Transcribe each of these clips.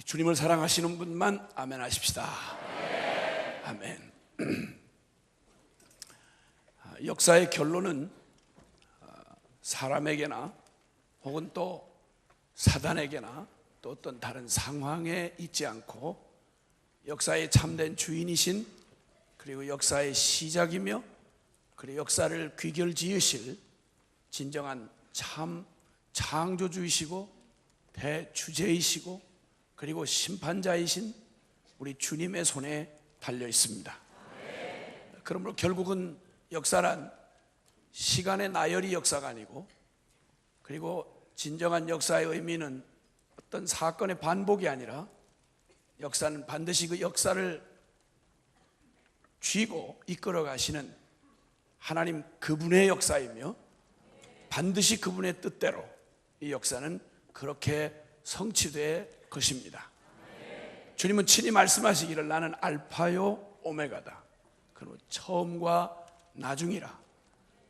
우리 주님을 사랑하시는 분만 아멘 하십시다. 아멘. 역사의 결론은 사람에게나 혹은 또 사단에게나 또 어떤 다른 상황에 있지 않고 역사의 참된 주인이신, 그리고 역사의 시작이며 그리고 역사를 귀결지으실 진정한 참 창조주이시고 대주제이시고 그리고 심판자이신 우리 주님의 손에 달려 있습니다. 그러므로 결국은 역사란 시간의 나열이 역사가 아니고, 그리고 진정한 역사의 의미는 어떤 사건의 반복이 아니라 역사는 반드시 그 역사를 쥐고 이끌어 가시는 하나님 그분의 역사이며, 반드시 그분의 뜻대로 이 역사는 그렇게 성취될 것입니다. 주님은 친히 말씀하시기를 나는 알파요 오메가다. 그리고 처음과 나중이라.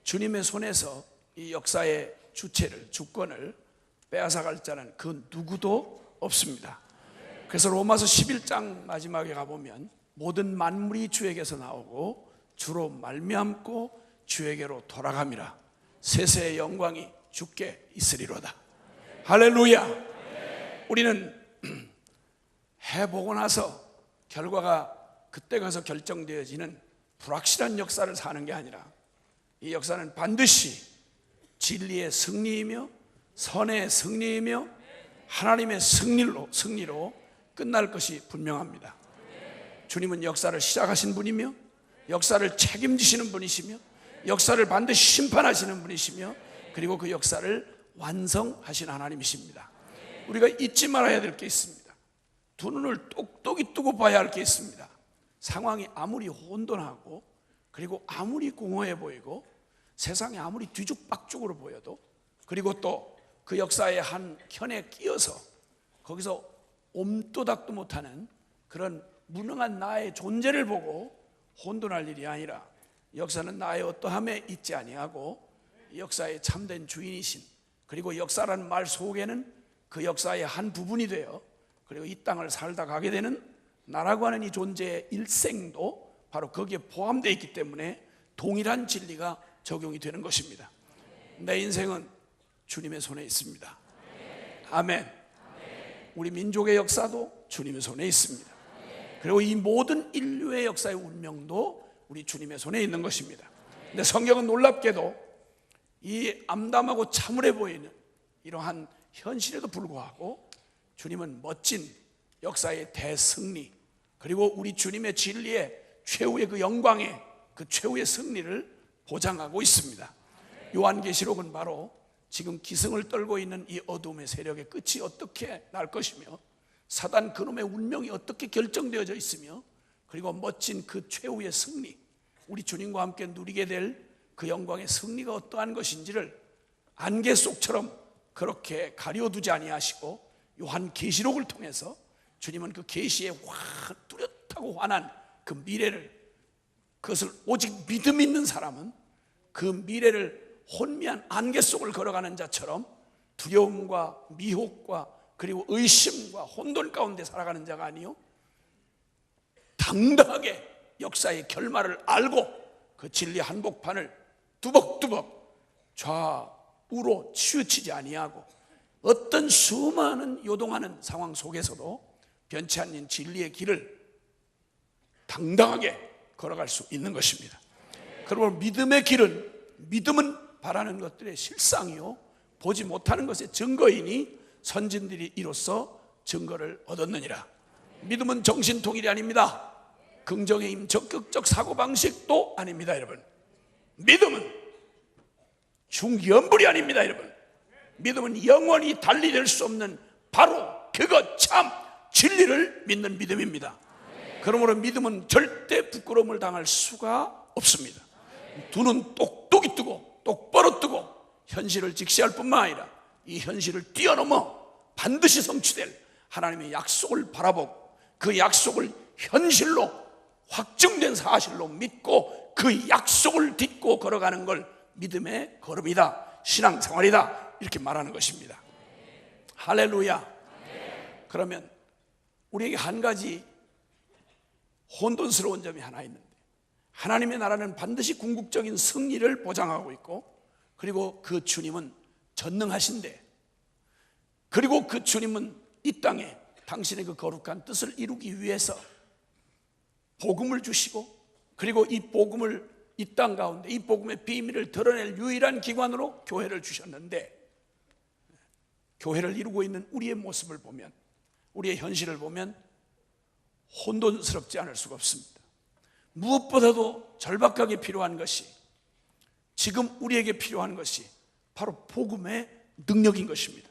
주님의 손에서 이 역사의 주체를, 주권을 빼앗아갈 자는 그 누구도 없습니다. 그래서 로마서 11장 마지막에 가보면 모든 만물이 주에게서 나오고 주로 말미암고 주에게로 돌아갑니다. 세세의 영광이 주께 있으리로다. 할렐루야. 우리는 해보고 나서 결과가 그때 가서 결정되어지는 불확실한 역사를 사는 게 아니라, 이 역사는 반드시 진리의 승리이며 선의 승리이며 하나님의 승리로 끝날 것이 분명합니다. 주님은 역사를 시작하신 분이며 역사를 책임지시는 분이시며 역사를 반드시 심판하시는 분이시며 그리고 그 역사를 완성하신 하나님이십니다. 우리가 잊지 말아야 될 게 있습니다. 두 눈을 똑똑히 뜨고 봐야 할 게 있습니다. 상황이 아무리 혼돈하고 그리고 아무리 공허해 보이고 세상이 아무리 뒤죽박죽으로 보여도, 그리고 또 그 역사의 한 현에 끼어서 거기서 옴도닥도 못하는 그런 무능한 나의 존재를 보고 혼돈할 일이 아니라, 역사는 나의 어떠함에 있지 아니하고 역사의 참된 주인이신, 그리고 역사라는 말 속에는 그 역사의 한 부분이 되어 그리고 이 땅을 살다 가게 되는 나라고 하는 이 존재의 일생도 바로 거기에 포함되어 있기 때문에 동일한 진리가 적용이 되는 것입니다. 내 인생은 주님의 손에 있습니다. 아멘. 우리 민족의 역사도 주님의 손에 있습니다. 그리고 이 모든 인류의 역사의 운명도 우리 주님의 손에 있는 것입니다. 근데 성경은 놀랍게도 이 암담하고 참울해 보이는 이러한 현실에도 불구하고 주님은 멋진 역사의 대승리, 그리고 우리 주님의 진리의 최후의 그 영광의 그 최후의 승리를 보장하고 있습니다. 요한계시록은 바로 지금 기승을 떨고 있는 이 어둠의 세력의 끝이 어떻게 날 것이며 사단 그놈의 운명이 어떻게 결정되어져 있으며, 그리고 멋진 그 최후의 승리, 우리 주님과 함께 누리게 될 그 영광의 승리가 어떠한 것인지를 안개 속처럼 그렇게 가려두지 아니하시고 요한계시록을 통해서 주님은 그 계시에 뚜렷하고 환한 그 미래를, 그것을 오직 믿음 있는 사람은 그 미래를 혼미한 안개 속을 걸어가는 자처럼 두려움과 미혹과 그리고 의심과 혼돈 가운데 살아가는 자가 아니요, 당당하게 역사의 결말을 알고 그 진리 한복판을 두벅두벅 좌우로 치우치지 아니하고 어떤 수많은 요동하는 상황 속에서도 변치 않는 진리의 길을 당당하게 걸어갈 수 있는 것입니다. 그러므로 믿음의 길은, 믿음은 바라는 것들의 실상이요 보지 못하는 것의 증거이니 선진들이 이로써 증거를 얻었느니라. 믿음은 정신통일이 아닙니다. 긍정의 힘, 적극적 사고방식도 아닙니다. 여러분, 믿음은 중연불이 아닙니다. 여러분, 믿음은 영원히 달리될 수 없는 바로 그것 참 진리를 믿는 믿음입니다. 그러므로 믿음은 절대 부끄러움을 당할 수가 없습니다. 두 눈 똑똑히 뜨고 똑바로 뜨고 현실을 직시할 뿐만 아니라 이 현실을 뛰어넘어 반드시 성취될 하나님의 약속을 바라보고 그 약속을 현실로 확증된 사실로 믿고 그 약속을 딛고 걸어가는 걸 믿음의 걸음이다, 신앙생활이다, 이렇게 말하는 것입니다. 할렐루야. 그러면 우리에게 한 가지 혼돈스러운 점이 하나 있는데, 하나님의 나라는 반드시 궁극적인 승리를 보장하고 있고, 그리고 그 주님은 전능하신데, 그리고 그 주님은 이 땅에 당신의 그 거룩한 뜻을 이루기 위해서 복음을 주시고, 그리고 이 복음을 이 땅 가운데 이 복음의 비밀을 드러낼 유일한 기관으로 교회를 주셨는데, 교회를 이루고 있는 우리의 모습을 보면, 우리의 현실을 보면 혼돈스럽지 않을 수가 없습니다. 무엇보다도 절박하게 필요한 것이, 지금 우리에게 필요한 것이 바로 복음의 능력인 것입니다.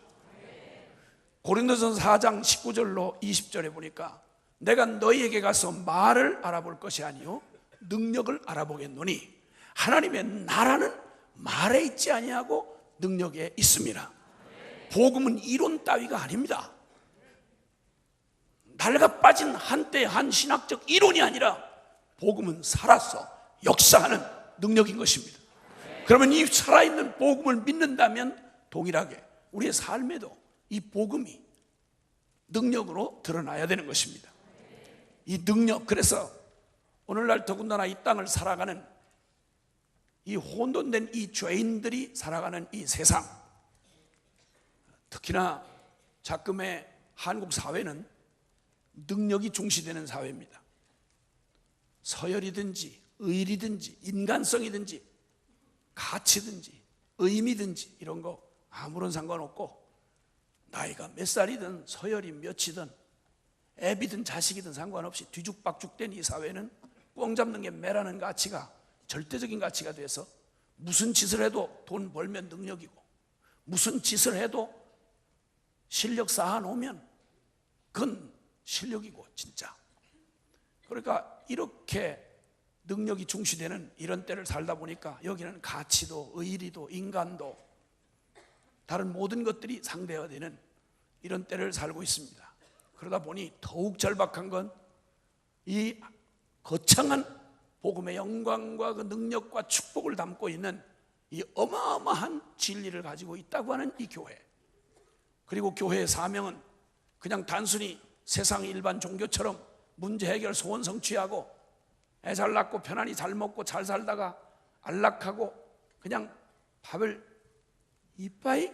고린도전서 4장 19절로 20절에 보니까, 내가 너희에게 가서 말을 알아볼 것이 아니요 능력을 알아보겠노니 하나님의 나라는 말에 있지 아니하고 능력에 있습니다. 복음은 이론 따위가 아닙니다. 낡아빠진 한때 한 신학적 이론이 아니라 복음은 살아서 역사하는 능력인 것입니다. 그러면 이 살아있는 복음을 믿는다면 동일하게 우리의 삶에도 이 복음이 능력으로 드러나야 되는 것입니다. 이 능력, 그래서 오늘날 더군다나 이 땅을 살아가는 이 혼돈된 이 죄인들이 살아가는 이 세상, 특히나 작금의 한국 사회는 능력이 중시되는 사회입니다. 서열이든지 의리든지 인간성이든지 가치든지 의미든지 이런 거 아무런 상관없고, 나이가 몇 살이든 서열이 몇이든 애비든 자식이든 상관없이 뒤죽박죽된 이 사회는 꽝 잡는 게 매라는 가치가 절대적인 가치가 돼서, 무슨 짓을 해도 돈 벌면 능력이고, 무슨 짓을 해도 실력 쌓아놓으면 그건 실력이고 진짜. 그러니까 이렇게 능력이 중시되는 이런 때를 살다 보니까 여기는 가치도 의리도 인간도 다른 모든 것들이 상대화되는 이런 때를 살고 있습니다. 그러다 보니 더욱 절박한 건 이 거창한 복음의 영광과 그 능력과 축복을 담고 있는 이 어마어마한 진리를 가지고 있다고 하는 이 교회, 그리고 교회의 사명은 그냥 단순히 세상 일반 종교처럼 문제 해결 소원 성취하고 애 잘 낳고 편안히 잘 먹고 잘 살다가 안락하고 그냥 밥을 이빠이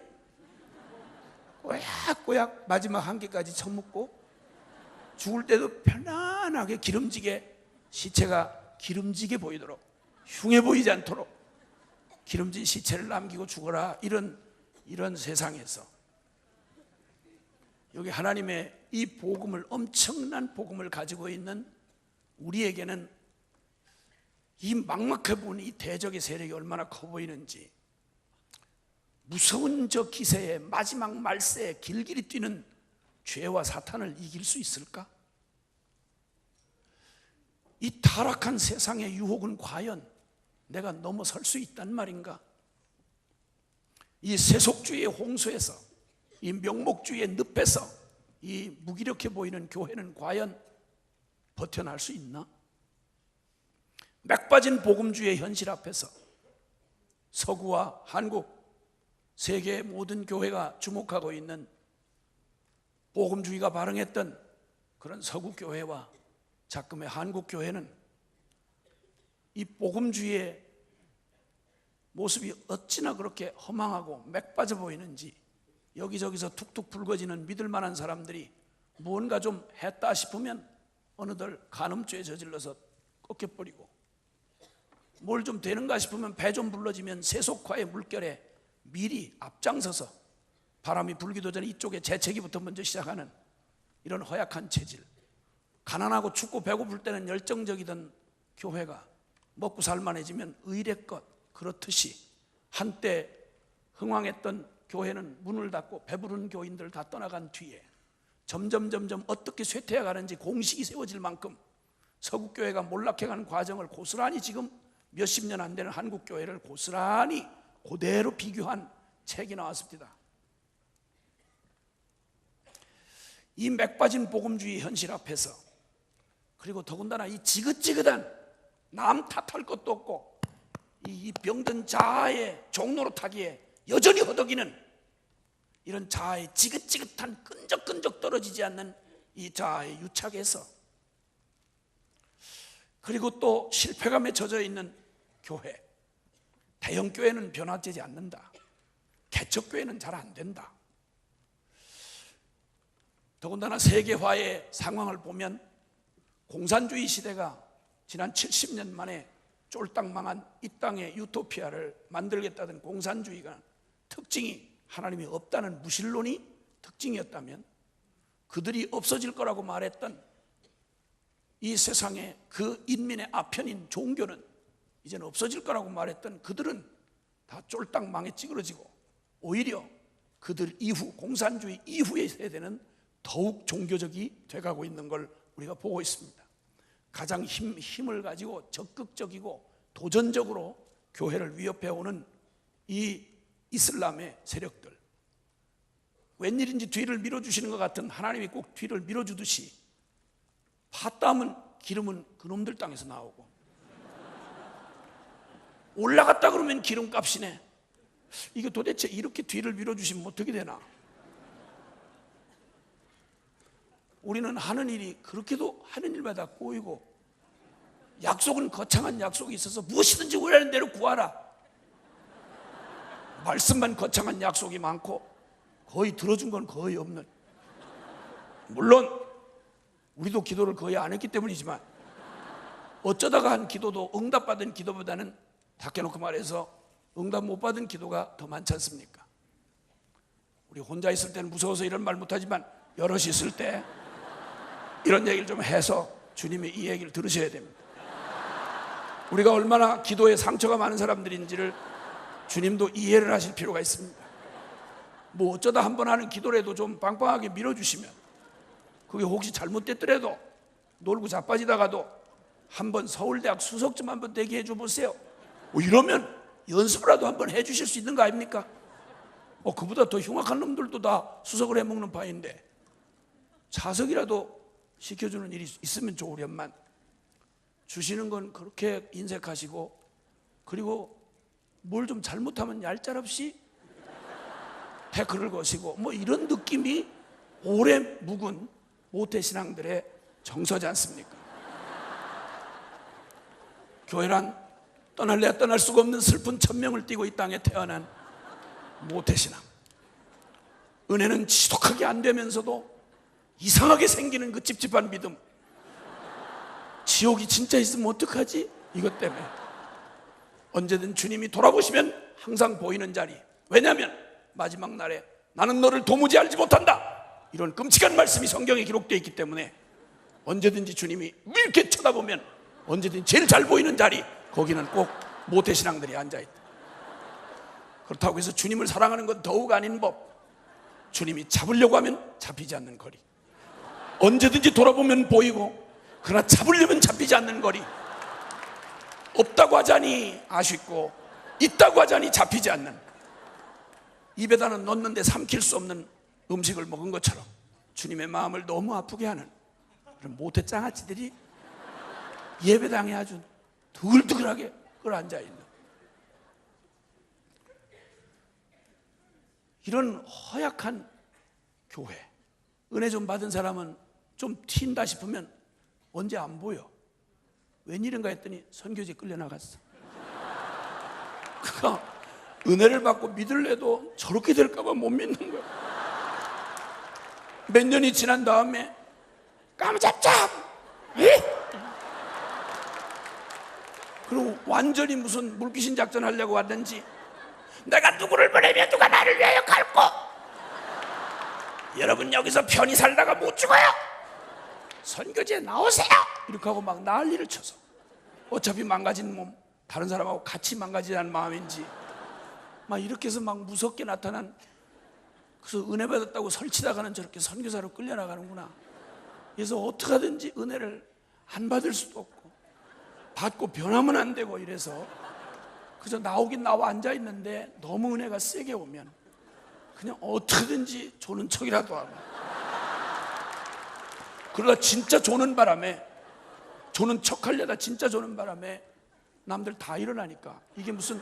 꼬약꼬약 마지막 한 개까지 처먹고 죽을 때도 편안하게 기름지게, 시체가 기름지게 보이도록, 흉해 보이지 않도록 기름진 시체를 남기고 죽어라, 이런 세상에서 여기 하나님의 이 복음을, 엄청난 복음을 가지고 있는 우리에게는 이 막막해 보이는 이 대적의 세력이 얼마나 커 보이는지, 무서운 저 기세에 마지막 말세에 길길이 뛰는 죄와 사탄을 이길 수 있을까? 이 타락한 세상의 유혹은 과연 내가 넘어설 수 있단 말인가? 이 세속주의의 홍수에서, 이 명목주의의 늪에서 이 무기력해 보이는 교회는 과연 버텨날 수 있나? 맥빠진 복음주의의 현실 앞에서 서구와 한국, 세계의 모든 교회가 주목하고 있는 복음주의가 발흥했던 그런 서구 교회와 작금의 한국 교회는 이 복음주의의 모습이 어찌나 그렇게 허망하고 맥빠져 보이는지, 여기저기서 툭툭 불거지는 믿을 만한 사람들이 무언가 좀 했다 싶으면 어느들 간음죄에 저질러서 꺾여버리고, 뭘 좀 되는가 싶으면 배 좀 불러지면 세속화의 물결에 미리 앞장서서 바람이 불기도 전에 이쪽에 재채기부터 먼저 시작하는 이런 허약한 체질, 가난하고 춥고 배고플 때는 열정적이던 교회가 먹고 살만해지면 의례껏 그렇듯이 한때 흥왕했던 교회는 문을 닫고 배부른 교인들 다 떠나간 뒤에 점점 어떻게 쇠퇴해 가는지 공식이 세워질 만큼 서구교회가 몰락해가는 과정을 고스란히 지금 몇십 년 안 되는 한국교회를 고스란히 그대로 비교한 책이 나왔습니다. 이 맥빠진 복음주의 현실 앞에서, 그리고 더군다나 이 지긋지긋한 남 탓할 것도 없고 이 병든 자아의 종로로 타기에 여전히 허덕이는 이런 자아의 지긋지긋한 끈적끈적 떨어지지 않는 이 자아에 유착해서, 그리고 또 실패감에 젖어 있는 교회, 대형 교회는 변화되지 않는다. 개척 교회는 잘 안 된다. 더군다나 세계화의 상황을 보면 공산주의 시대가 지난 70년 만에 쫄딱 망한 이 땅의 유토피아를 만들겠다던 공산주의가 특징이 하나님이 없다는 무신론이 특징이었다면, 그들이 없어질 거라고 말했던 이 세상의 그 인민의 아편인 종교는 이제는 없어질 거라고 말했던 그들은 다 쫄딱 망에 찌그러지고, 오히려 그들 이후, 공산주의 이후의 세대는 더욱 종교적이 돼가고 있는 걸 우리가 보고 있습니다. 가장 힘을 가지고 적극적이고 도전적으로 교회를 위협해오는 이 이슬람의 세력들, 웬일인지 뒤를 밀어주시는 것 같은 하나님이 꼭 뒤를 밀어주듯이 팥담은 기름은 그놈들 땅에서 나오고, 올라갔다 그러면 기름값이네. 이게 도대체 이렇게 뒤를 밀어주시면 어떻게 되나? 우리는 하는 일이 그렇게도 하는 일마다 꼬이고, 약속은 거창한 약속이 있어서 무엇이든지 원하는 대로 구하라. 말씀만 거창한 약속이 많고 거의 들어준 건 거의 없는, 물론 우리도 기도를 거의 안 했기 때문이지만 어쩌다가 한 기도도 응답받은 기도보다는 닦여놓고 말해서 응답 못 받은 기도가 더 많지 않습니까? 우리 혼자 있을 때는 무서워서 이런 말 못하지만 여럿이 있을 때 이런 얘기를 좀 해서 주님이 이 얘기를 들으셔야 됩니다. 우리가 얼마나 기도에 상처가 많은 사람들인지를 주님도 이해를 하실 필요가 있습니다. 뭐 어쩌다 한번 하는 기도라도 좀 빵빵하게 밀어주시면, 그게 혹시 잘못됐더라도 놀고 자빠지다가도 한번 서울대학 수석 좀 한번 대기해 줘 보세요. 이러면 연습이라도 한번 해 주실 수 있는 거 아닙니까? 그보다 더 흉악한 놈들도 다 수석을 해먹는 바인데 자석이라도 시켜주는 일이 있으면 좋으련만, 주시는 건 그렇게 인색하시고, 그리고 뭘 좀 잘못하면 얄짤없이 태클을 거시고, 뭐 이런 느낌이 오래 묵은 모태신앙들의 정서지 않습니까? 교회란 떠날래야 떠날 수가 없는 슬픈 천명을 띠고 이 땅에 태어난 모태신앙. 은혜는 지독하게 안 되면서도 이상하게 생기는 그 찝찝한 믿음. 지옥이 진짜 있으면 어떡하지? 이것 때문에 언제든 주님이 돌아보시면 항상 보이는 자리. 왜냐하면 마지막 날에 나는 너를 도무지 알지 못한다, 이런 끔찍한 말씀이 성경에 기록되어 있기 때문에 언제든지 주님이 이렇게 쳐다보면 언제든지 제일 잘 보이는 자리, 거기는 꼭 모태신앙들이 앉아있다. 그렇다고 해서 주님을 사랑하는 건 더욱 아닌 법. 주님이 잡으려고 하면 잡히지 않는 거리, 언제든지 돌아보면 보이고 그러나 잡으려면 잡히지 않는 거리. 없다고 하자니 아쉽고 있다고 하자니 잡히지 않는, 입에다는 넣는데 삼킬 수 없는 음식을 먹은 것처럼 주님의 마음을 너무 아프게 하는 그런 모태장아찌들이 예배당에 아주 두글두글하게 끌어앉아있는 이런 허약한 교회. 은혜 좀 받은 사람은 좀 튄다 싶으면 언제 안 보여. 웬일인가 했더니 선교지 끌려나갔어. 그가 은혜를 받고 믿을래도 저렇게 될까봐 못 믿는 거야. 몇 년이 지난 다음에 깜짝짝, 그리고 완전히 무슨 물귀신 작전 하려고 왔는지, 내가 누구를 보내면 누가 나를 위하여 갈고, 여러분 여기서 편히 살다가 못 죽어요, 선교지에 나오세요, 이렇게 하고 막 난리를 쳐서 어차피 망가진 몸 다른 사람하고 같이 망가지라는 마음인지 막 이렇게 해서 막 무섭게 나타난, 그래서 은혜 받았다고 설치다가는 저렇게 선교사로 끌려나가는구나. 그래서 어떻게 하든지 은혜를 안 받을 수도 없고 받고 변하면 안 되고, 이래서 그래서 나오긴 나와 앉아있는데 너무 은혜가 세게 오면 그냥 어떻게든지 조는 척이라도 하고, 그러다 진짜 조는 바람에, 조는 척하려다 진짜 조는 바람에 남들 다 일어나니까 이게 무슨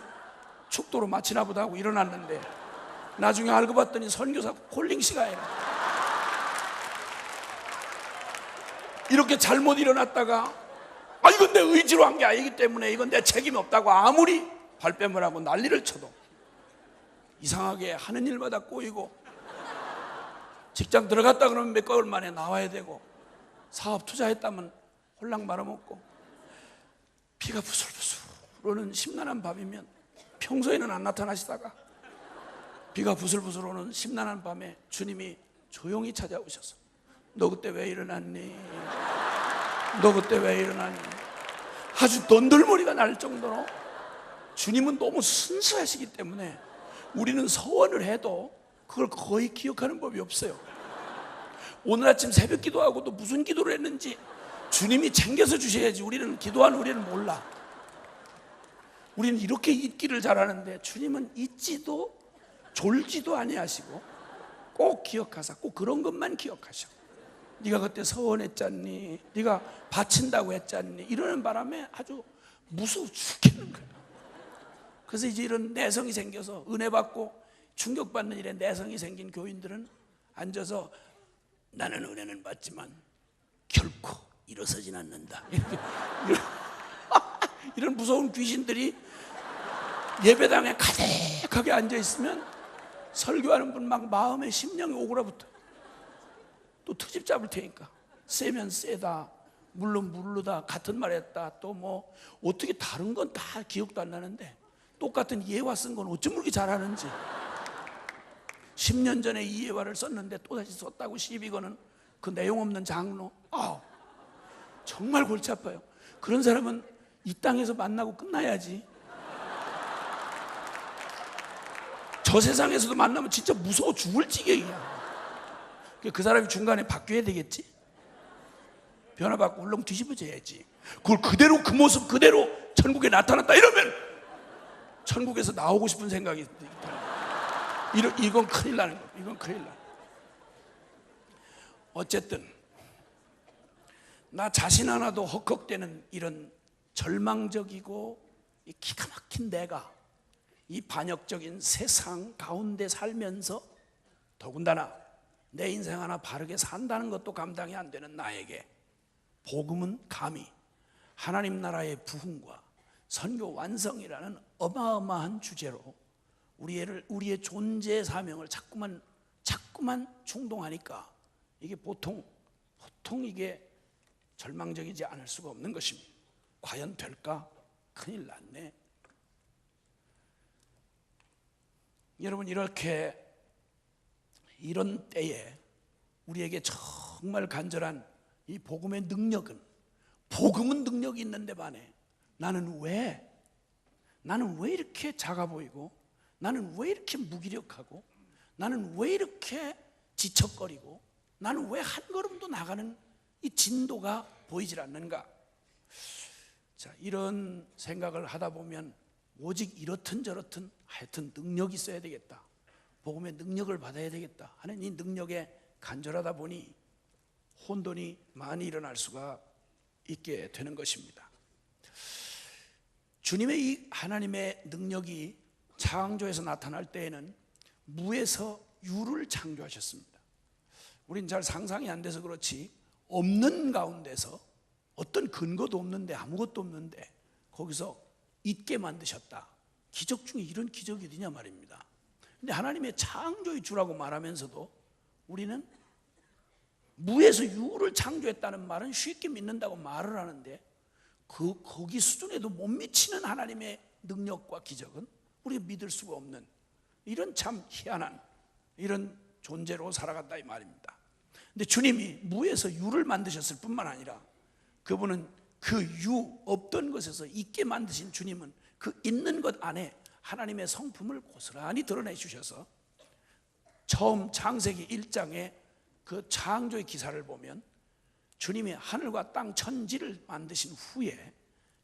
축도로 마치나 보다 하고 일어났는데 나중에 알고 봤더니 선교사 콜링 씨가 아니라 이렇게 잘못 일어났다가 이건 내 의지로 한 게 아니기 때문에 이건 내 책임이 없다고 아무리 발뺌을 하고 난리를 쳐도 이상하게 하는 일마다 꼬이고, 직장 들어갔다 그러면 몇 개월 만에 나와야 되고, 사업 투자했다면 홀랑 말아먹고, 비가 부슬부슬 오는 심란한 밤이면 평소에는 안 나타나시다가 비가 부슬부슬 오는 심란한 밤에 주님이 조용히 찾아오셔서 너 그때 왜 일어났니? 너 그때 왜 일어났니? 아주 넌덜머리가 날 정도로 주님은 너무 순수하시기 때문에 우리는 서원을 해도 그걸 거의 기억하는 법이 없어요. 오늘 아침 새벽 기도하고도 무슨 기도를 했는지 주님이 챙겨서 주셔야지. 우리는 기도하는 우리는 몰라. 우리는 이렇게 잊기를 잘하는데 주님은 잊지도 졸지도 아니하시고 꼭 기억하사 꼭 그런 것만 기억하셔. 네가 그때 서원했잖니, 네가 바친다고 했잖니, 이러는 바람에 아주 무서워 죽겠는 거야. 그래서 이제 이런 내성이 생겨서 은혜 받고 충격받는 일에 내성이 생긴 교인들은 앉아서 나는 은혜는 받지만 결코 일어서진 않는다, 이런 무서운 귀신들이 예배당에 가득하게 앉아있으면 설교하는 분 막 마음에 심령이 오그라붙어. 또 트집 잡을 테니까 세면 세다, 물론 물르다, 같은 말 했다, 또 뭐 어떻게 다른 건 다 기억도 안 나는데 똑같은 예화 쓴 건 어쩜 그렇게 잘하는지. 10년 전에 이 예화를 썼는데 또다시 썼다고 시비 거는 그 내용 없는 장로, 정말 골치 아파요. 그런 사람은 이 땅에서 만나고 끝나야지. 저 세상에서도 만나면 진짜 무서워 죽을 지경이야. 그 사람이 중간에 바뀌어야 되겠지. 변화받고 울렁 뒤집어져야지. 그걸 그대로 그 모습 그대로 천국에 나타났다 이러면 천국에서 나오고 싶은 생각이 있다. 이건 큰일 나는 거야. 이건 큰일 나. 어쨌든 나 자신 하나도 헉헉대는 이런 절망적이고 이 기가 막힌 내가 이 반역적인 세상 가운데 살면서 더군다나 내 인생 하나 바르게 산다는 것도 감당이 안 되는 나에게 복음은 감히 하나님 나라의 부흥과 선교 완성이라는 어마어마한 주제로 우리의 존재 사명을 자꾸만 충동하니까 이게 보통 이게 절망적이지 않을 수가 없는 것입니다. 과연 될까? 큰일 났네. 여러분, 이런 때에 우리에게 정말 간절한 이 복음의 능력은, 복음은 능력이 있는데 반해 나는 왜 이렇게 작아 보이고, 나는 왜 이렇게 무기력하고, 나는 왜 이렇게 지척거리고, 나는 왜 한 걸음도 나가는 이 진도가 보이질 않는가? 자, 이런 생각을 하다 보면 오직 이렇든 저렇든 하여튼 능력이 있어야 되겠다, 복음의 능력을 받아야 되겠다 하는 이 능력에 간절하다 보니 혼돈이 많이 일어날 수가 있게 되는 것입니다. 주님의 이 하나님의 능력이 창조에서 나타날 때에는 무에서 유를 창조하셨습니다. 우린 잘 상상이 안 돼서 그렇지, 없는 가운데서 어떤 근거도 없는데, 아무것도 없는데 거기서 있게 만드셨다. 기적 중에 이런 기적이 어디냐 말입니다. 근데 하나님의 창조의 주라고 말하면서도 우리는 무에서 유를 창조했다는 말은 쉽게 믿는다고 말을 하는데 거기 수준에도 못 미치는 하나님의 능력과 기적은 우리가 믿을 수가 없는 이런 참 희한한 이런 존재로 살아간다 이 말입니다. 근데 주님이 무에서 유를 만드셨을 뿐만 아니라 그분은 그 유 없던 것에서 있게 만드신 주님은 그 있는 것 안에 하나님의 성품을 고스란히 드러내 주셔서 처음 창세기 1장에 그 창조의 기사를 보면 주님이 하늘과 땅 천지를 만드신 후에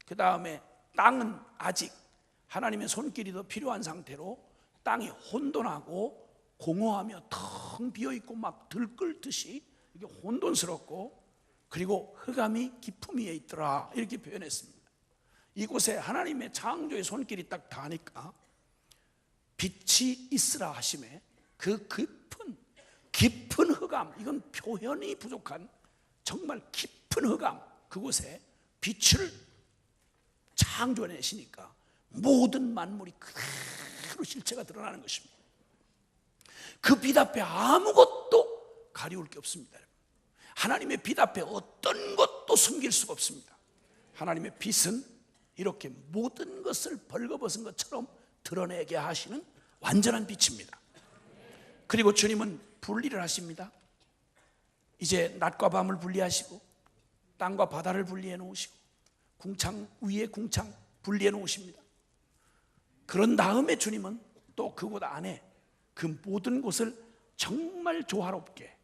그 다음에 땅은 아직 하나님의 손길이 더 필요한 상태로 땅이 혼돈하고 공허하며 텅 비어있고 막 들끓듯이 이게 혼돈스럽고 그리고 흑암이 깊음 위에 있더라 이렇게 표현했습니다. 이곳에 하나님의 창조의 손길이 딱 닿으니까 빛이 있으라 하심에 그 깊은 흑암, 이건 표현이 부족한 정말 깊은 깊은 흑암 그곳에 빛을 창조해내시니까 모든 만물이 그대로 실체가 드러나는 것입니다. 그 빛 앞에 아무것도 가리울 게 없습니다. 하나님의 빛 앞에 어떤 것도 숨길 수가 없습니다. 하나님의 빛은 이렇게 모든 것을 벌거벗은 것처럼 드러내게 하시는 완전한 빛입니다. 그리고 주님은 분리를 하십니다. 이제 낮과 밤을 분리하시고 땅과 바다를 분리해 놓으시고 궁창 위에 궁창 분리해 놓으십니다. 그런 다음에 주님은 또 그곳 안에 그 모든 곳을 정말 조화롭게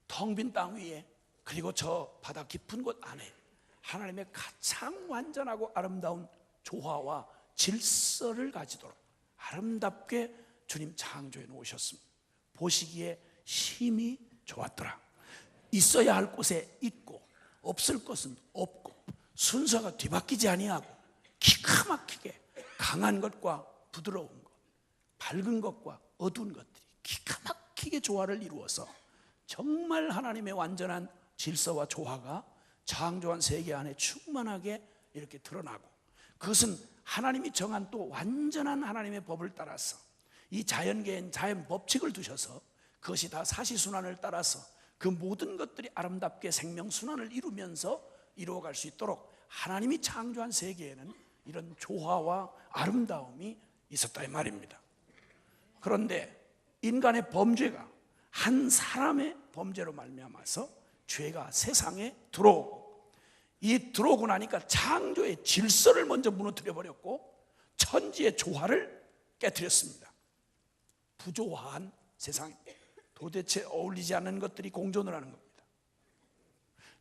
텅 빈 땅 위에 그리고 저 바다 깊은 곳 안에 하나님의 가장 완전하고 아름다운 조화와 질서를 가지도록 아름답게 주님 창조해 놓으셨습니다. 보시기에 심히 좋았더라. 있어야 할 곳에 있고 없을 것은 없고 순서가 뒤바뀌지 아니하고 기가 막히게 강한 것과 부드러운 것, 밝은 것과 어두운 것들이 기가 막히게 조화를 이루어서 정말 하나님의 완전한 질서와 조화가 창조한 세계 안에 충만하게 이렇게 드러나고, 그것은 하나님이 정한 또 완전한 하나님의 법을 따라서 이 자연계엔 자연 법칙을 두셔서 그것이 다 사시순환을 따라서 그 모든 것들이 아름답게 생명순환을 이루면서 이루어갈 수 있도록 하나님이 창조한 세계에는 이런 조화와 아름다움이 있었다 이 말입니다. 그런데 인간의 범죄가 한 사람의 범죄로 말미암아서 죄가 세상에 들어오고, 이 들어오고 나니까 창조의 질서를 먼저 무너뜨려 버렸고 천지의 조화를 깨뜨렸습니다. 부조화한 세상입니다. 도대체 어울리지 않는 것들이 공존을 하는 겁니다.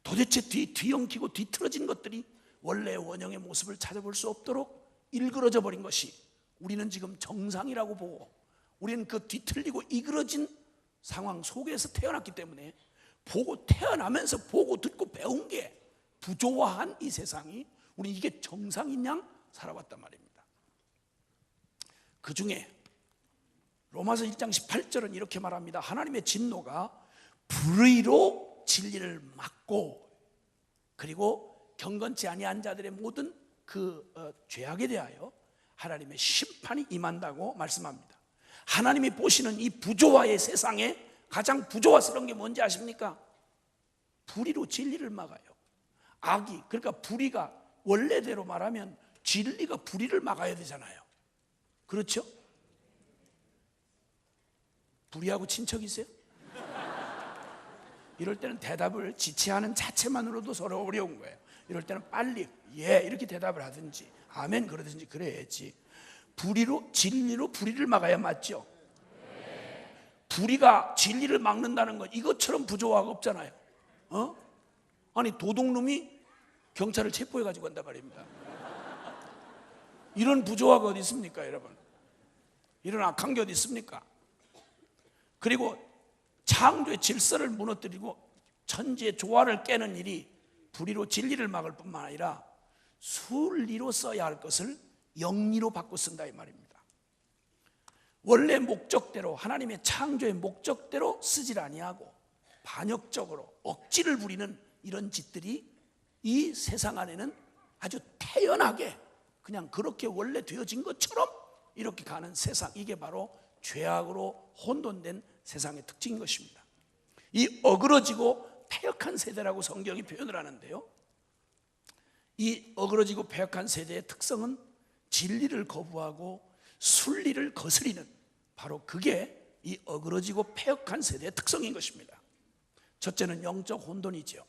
도대체 뒤엉키고 뒤틀어진 것들이 원래의 원형의 모습을 찾아볼 수 없도록 일그러져 버린 것이 우리는 지금 정상이라고 보고, 우리는 그 뒤틀리고 이그러진 상황 속에서 태어났기 때문에 태어나면서 보고 듣고 배운 게 부조화한 이 세상이 우리 이게 정상인 양 살아왔단 말입니다. 그 중에 로마서 1장 18절은 이렇게 말합니다. 하나님의 진노가 불의로 진리를 막고, 그리고 경건치 아니한 자들의 모든 그 죄악에 대하여 하나님의 심판이 임한다고 말씀합니다. 하나님이 보시는 이 부조화의 세상에 가장 부조화스러운 게 뭔지 아십니까? 불의로 진리를 막아요. 악이, 그러니까 불의가 원래대로 말하면 진리가 불의를 막아야 되잖아요. 그렇죠? 불의하고 친척이세요? 이럴 때는 대답을 지체하는 자체만으로도 서로 어려운 거예요. 이럴 때는 빨리 예 이렇게 대답을 하든지 아멘 그러든지 그래야지. 불의로 진리로 불의를 막아야 맞죠? 불의가 진리를 막는다는 건 이것처럼 부조화가 없잖아요. 아니 도둑놈이 경찰을 체포해 가지고 간단 말입니다. 이런 부조화가 어디 있습니까, 여러분? 이런 악한 게 어디 있습니까? 그리고 창조의 질서를 무너뜨리고 천지의 조화를 깨는 일이 불의로 진리를 막을 뿐만 아니라 순리로 써야 할 것을 영리로 바꿔 쓴다 이 말입니다. 원래 목적대로, 하나님의 창조의 목적대로 쓰질 아니하고 반역적으로 억지를 부리는 이런 짓들이 이 세상 안에는 아주 태연하게 그냥 그렇게 원래 되어진 것처럼 이렇게 가는 세상, 이게 바로 죄악으로 혼돈된 세상의 특징인 것입니다. 이 어그러지고 패역한 세대라고 성경이 표현을 하는데요, 이 어그러지고 패역한 세대의 특성은 진리를 거부하고 순리를 거스리는, 바로 그게 이 어그러지고 패역한 세대의 특성인 것입니다. 첫째는 영적 혼돈이죠.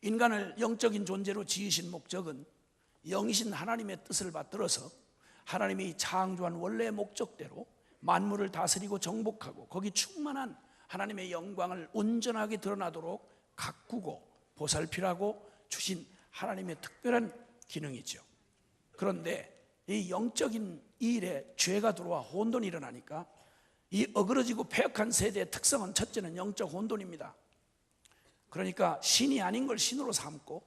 인간을 영적인 존재로 지으신 목적은 영이신 하나님의 뜻을 받들어서 하나님이 창조한 원래의 목적대로 만물을 다스리고 정복하고 거기 충만한 하나님의 영광을 온전하게 드러나도록 가꾸고 보살피라고 주신 하나님의 특별한 기능이죠. 그런데 이 영적인 이 일에 죄가 들어와 혼돈이 일어나니까 이 어그러지고 패역한 세대의 특성은 첫째는 영적 혼돈입니다. 그러니까 신이 아닌 걸 신으로 삼고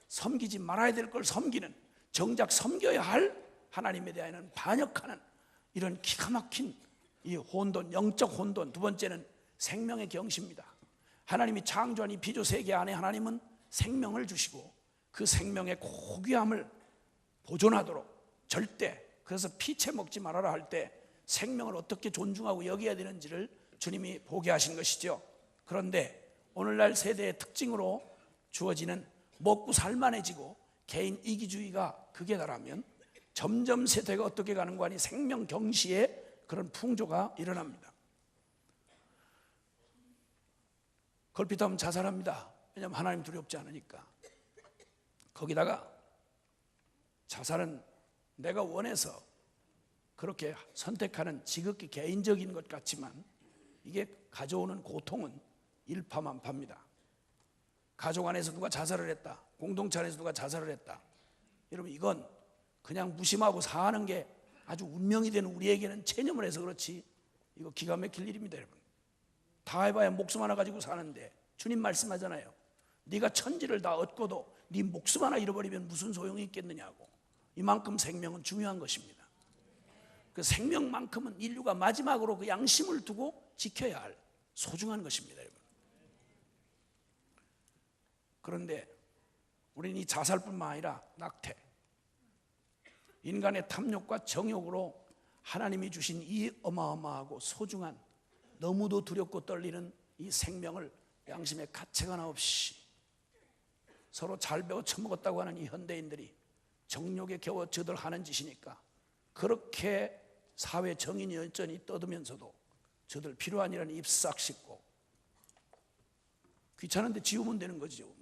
섬기지 말아야 될 걸 섬기는, 정작 섬겨야 할 하나님에 대해서는 반역하는 이런 기가 막힌 이 혼돈, 영적 혼돈. 두 번째는 생명의 경시입니다. 하나님이 창조한 이 피조 세계 안에 하나님은 생명을 주시고 그 생명의 고귀함을 보존하도록 절대, 그래서 피채 먹지 말아라 할 때 생명을 어떻게 존중하고 여겨야 되는지를 주님이 보게 하신 것이죠. 그런데 오늘날 세대의 특징으로 주어지는 먹고 살만해지고 개인 이기주의가 극에 달하면 점점 세대가 어떻게 가는 거 아니 생명 경시의 그런 풍조가 일어납니다. 걸핏하면 자살합니다. 왜냐하면 하나님 두렵지 않으니까. 거기다가 자살은 내가 원해서 그렇게 선택하는 지극히 개인적인 것 같지만 이게 가져오는 고통은 일파만파입니다. 가족 안에서 누가 자살을 했다, 공동체 안에서 누가 자살을 했다, 여러분 이건 그냥 무심하고 사는 게 아주 운명이 되는 우리에게는 체념을 해서 그렇지 이거 기가 막힐 일입니다. 여러분 다 해봐야 목숨 하나 가지고 사는데 주님 말씀하잖아요. 네가 천지를 다 얻고도 네 목숨 하나 잃어버리면 무슨 소용이 있겠느냐고. 이만큼 생명은 중요한 것입니다. 그 생명만큼은 인류가 마지막으로 그 양심을 두고 지켜야 할 소중한 것입니다. 여러분. 그런데 우리는 이 자살뿐만 아니라 낙태, 인간의 탐욕과 정욕으로 하나님이 주신 이 어마어마하고 소중한, 너무도 두렵고 떨리는 이 생명을 양심의 가책 하나 없이 서로 잘 배워 처먹었다고 하는 이 현대인들이 정욕에 겨워 저들 하는 짓이니까 그렇게 사회 정의는 여전히 떠들면서도 저들 필요한 일은 입 싹 씻고 귀찮은데 지우면 되는 거죠.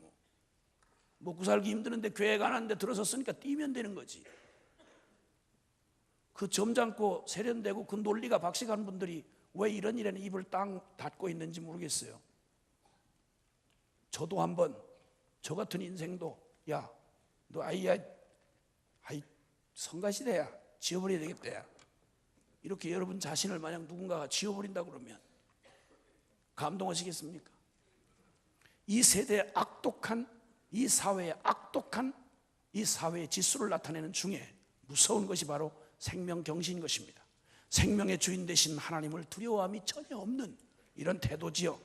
먹고 살기 힘드는데 교회 가는데 들어섰으니까 뛰면 되는 거지. 그 점잖고 세련되고 그 논리가 박식하는 분들이 왜 이런 일에는 입을 딱 닫고 있는지 모르겠어요. 저도 한번 저 같은 인생도 야 너 아이 성가시대야 지워버려야 되겠다 야. 이렇게 여러분 자신을 만약 누군가가 지워버린다 그러면 감동하시겠습니까? 이 세대의 악독한, 이 사회의 악독한, 이 사회의 지수를 나타내는 중에 무서운 것이 바로 생명경시인 것입니다. 생명의 주인 되신 하나님을 두려워함이 전혀 없는 이런 태도지요.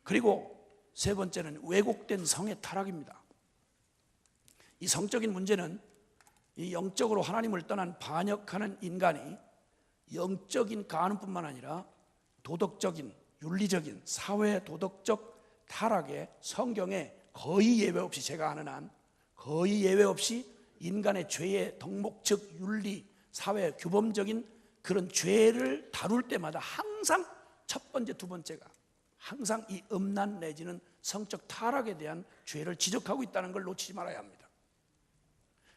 그리고 세 번째는 왜곡된 성의 타락입니다. 이 성적인 문제는 이 영적으로 하나님을 떠난 반역하는 인간이 영적인 가늠뿐만 아니라 도덕적인, 윤리적인, 사회 도덕적 타락에 성경에 거의 예외 없이, 제가 아는 한 거의 예외 없이 인간의 죄의 덕목적 윤리, 사회 규범적인 그런 죄를 다룰 때마다 항상 첫 번째, 두 번째가 항상 이 음란 내지는 성적 타락에 대한 죄를 지적하고 있다는 걸 놓치지 말아야 합니다.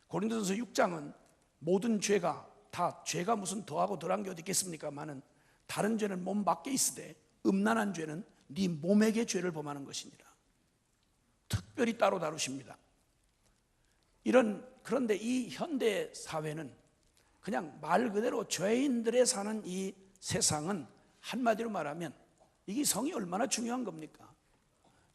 고린도전서 6장은 모든 죄가 다, 죄가 무슨 더하고 덜한 게 어디 있겠습니까마는 다른 죄는 몸 밖에 있으되 음란한 죄는 네 몸에게 죄를 범하는 것이니라. 특별히 따로 다루십니다. 그런데 이 현대 사회는 그냥 말 그대로 죄인들의 사는 이 세상은 한마디로 말하면 이게 성이 얼마나 중요한 겁니까?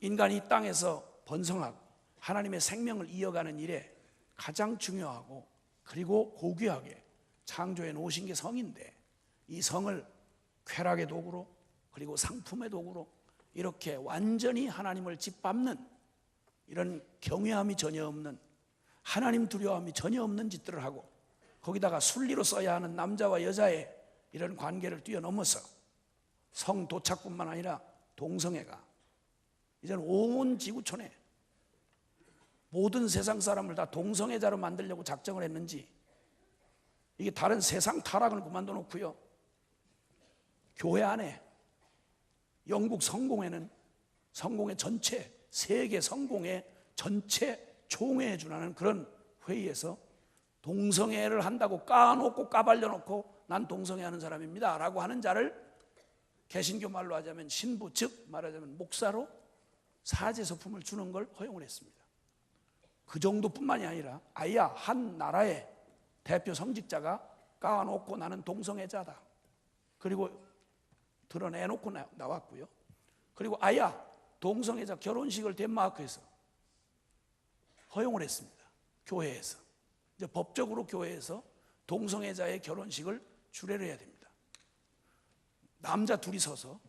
인간이 이 땅에서 번성하고 하나님의 생명을 이어가는 일에 가장 중요하고 그리고 고귀하게 창조해 놓으신 게 성인데, 이 성을 쾌락의 도구로 그리고 상품의 도구로 이렇게 완전히 하나님을 짓밟는 이런 경외함이 전혀 없는, 하나님 두려움이 전혀 없는 짓들을 하고, 거기다가 순리로 써야 하는 남자와 여자의 이런 관계를 뛰어넘어서 성도착뿐만 아니라 동성애가 이제는 온 지구촌에 모든 세상 사람을 다 동성애자로 만들려고 작정을 했는지, 이게 다른 세상 타락을 그만둬 놓고요, 교회 안에 영국 성공회는 성공회 전체, 세계 성공회 전체 총회에 준하는 그런 회의에서 동성애를 한다고 까놓고 까발려놓고 난 동성애하는 사람입니다 라고 하는 자를 개신교 말로 하자면 신부, 즉 말하자면 목사로 사제서품을 주는 걸 허용을 했습니다. 그 정도뿐만이 아니라 아예 한 나라의 대표 성직자가 까놓고 나는 동성애자다, 그리고 드러내놓고 나왔고요. 그리고 아예 동성애자 결혼식을 덴마크에서 허용을 했습니다. 교회에서. 이제 법적으로 교회에서 동성애자의 결혼식을 주례를 해야 됩니다. 남자 둘이 서서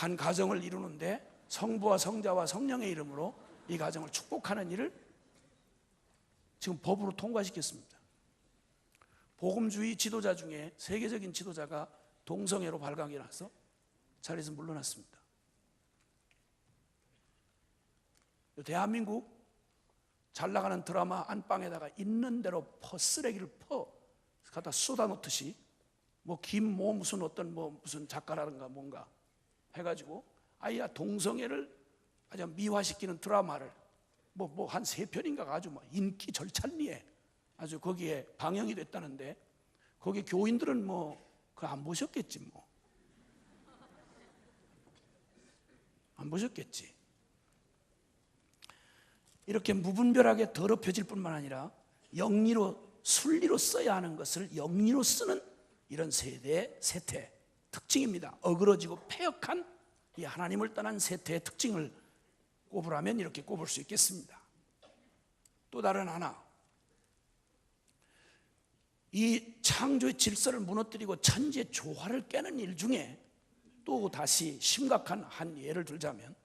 한 가정을 이루는데 성부와 성자와 성령의 이름으로 이 가정을 축복하는 일을 지금 법으로 통과시켰습니다. 복음주의 지도자 중에 세계적인 지도자가 동성애로 발각이 나서 자리에서 물러났습니다. 대한민국 잘 나가는 드라마 안방에다가 있는 대로 쓰레기를 갖다 쏟아놓듯이 무슨 어떤 무슨 작가라든가 뭔가 해가지고 아예 동성애를 아주 미화시키는 드라마를 한 3편인가가 아주 인기 절찬리에 아주 거기에 방영이 됐다는데, 거기 교인들은 그거 안 보셨겠지 안 보셨겠지. 이렇게 무분별하게 더럽혀질 뿐만 아니라 영리로 순리로 써야 하는 것을 영리로 쓰는 이런 세대의 세태 특징입니다. 어그러지고 패역한 이 하나님을 떠난 세태의 특징을 꼽으라면 이렇게 꼽을 수 있겠습니다. 또 다른 하나, 이 창조의 질서를 무너뜨리고 천지의 조화를 깨는 일 중에 또 다시 심각한 한 예를 들자면,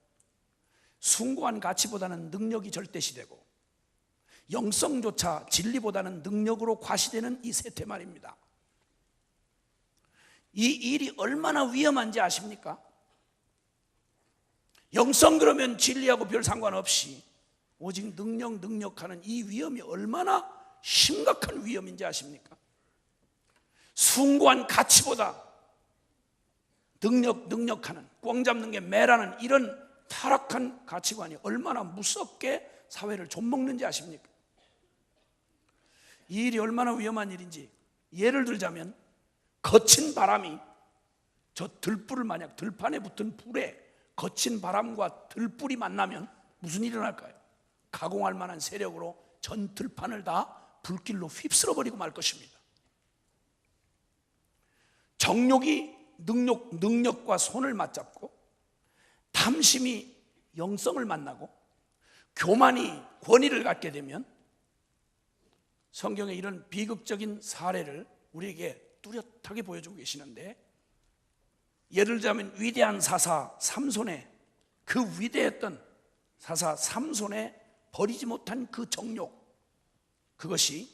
숭고한 가치보다는 능력이 절대시되고 영성조차 진리보다는 능력으로 과시되는 이 세태 말입니다. 이 일이 얼마나 위험한지 아십니까? 영성 그러면 진리하고 별 상관없이 오직 능력하는 이 위험이 얼마나 심각한 위험인지 아십니까? 숭고한 가치보다 능력하는, 꽝 잡는 게 매라는 이런 타락한 가치관이 얼마나 무섭게 사회를 좀먹는지 아십니까? 이 일이 얼마나 위험한 일인지 예를 들자면, 거친 바람이 저 들불을 만약 들판에 붙은 불에 거친 바람과 들불이 만나면 무슨 일이 일어날까요? 가공할 만한 세력으로 전 들판을 다 불길로 휩쓸어 버리고 말 것입니다. 정욕이 능력과 손을 맞잡고, 탐심이 영성을 만나고, 교만이 권위를 갖게 되면, 성경에 이런 비극적인 사례를 우리에게 뚜렷하게 보여주고 계시는데, 예를 들자면 위대한 사사 삼손의 그 위대했던 사사 삼손의 버리지 못한 그 정욕, 그것이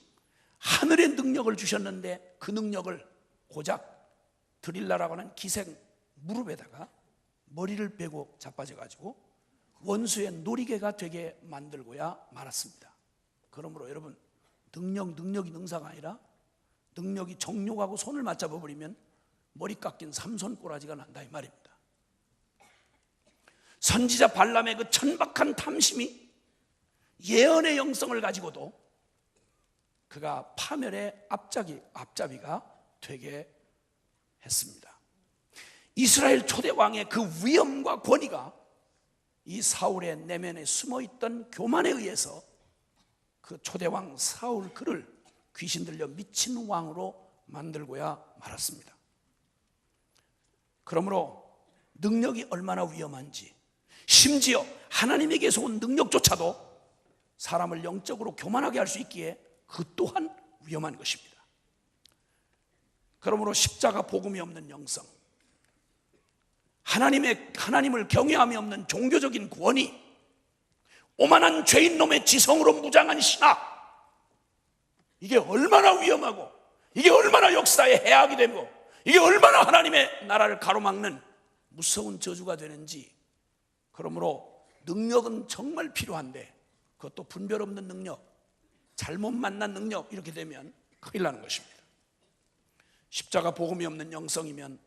하늘의 능력을 주셨는데 그 능력을 고작 드릴라라고 하는 기생 무릎에다가 머리를 베고 자빠져가지고 원수의 놀이개가 되게 만들고야 말았습니다. 그러므로 여러분, 능력이 능사가 아니라 능력이 정욕하고 손을 맞잡아 버리면 머리 깎인 삼손 꼬라지가 난다 이 말입니다. 선지자 발람의 그 천박한 탐심이 예언의 영성을 가지고도 그가 파멸의 앞잡이가 되게 했습니다. 이스라엘 초대 왕의 그 위엄과 권위가 이 사울의 내면에 숨어있던 교만에 의해서 그 초대 왕 사울 그를 귀신 들려 미친 왕으로 만들고야 말았습니다. 그러므로 능력이 얼마나 위험한지, 심지어 하나님에게서 온 능력조차도 사람을 영적으로 교만하게 할 수 있기에 그 또한 위험한 것입니다. 그러므로 십자가 복음이 없는 영성, 하나님을 경외함이 없는 종교적인 권위, 오만한 죄인놈의 지성으로 무장한 신학, 이게 얼마나 위험하고, 이게 얼마나 역사에 해악이 되고, 이게 얼마나 하나님의 나라를 가로막는 무서운 저주가 되는지. 그러므로 능력은 정말 필요한데, 그것도 분별 없는 능력, 잘못 만난 능력, 이렇게 되면 큰일 나는 것입니다. 십자가 복음이 없는 영성이면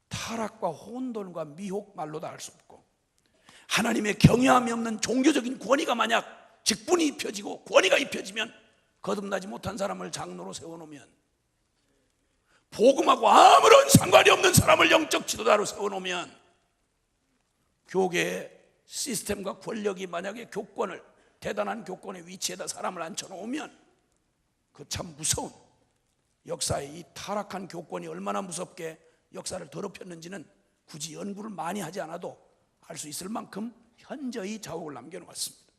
타락과 혼돈과 미혹 말로 다 할 수 없고, 하나님의 경외함이 없는 종교적인 권위가 만약 직분이 입혀지고 권위가 입혀지면, 거듭나지 못한 사람을 장로로 세워놓으면, 복음하고 아무런 상관이 없는 사람을 영적 지도자로 세워놓으면, 교계의 시스템과 권력이 만약에 대단한 교권의 위치에다 사람을 앉혀놓으면, 그 참 무서운 역사의 이 타락한 교권이 얼마나 무섭게 역사를 더럽혔는지는 굳이 연구를 많이 하지 않아도 알 수 있을 만큼 현저히 자국을 남겨놓았습니다.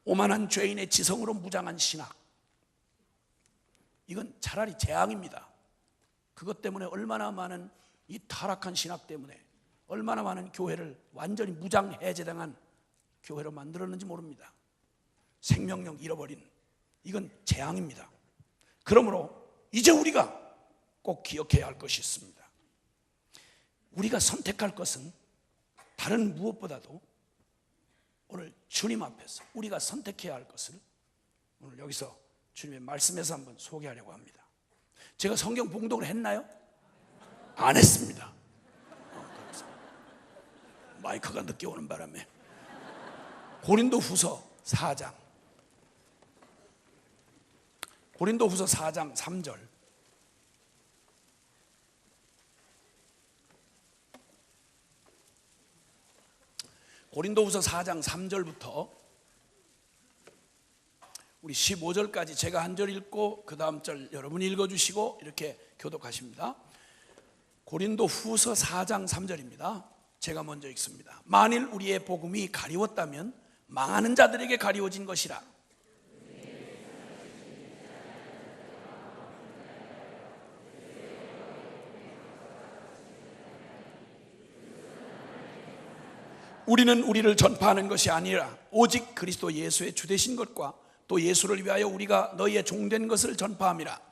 오만한 죄인의 지성으로 무장한 신학, 이건 차라리 재앙입니다. 그것 때문에 얼마나 많은 이 타락한 신학 때문에 얼마나 많은 교회를 완전히 무장해제당한 교회로 만들었는지 모릅니다. 생명력 잃어버린, 이건 재앙입니다. 그러므로 이제 우리가 꼭 기억해야 할 것이 있습니다. 우리가 선택할 것은 다른 무엇보다도 오늘 주님 앞에서 우리가 선택해야 할 것을 오늘 여기서 주님의 말씀에서 한번 소개하려고 합니다. 제가 성경 봉독을 했나요? 안 했습니다. 마이크가 늦게 오는 바람에. 고린도후서 4장 3절. 고린도후서 4장 3절부터 우리 15절까지 제가 한 절 읽고 그 다음 절 여러분이 읽어주시고 이렇게 교독하십니다. 고린도후서 4장 3절입니다. 제가 먼저 읽습니다. 만일 우리의 복음이 가리웠다면 망하는 자들에게 가리워진 것이라. 우리는 우리를 전파하는 것이 아니라 오직 그리스도 예수의 주되신 것과 또 예수를 위하여 우리가 너희의 종된 것을 전파함이라.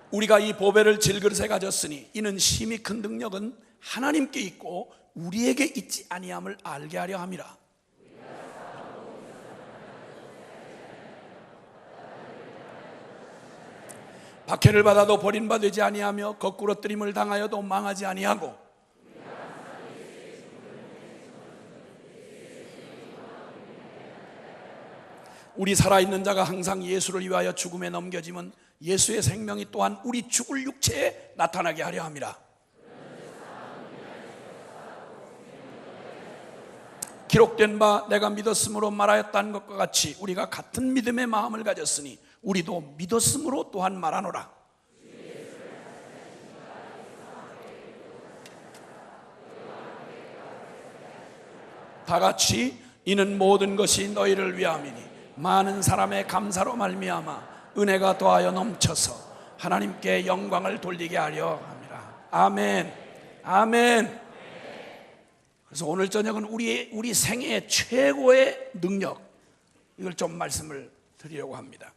우리가 이 보배를 질그릇에 가졌으니 이는 심히 큰 능력은 하나님께 있고 우리에게 있지 아니함을 알게 하려 함이라. 박해를 받아도 버림받지 아니하며 거꾸로 뜨림을 당하여도 망하지 아니하고 우리 살아있는 자가 항상 예수를 위하여 죽음에 넘겨짐은 예수의 생명이 또한 우리 죽을 육체에 나타나게 하려 함이라. 기록된 바 내가 믿었으므로 말하였다는 것과 같이 우리가 같은 믿음의 마음을 가졌으니 우리도 믿었으므로 또한 말하노라. 다 같이 이는 모든 것이 너희를 위함이니 많은 사람의 감사로 말미암아 은혜가 더하여 넘쳐서 하나님께 영광을 돌리게 하려 함이라. 아멘. 아멘. 그래서 오늘 저녁은 우리 생애의 최고의 능력, 이걸 좀 말씀을 드리려고 합니다.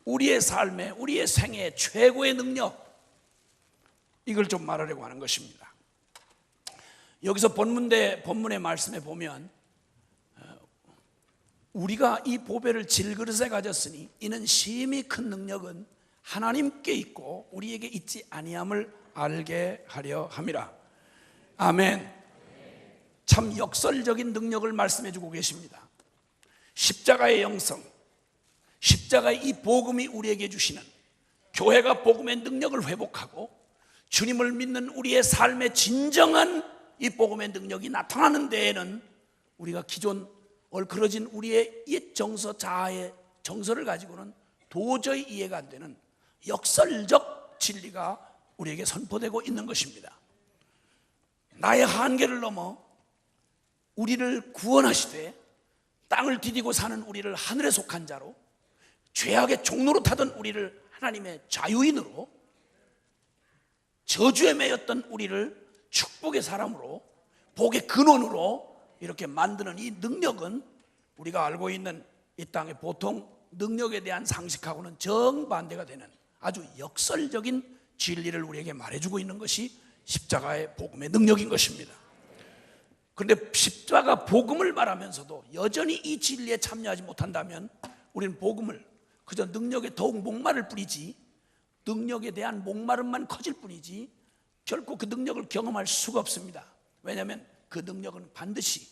우리의 삶에, 우리의 생애의 최고의 능력, 이걸 좀 말하려고 하는 것입니다. 여기서 본문의 말씀에 보면 우리가 이 보배를 질그릇에 가졌으니 이는 심히 큰 능력은 하나님께 있고 우리에게 있지 아니함을 알게 하려 함이라. 아멘. 참 역설적인 능력을 말씀해 주고 계십니다. 십자가의 영성, 십자가의 이 복음이 우리에게 주시는, 교회가 복음의 능력을 회복하고 주님을 믿는 우리의 삶의 진정한 이 복음의 능력이 나타나는 데에는 우리가 기존 얼그러진 우리의 옛 정서, 자아의 정서를 가지고는 도저히 이해가 안 되는 역설적 진리가 우리에게 선포되고 있는 것입니다. 나의 한계를 넘어 우리를 구원하시되 땅을 디디고 사는 우리를 하늘에 속한 자로, 죄악의 종로로 타던 우리를 하나님의 자유인으로, 저주에 매였던 우리를 축복의 사람으로, 복의 근원으로 이렇게 만드는 이 능력은 우리가 알고 있는 이 땅의 보통 능력에 대한 상식하고는 정반대가 되는 아주 역설적인 진리를 우리에게 말해주고 있는 것이 십자가의 복음의 능력인 것입니다. 그런데 십자가 복음을 말하면서도 여전히 이 진리에 참여하지 못한다면 우리는 복음을 그저 능력에 더욱 목마를 뿐이지, 능력에 대한 목마름만 커질 뿐이지 결코 그 능력을 경험할 수가 없습니다. 왜냐하면 그 능력은 반드시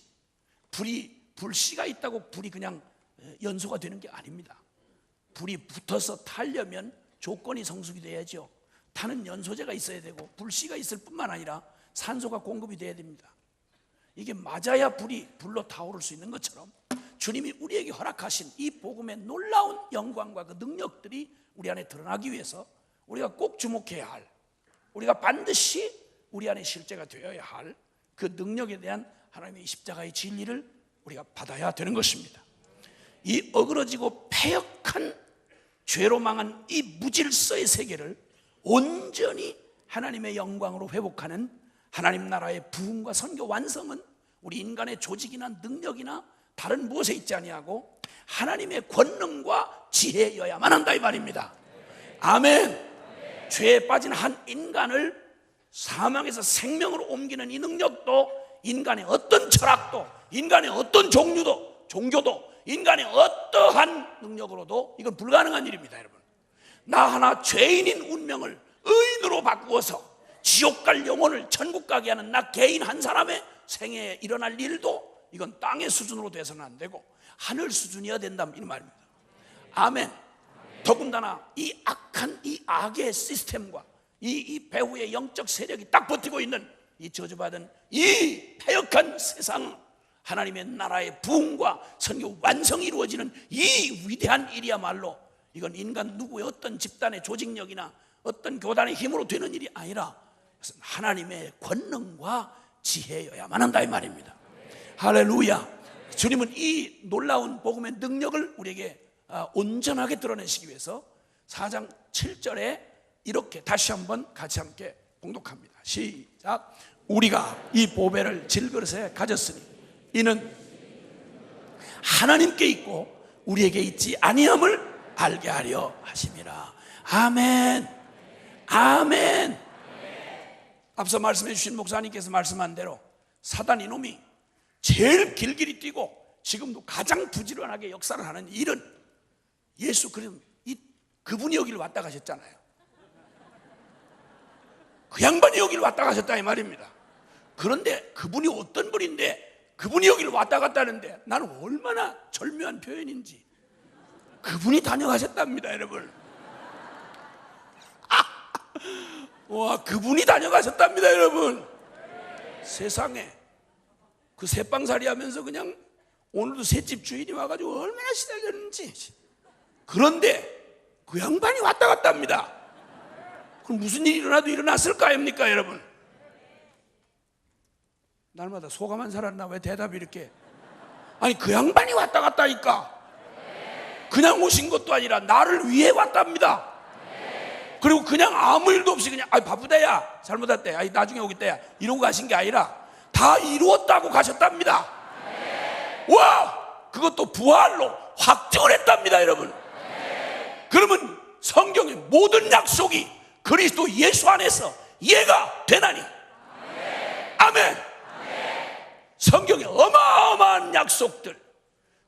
불씨가 있다고 불이 그냥 연소가 되는 게 아닙니다. 불이 붙어서 타려면 조건이 성숙이 돼야죠. 타는 연소제가 있어야 되고 불씨가 있을 뿐만 아니라 산소가 공급이 돼야 됩니다. 이게 맞아야 불이 불로 타오를 수 있는 것처럼 주님이 우리에게 허락하신 이 복음의 놀라운 영광과 그 능력들이 우리 안에 드러나기 위해서 우리가 꼭 주목해야 할, 우리가 반드시 우리 안에 실제가 되어야 할 그 능력에 대한 하나님의 십자가의 진리를 우리가 받아야 되는 것입니다. 이 어그러지고 패역한 죄로 망한 이 무질서의 세계를 온전히 하나님의 영광으로 회복하는 하나님 나라의 부흥과 선교 완성은 우리 인간의 조직이나 능력이나 다른 무엇에 있지 아니하고 하나님의 권능과 지혜여야만 한다 이 말입니다. 아멘. 죄에 빠진 한 인간을 사망에서 생명으로 옮기는 이 능력도 인간의 어떤 철학도, 인간의 어떤 종교도, 인간의 어떠한 능력으로도 이건 불가능한 일입니다. 여러분, 나 하나 죄인인 운명을 의인으로 바꾸어서 지옥 갈 영혼을 천국 가게 하는 나 개인 한 사람의 생애에 일어날 일도 이건 땅의 수준으로 돼서는 안 되고 하늘 수준이어야 된다 이 말입니다. 아멘. 더군다나 이 악한 이 악의 시스템과 이 배후의 영적 세력이 딱 버티고 있는 이 저주받은 이 패역한 세상, 하나님의 나라의 부흥과 선교 완성이 이루어지는 이 위대한 일이야말로 이건 인간 누구의 어떤 집단의 조직력이나 어떤 교단의 힘으로 되는 일이 아니라 하나님의 권능과 지혜여야만 한다 이 말입니다. 할렐루야. 주님은 이 놀라운 복음의 능력을 우리에게 온전하게 드러내시기 위해서 4장 7절에 이렇게 다시 한번 같이 함께 봉독합니다. 시작. 우리가 이 보배를 질그릇에 가졌으니 이는 하나님께 있고 우리에게 있지 아니함을 알게 하려 하심이라. 아멘. 아멘. 앞서 말씀해 주신 목사님께서 말씀한 대로 사단 이놈이 제일 길길이 뛰고 지금도 가장 부지런하게 역사를 하는 일은 예수 그리스도 그분이 여기를 왔다 가셨잖아요. 그 양반이 여기를 왔다 가셨다 이 말입니다. 그런데 그분이 어떤 분인데 그분이 여기를 왔다 갔다 하는데 나는 얼마나 절묘한 표현인지 그분이 다녀가셨답니다 여러분. 와, 그분이 다녀가셨답니다 여러분. 세상에 그 새빵살이 하면서 그냥 오늘도 새집 주인이 와가지고 얼마나 시달렸는지. 그런데 그 양반이 왔다 갔다 합니다. 그럼 무슨 일이 일어나도 일어났을 거 아닙니까 여러분? 날마다 소감만 살았나 왜 대답이 이렇게. 아니 그 양반이 왔다 갔다 하니까 그냥 오신 것도 아니라 나를 위해 왔답니다. 그리고 그냥 아무 일도 없이 그냥 바쁘다 야 잘못했다 야 나중에 오겠다 야 이러고 가신 게 아니라 다 이루었다고 가셨답니다. 와, 그것도 부활로 확정을 했답니다 여러분. 그러면 성경의 모든 약속이 그리스도 예수 안에서 이해가 되나니. 아멘. 성경의 어마어마한 약속들,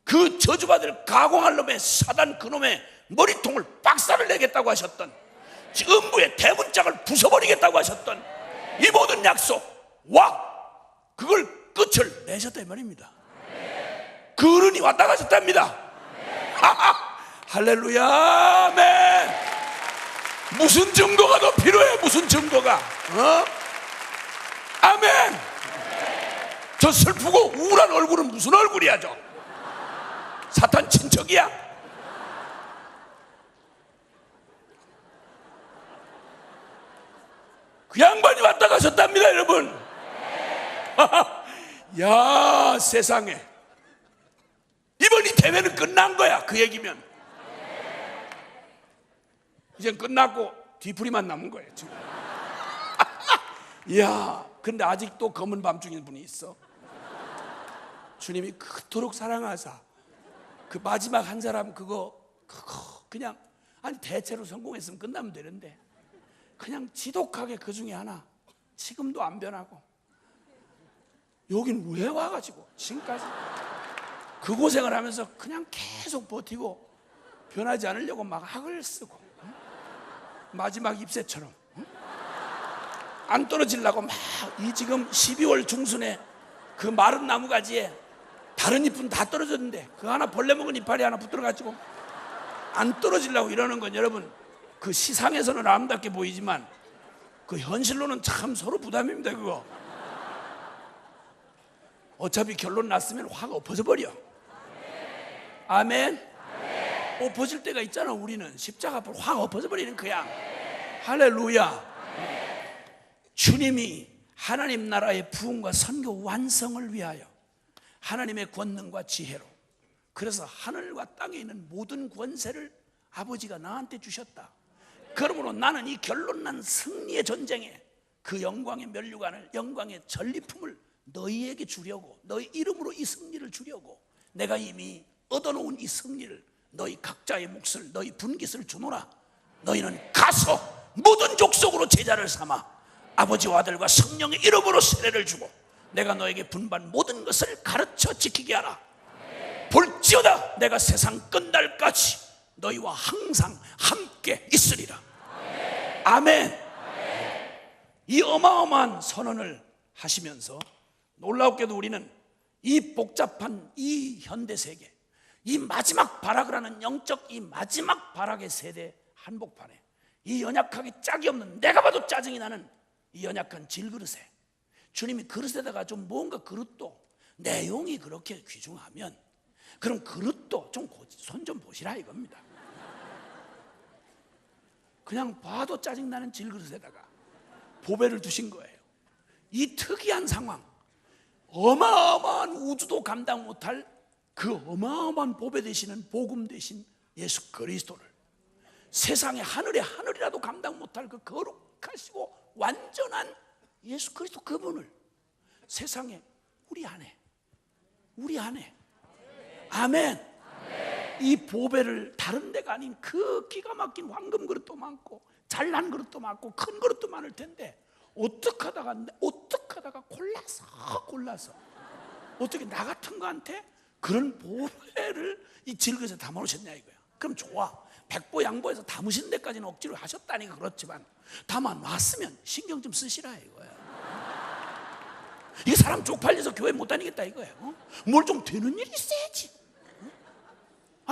그 저주받을 가공할 놈의 사단 그놈의 머리통을 박살을 내겠다고 하셨던, 음부의 대문짝을 부숴버리겠다고 하셨던 이 모든 약속, 와, 그걸 끝을 내셨다 이 말입니다. 그분이 왔다 가셨답니다. 할렐루야. 아멘. 무슨 증거가 더 필요해? 무슨 증거가? 아멘. 저 슬프고 우울한 얼굴은 무슨 얼굴이야 저? 사탄 친척이야? 그 양반이 왔다 가셨답니다 여러분. 야, 세상에 이번 이 대회는 끝난 거야. 그 얘기면 이젠 끝났고 뒤풀이만 남은 거예요 지금. 이야, 근데 아직도 검은 밤중인 분이 있어. 주님이 그토록 사랑하사 그 마지막 한 사람 그거 그냥, 아니 대체로 성공했으면 끝나면 되는데 그냥 지독하게 그 중에 하나 지금도 안 변하고 여긴 왜 와가지고 지금까지 그 고생을 하면서 그냥 계속 버티고 변하지 않으려고 막 학을 쓰고 마지막 잎새처럼 안 떨어지려고 막 이 지금 12월 중순에 그 마른 나무가지에 다른 잎은 다 떨어졌는데 그 하나 벌레 먹은 이파리 하나 붙들어가지고 안 떨어지려고 이러는 건 여러분, 그 시상에서는 아름답게 보이지만 그 현실로는 참 서로 부담입니다. 그거 어차피 결론 났으면 확 엎어져 버려. 아멘. 엎어질 때가 있잖아. 우리는 십자가 앞으로 확 엎어져 버리는 그냥. 할렐루야. 주님이 하나님 나라의 부흥과 선교 완성을 위하여 하나님의 권능과 지혜로 그래서 하늘과 땅에 있는 모든 권세를 아버지가 나한테 주셨다. 그러므로 나는 이 결론난 승리의 전쟁에 그 영광의 면류관을, 영광의 전리품을 너희에게 주려고, 너희 이름으로 이 승리를 주려고 내가 이미 얻어놓은 이 승리를 너희 각자의 몫을, 너희 분깃을 주노라. 너희는 가서 모든 족속으로 제자를 삼아 아버지와 아들과 성령의 이름으로 세례를 주고 내가 너에게 분반 모든 것을 가르쳐 지키게 하라. 볼지어다 내가 세상 끝날까지 너희와 항상 함께 있으리라. 아멘. 이 어마어마한 선언을 하시면서 놀랍게도 우리는 이 복잡한 이 현대세계, 이 마지막 발악을 하는 영적 이 마지막 발악의 세대 한복판에 이 연약하게 짝이 없는, 내가 봐도 짜증이 나는 이 연약한 질그릇에 주님이 그릇에다가 좀 뭔가 그릇도 내용이 그렇게 귀중하면 그럼 그릇도 좀 손 좀 보시라 이겁니다. 그냥 봐도 짜증나는 질그릇에다가 보배를 두신 거예요. 이 특이한 상황, 어마어마한 우주도 감당 못할 그 어마어마한 보배 되시는 복음 되신 예수 그리스도를, 세상의 하늘의 하늘이라도 감당 못할 그 거룩하시고 완전한 예수 그리스도 그분을 세상에 우리 안에 아멘. 이 보배를 다른 데가 아닌 그 기가 막힌 황금 그릇도 많고 잘난 그릇도 많고 큰 그릇도 많을 텐데 어떻게 하다가 골라서 어떻게 나 같은 거한테 그런 보배를 이 질그릇에 담아놓으셨냐 이거야. 그럼 좋아, 백보양보해서 담으신 데까지는 억지로 하셨다니까 그렇지만 담아놨으면 신경 좀 쓰시라 이거야. 이게 사람 쪽팔려서 교회 못 다니겠다 이거야. 뭘 좀 되는 일이 있어야지.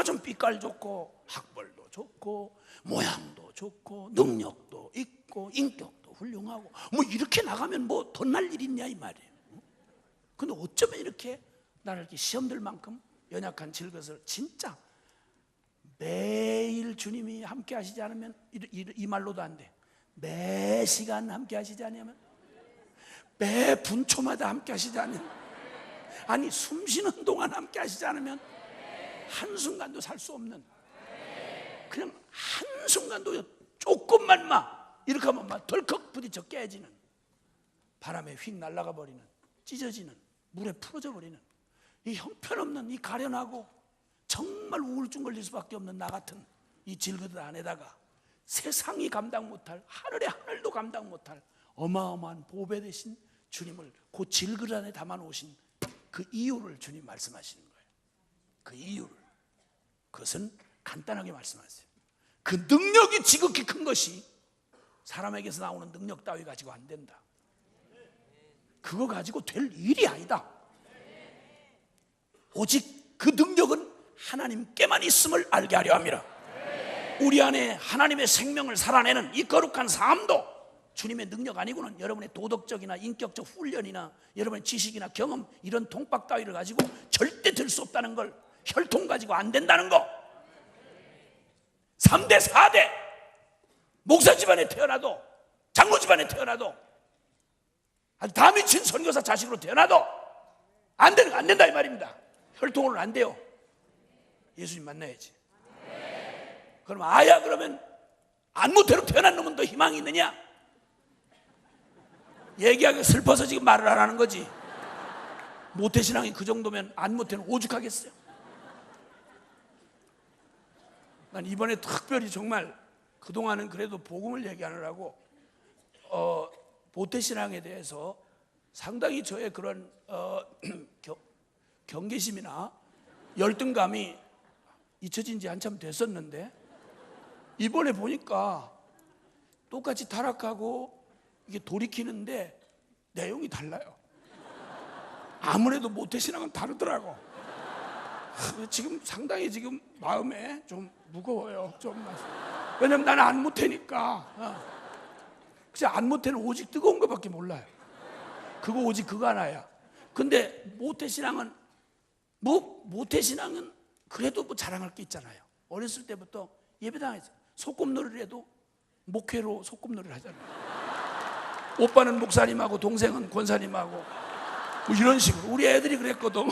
좀 빛깔 좋고 학벌도 좋고 모양도 좋고 능력도 있고 인격도 훌륭하고 뭐 이렇게 나가면 뭐 더 날 일 있냐 이 말이에요. 근데 어쩌면 이렇게 나를 이렇게 시험들 만큼 연약한 질것을 진짜 매일 주님이 함께 하시지 않으면 이 말로도 안 돼. 매 시간 함께 하시지 않으면, 매 분초마다 함께 하시지 않으면, 아니 숨 쉬는 동안 함께 하시지 않으면 한순간도 살 수 없는, 그냥 한순간도 조금만 이렇게 하면 덜컥 부딪혀 깨지는, 바람에 휙 날아가 버리는, 찢어지는, 물에 풀어져 버리는 이 형편없는, 이 가련하고 정말 우울증 걸릴 수밖에 없는 나 같은 이 질그릇 안에다가 세상이 감당 못할, 하늘의 하늘도 감당 못할 어마어마한 보배 되신 주님을 그 질그릇 안에 담아 놓으신 그 이유를 주님 말씀하시는 거예요. 그 이유를, 그것은 간단하게 말씀하세요. 그 능력이 지극히 큰 것이 사람에게서 나오는 능력 따위 가지고 안 된다. 그거 가지고 될 일이 아니다. 오직 그 능력은 하나님께만 있음을 알게 하려 함이라. 우리 안에 하나님의 생명을 살아내는 이 거룩한 삶도 주님의 능력 아니고는 여러분의 도덕적이나 인격적 훈련이나 여러분의 지식이나 경험, 이런 통박 따위를 가지고 절대 될 수 없다는 걸, 혈통 가지고 안 된다는 거. 3대 4대 목사 집안에 태어나도, 장로 집안에 태어나도, 아주 다 미친 선교사 자식으로 태어나도 안 된다 이 말입니다. 혈통으로는 안 돼요. 예수님 만나야지. 그럼 아야, 그러면 안모태로 태어난 놈은 더 희망이 있느냐? 얘기하기 슬퍼서 지금 말을 안 하는 거지. 모태신앙이 그 정도면 안모태는 오죽하겠어요. 난 이번에 특별히 정말 그동안은 그래도 복음을 얘기하느라고 모태신앙에 대해서 상당히 저의 그런 경계심이나 열등감이 잊혀진 지 한참 됐었는데, 이번에 보니까 똑같이 타락하고 이게 돌이키는데 내용이 달라요. 아무래도 모태신앙은 다르더라고. 지금 상당히 지금 마음에 좀 무거워요. 왜냐면 나는 안모태니까. 그냥 안모태는 오직 뜨거운 것밖에 몰라요. 그거 오직 그거 하나야. 근데 모태신앙은 그래도 뭐 자랑할 게 있잖아요. 어렸을 때부터 예배당에서 소꿉놀이를 해도 목회로 소꿉놀이를 하잖아요. 오빠는 목사님하고 동생은 권사님하고 뭐 이런 식으로 우리 애들이 그랬거든.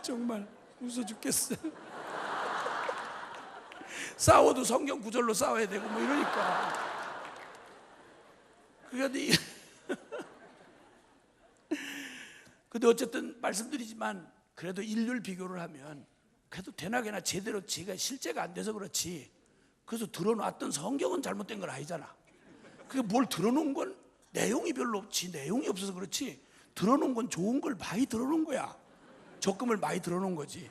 정말 웃어 죽겠어요. 싸워도 성경 구절로 싸워야 되고 뭐 이러니까. 그런데 근데 어쨌든 말씀드리지만 그래도 인류를 비교를 하면 그래도 되나게나 제대로 제가 실제가 안 돼서 그렇지, 그래서 드러놨던 성경은 잘못된 건 아니잖아. 그게 뭘 드러놓은 건 내용이 별로 없지, 내용이 없어서 그렇지 드러놓은 건 좋은 걸 많이 드러놓은 거야. 적금을 많이 드러놓은 거지.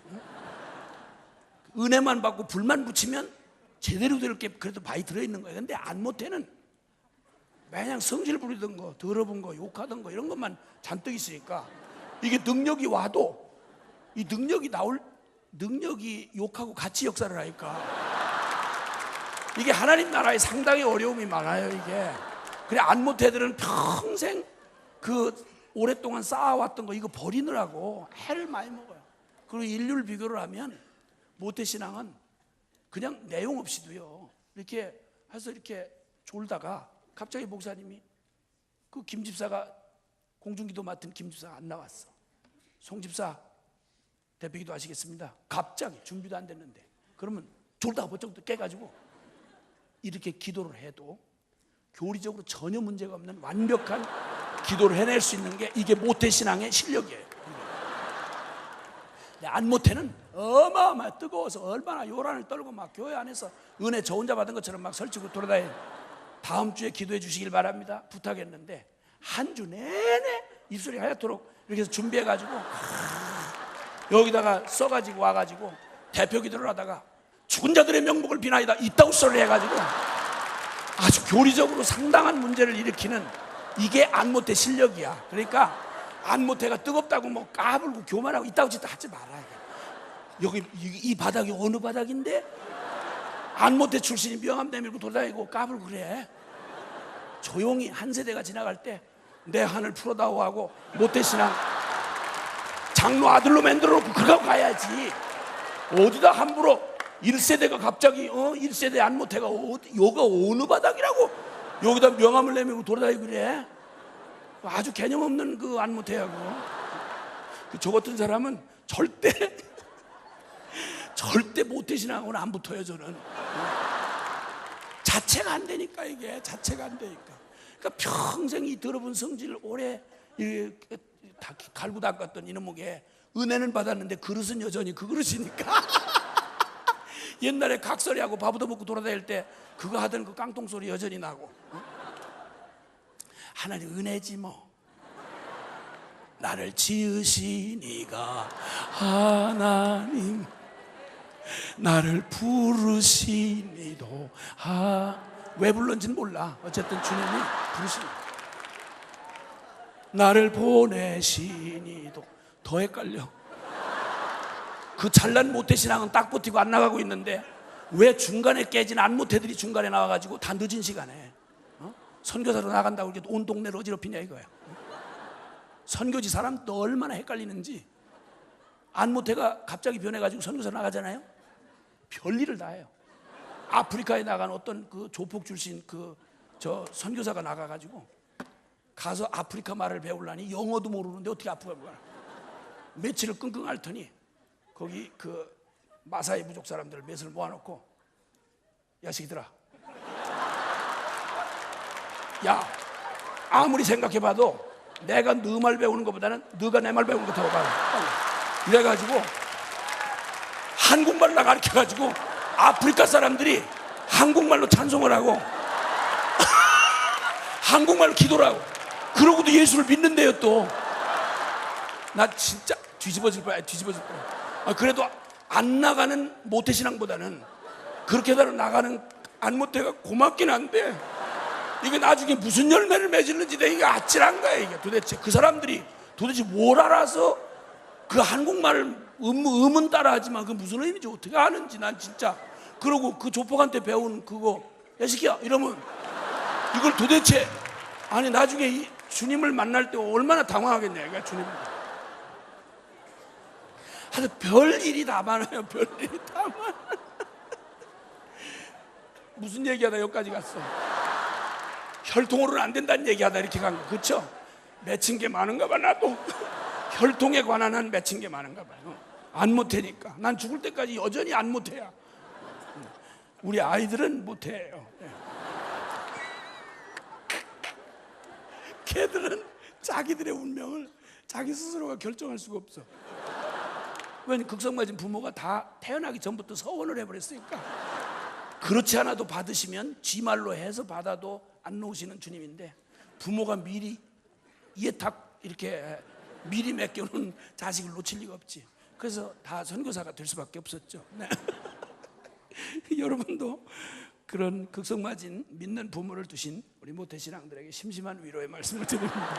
은혜만 받고 불만 붙이면 제대로 될 게 그래도 많이 들어있는 거야. 근데 안 못해는 마냥 성질 부리던 거, 더러운 거, 욕하던 거 이런 것만 잔뜩 있으니까 이게 능력이 와도 이 능력이 욕하고 같이 역사를 하니까 이게 하나님 나라에 상당히 어려움이 많아요. 이게 그래 안 못해들은 평생 그 오랫동안 쌓아왔던 거 이거 버리느라고 해를 많이 먹어요. 그리고 인류를 비교를 하면 모태신앙은 그냥 내용 없이도요 이렇게 해서 이렇게 졸다가 갑자기 목사님이 그 김집사가 공중기도 맡은 김집사가 안 나왔어. 송집사 대표기도 하시겠습니다. 갑자기 준비도 안 됐는데 그러면 졸다가 번쩍 깨가지고 이렇게 기도를 해도 교리적으로 전혀 문제가 없는 완벽한 기도를 해낼 수 있는 게 이게 모태신앙의 실력이에요. 안 못해는 어마어마 뜨거워서 얼마나 요란을 떨고 막 교회 안에서 은혜 저 혼자 받은 것처럼 막 설치고 돌아다니는. 다음 주에 기도해 주시길 바랍니다 부탁했는데 한 주 내내 입술이 하얗도록 이렇게 해서 준비해가지고 여기다가 써가지고 와가지고 대표 기도를 하다가 죽은 자들의 명복을 비나이다 이따구 소리를 해가지고 아주 교리적으로 상당한 문제를 일으키는 이게 안모태 실력이야. 그러니까 안모태가 뜨겁다고 뭐 까불고 교만하고 이따구 짓도 하지 말아야 돼. 여기 이 바닥이 어느 바닥인데 안모태 출신이 명함 내밀고 돌아다니고 까불고 그래. 조용히 한 세대가 지나갈 때 내 하늘 풀어다오 하고 모태신앙 장로 아들로 만들어 놓고 그거 가야지. 어디다 함부로 1세대가 갑자기 1세대 안모태가 여가 어느 바닥이라고 여기다 명함을 내밀고 돌아다니고 그래. 아주 개념 없는 그 안모태하고 저 같은 사람은 절대 모태신앙하고는 안 붙어요. 저는 자체가 안 되니까 이게 자체가 안 되니까. 그러니까 평생 이 더러운 성질을 오래 다 갈고 닦았던 이놈에게 은혜는 받았는데 그릇은 여전히 그 그릇이니까. 옛날에 각설이하고 밥 얻어먹고 돌아다닐 때 그거 하던 그 깡통 소리 여전히 나고. 하나님 은혜지 뭐. 나를 지으시니가 하나님 나를 부르시니도 왜 불렀는지는 몰라. 어쨌든 주님이 부르시니 나를 보내시니도 더 헷갈려. 그 잘난 모태신앙은 딱 버티고 안 나가고 있는데 왜 중간에 깨진 안모태들이 중간에 나와가지고 다 늦은 시간에 선교사로 나간다고 이렇게 온 동네를 어지럽히냐 이거야. 선교지 사람도 얼마나 헷갈리는지. 안모태가 갑자기 변해가지고 선교사 나가잖아요. 별일을 다 해요. 아프리카에 나간 어떤 그 조폭 출신 저 선교사가 나가가지고 가서 아프리카 말을 배우려니 영어도 모르는데 어떻게 아프리카 말을 며칠을 끙끙 앓더니 거기 그 마사이 부족 사람들 몇을 모아놓고 야 새끼들아, 야 아무리 생각해봐도 내가 너 말 배우는 것보다는 너가 내 말 배우는 거 더 봐. 이래가지고 한국말로 가르쳐가지고 아프리카 사람들이 한국말로 찬송을 하고 한국말로 기도를 하고 그러고도 예수를 믿는데요. 또 나 진짜 뒤집어질 뻔. 그래도 안 나가는 모태신앙보다는 그렇게 나가는 안모태가 고맙긴 한데 이게 나중에 무슨 열매를 맺을는지 내가 아찔한 거야. 이게 도대체 그 사람들이 도대체 뭘 알아서 그 한국말을 음은 따라하지만 그 무슨 의미인지 어떻게 아는지 난 진짜. 그러고 그 조폭한테 배운 그거 야 새끼야 이러면 이걸 도대체 아니 나중에 이 주님을 만날 때 얼마나 당황하겠냐 이거 주님을. 하여튼 별일이 다 많아요. 별일이 다 많아. 무슨 얘기하다 여기까지 갔어. 혈통으로는 안 된다는 얘기하다 이렇게 간 거 그렇죠? 맺힌 게 많은가 봐. 나도 혈통에 관한 한 맺힌 게 많은가 봐요. 안 못해니까. 난 죽을 때까지 여전히 안 못해야. 우리 아이들은 못해요. 걔들은 자기들의 운명을 자기 스스로가 결정할 수가 없어. 왜냐면 극성맞은 부모가 다 태어나기 전부터 서원을 해버렸으니까. 그렇지 않아도 받으시면 지 말로 해서 받아도 안 놓으시는 주님인데, 부모가 미리 이해탁 이렇게 미리 맡겨놓은 자식을 놓칠 리가 없지. 그래서 다 선교사가 될 수밖에 없었죠. 네. 여러분도 그런 극성맞은 믿는 부모를 두신 우리 모태신앙들에게 심심한 위로의 말씀을 드립니다.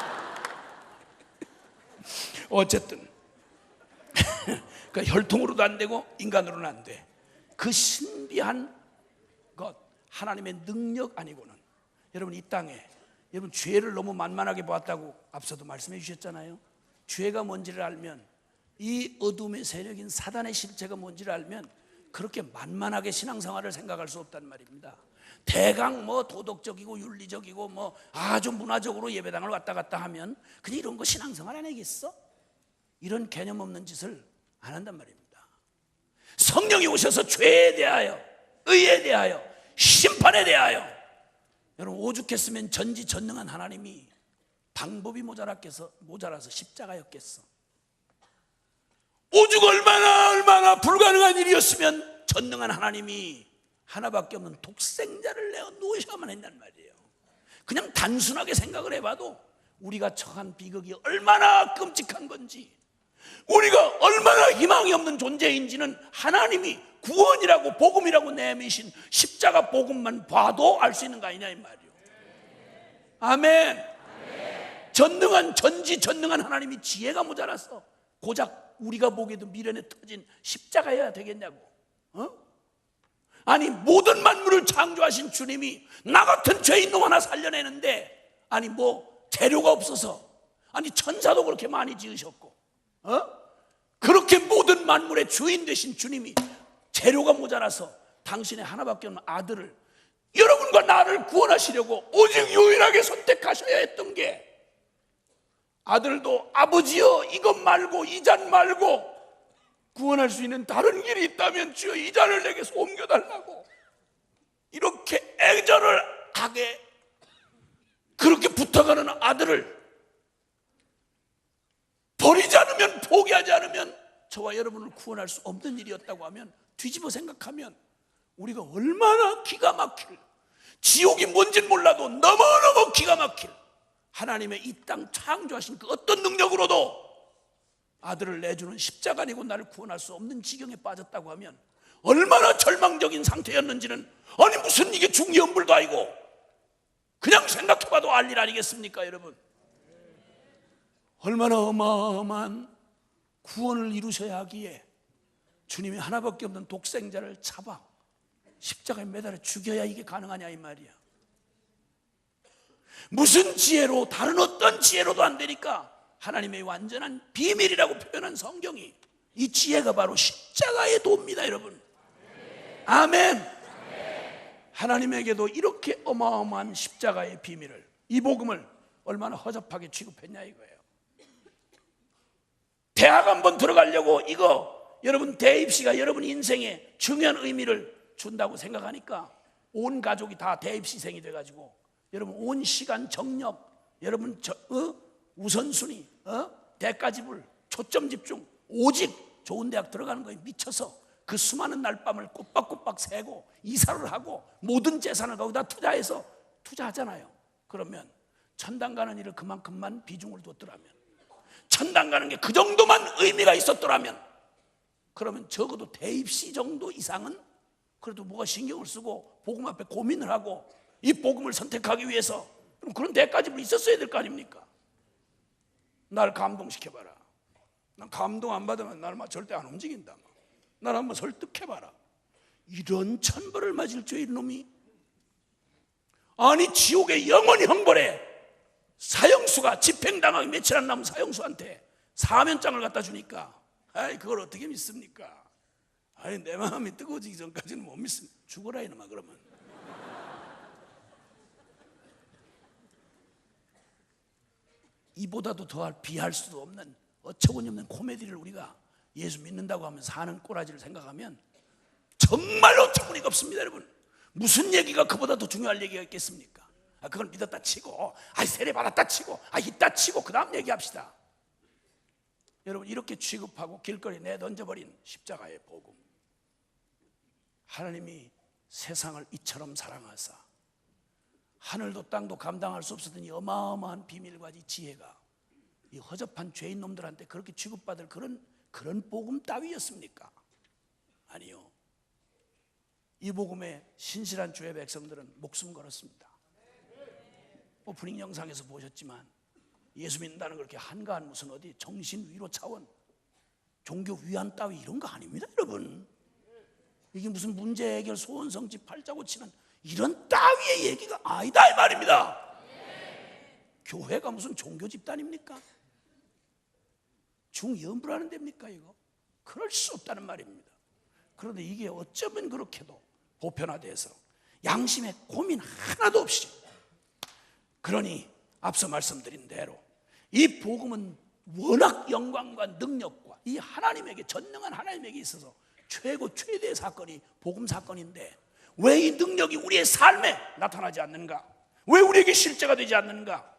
어쨌든 그러니까 혈통으로도 안 되고 인간으로는 안 돼. 그 신비한 것, 하나님의 능력 아니고는, 여러분 이 땅에 여러분 죄를 너무 만만하게 보았다고 앞서도 말씀해 주셨잖아요. 죄가 뭔지를 알면, 이 어둠의 세력인 사단의 실체가 뭔지를 알면 그렇게 만만하게 신앙생활을 생각할 수 없단 말입니다. 대강 뭐 도덕적이고 윤리적이고 뭐 아주 문화적으로 예배당을 왔다 갔다 하면 그냥 이런 거 신앙생활 안 하겠어? 이런 개념 없는 짓을 안 한단 말입니다. 성령이 오셔서 죄에 대하여, 의에 대하여, 심판에 대하여, 여러분 오죽했으면 전지전능한 하나님이 방법이 모자라서 십자가였겠어. 오죽 얼마나 불가능한 일이었으면 전능한 하나님이 하나밖에 없는 독생자를 내어 놓으셔야만 했단 말이에요. 그냥 단순하게 생각을 해봐도 우리가 처한 비극이 얼마나 끔찍한 건지, 우리가 얼마나 희망이 없는 존재인지는 하나님이 구원이라고 복음이라고 내미신 십자가 복음만 봐도 알 수 있는 거 아니냐 이 말이에요. 아멘. 전지전능한 하나님이 지혜가 모자라서 고작 우리가 보기에도 미련에 터진 십자가여야 되겠냐고. 아니 모든 만물을 창조하신 주님이 나 같은 죄인놈 하나 살려내는데, 아니 뭐 재료가 없어서, 아니 천사도 그렇게 많이 지으셨고, 그렇게 모든 만물의 주인 되신 주님이 재료가 모자라서 당신의 하나밖에 없는 아들을, 여러분과 나를 구원하시려고 오직 유일하게 선택하셔야 했던 게, 아들도 아버지여 이것 말고 이 잔 말고 구원할 수 있는 다른 길이 있다면 주여 이 잔을 내게서 옮겨달라고 이렇게 애절을 하게 그렇게 부탁하는 아들을 버리지 않으면, 포기하지 않으면 저와 여러분을 구원할 수 없는 일이었다고 하면, 뒤집어 생각하면 우리가 얼마나 기가 막힐, 지옥이 뭔진 몰라도 너무너무 기가 막힐, 하나님의 이 땅 창조하신 그 어떤 능력으로도 아들을 내주는 십자가 아니고 나를 구원할 수 없는 지경에 빠졌다고 하면 얼마나 절망적인 상태였는지는, 아니 무슨 이게 중이염불도 아니고 그냥 생각해봐도 알 일 아니겠습니까 여러분? 얼마나 어마어마한 구원을 이루셔야 하기에 주님이 하나밖에 없는 독생자를 잡아 십자가에 매달아 죽여야 이게 가능하냐 이 말이야. 무슨 지혜로, 다른 어떤 지혜로도 안 되니까 하나님의 완전한 비밀이라고 표현한 성경이, 이 지혜가 바로 십자가의 도입니다 여러분. 아멘. 하나님에게도 이렇게 어마어마한 십자가의 비밀을, 이 복음을 얼마나 허접하게 취급했냐 이거예요. 대학 한번 들어가려고 이거 여러분 대입시가 여러분 인생에 중요한 의미를 준다고 생각하니까 온 가족이 다 대입시생이 돼가지고 여러분 온 시간 정력, 여러분 우선순위, 대가지불, 초점 집중, 오직 좋은 대학 들어가는 거에 미쳐서 그 수많은 날밤을 꼬박꼬박 새고 이사를 하고 모든 재산을 거기다 투자하잖아요. 그러면 천당 가는 일을 그만큼만 비중을 뒀더라면, 천당 가는 게 그 정도만 의미가 있었더라면, 그러면 적어도 대입시 정도 이상은 그래도 뭐가 신경을 쓰고 복음 앞에 고민을 하고 이 복음을 선택하기 위해서 그런 대가집을 있었어야 될 거 아닙니까? 나를 감동시켜봐라. 난 감동 안 받으면 나를 절대 안 움직인다. 나를 한번 설득해봐라. 이런 천벌을 맞을 줄 이놈이, 아니 지옥에 영원히 형벌해. 사형수가 집행당하기 며칠 안 남은 사형수한테 사면장을 갖다 주니까, 아이 그걸 어떻게 믿습니까? 아이 내 마음이 뜨거워지기 전까지는 못 믿습니다. 죽어라 이놈아. 그러면 이보다도 더할 비할 수도 없는 어처구니 없는 코미디를 우리가 예수 믿는다고 하면서 사는 꼬라지를 생각하면 정말로 어처구니가 없습니다. 여러분, 무슨 얘기가 그보다 더 중요할 얘기가 있겠습니까? 그걸 믿었다 치고, 세례 받았다 치고, 있다 치고 그 다음 얘기합시다. 여러분, 이렇게 취급하고 길거리에 내던져버린 십자가의 복음, 하나님이 세상을 이처럼 사랑하사 하늘도 땅도 감당할 수 없었던 이 어마어마한 비밀과 이 지혜가 이 허접한 죄인 놈들한테 그렇게 취급받을 그런 복음 따위였습니까? 아니요. 이 복음에 신실한 주의 백성들은 목숨 걸었습니다. 오프닝 영상에서 보셨지만 예수 믿는다는 걸 그렇게 한가한 무슨 어디 정신 위로 차원, 종교 위안 따위 이런 거 아닙니다, 여러분. 이게 무슨 문제 해결, 소원 성취, 팔자고치는 이런 따위의 얘기가 아니다 이 말입니다. 교회가 무슨 종교 집단입니까? 중연부라는 데입니까 이거? 그럴 수 없다는 말입니다. 그런데 이게 어쩌면 그렇게도 보편화돼서 양심의 고민 하나도 없이, 그러니 앞서 말씀드린 대로 이 복음은 워낙 영광과 능력과 이 하나님에게, 전능한 하나님에게 있어서 최고의 사건이 복음 사건인데 왜 이 능력이 우리의 삶에 나타나지 않는가? 왜 우리에게 실제가 되지 않는가?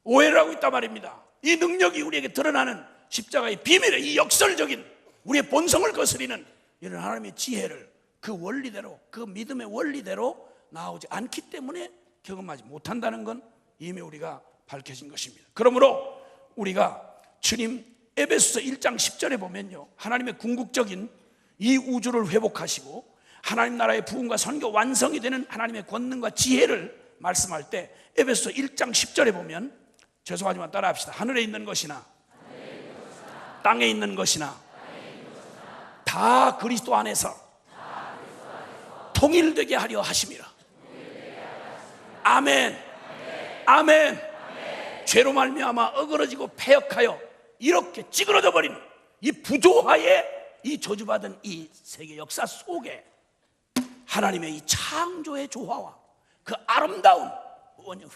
오해를 하고 있단 말입니다. 이 능력이 우리에게 드러나는 십자가의 비밀의 이 역설적인 우리의 본성을 거스리는 이런 하나님의 지혜를 그 원리대로, 그 믿음의 원리대로 나오지 않기 때문에 경험하지 못한다는 건 이미 우리가 밝혀진 것입니다. 그러므로 우리가 주님 에베소서 1장 10절에 보면요, 하나님의 궁극적인 이 우주를 회복하시고 하나님 나라의 부흥과 선교 완성이 되는 하나님의 권능과 지혜를 말씀할 때 에베소서 1장 10절에 보면, 죄송하지만 따라합시다. 하늘에 있는 것이나 땅에 있는 것이나 다 그리스도 안에서 통일되게 하려 하심이라. 아멘. 아멘. 죄로 말미암아 어그러지고 패역하여 이렇게 찌그러져 버린 이 부조화의 이 저주받은 이 세계 역사 속에 하나님의 이 창조의 조화와 그 아름다운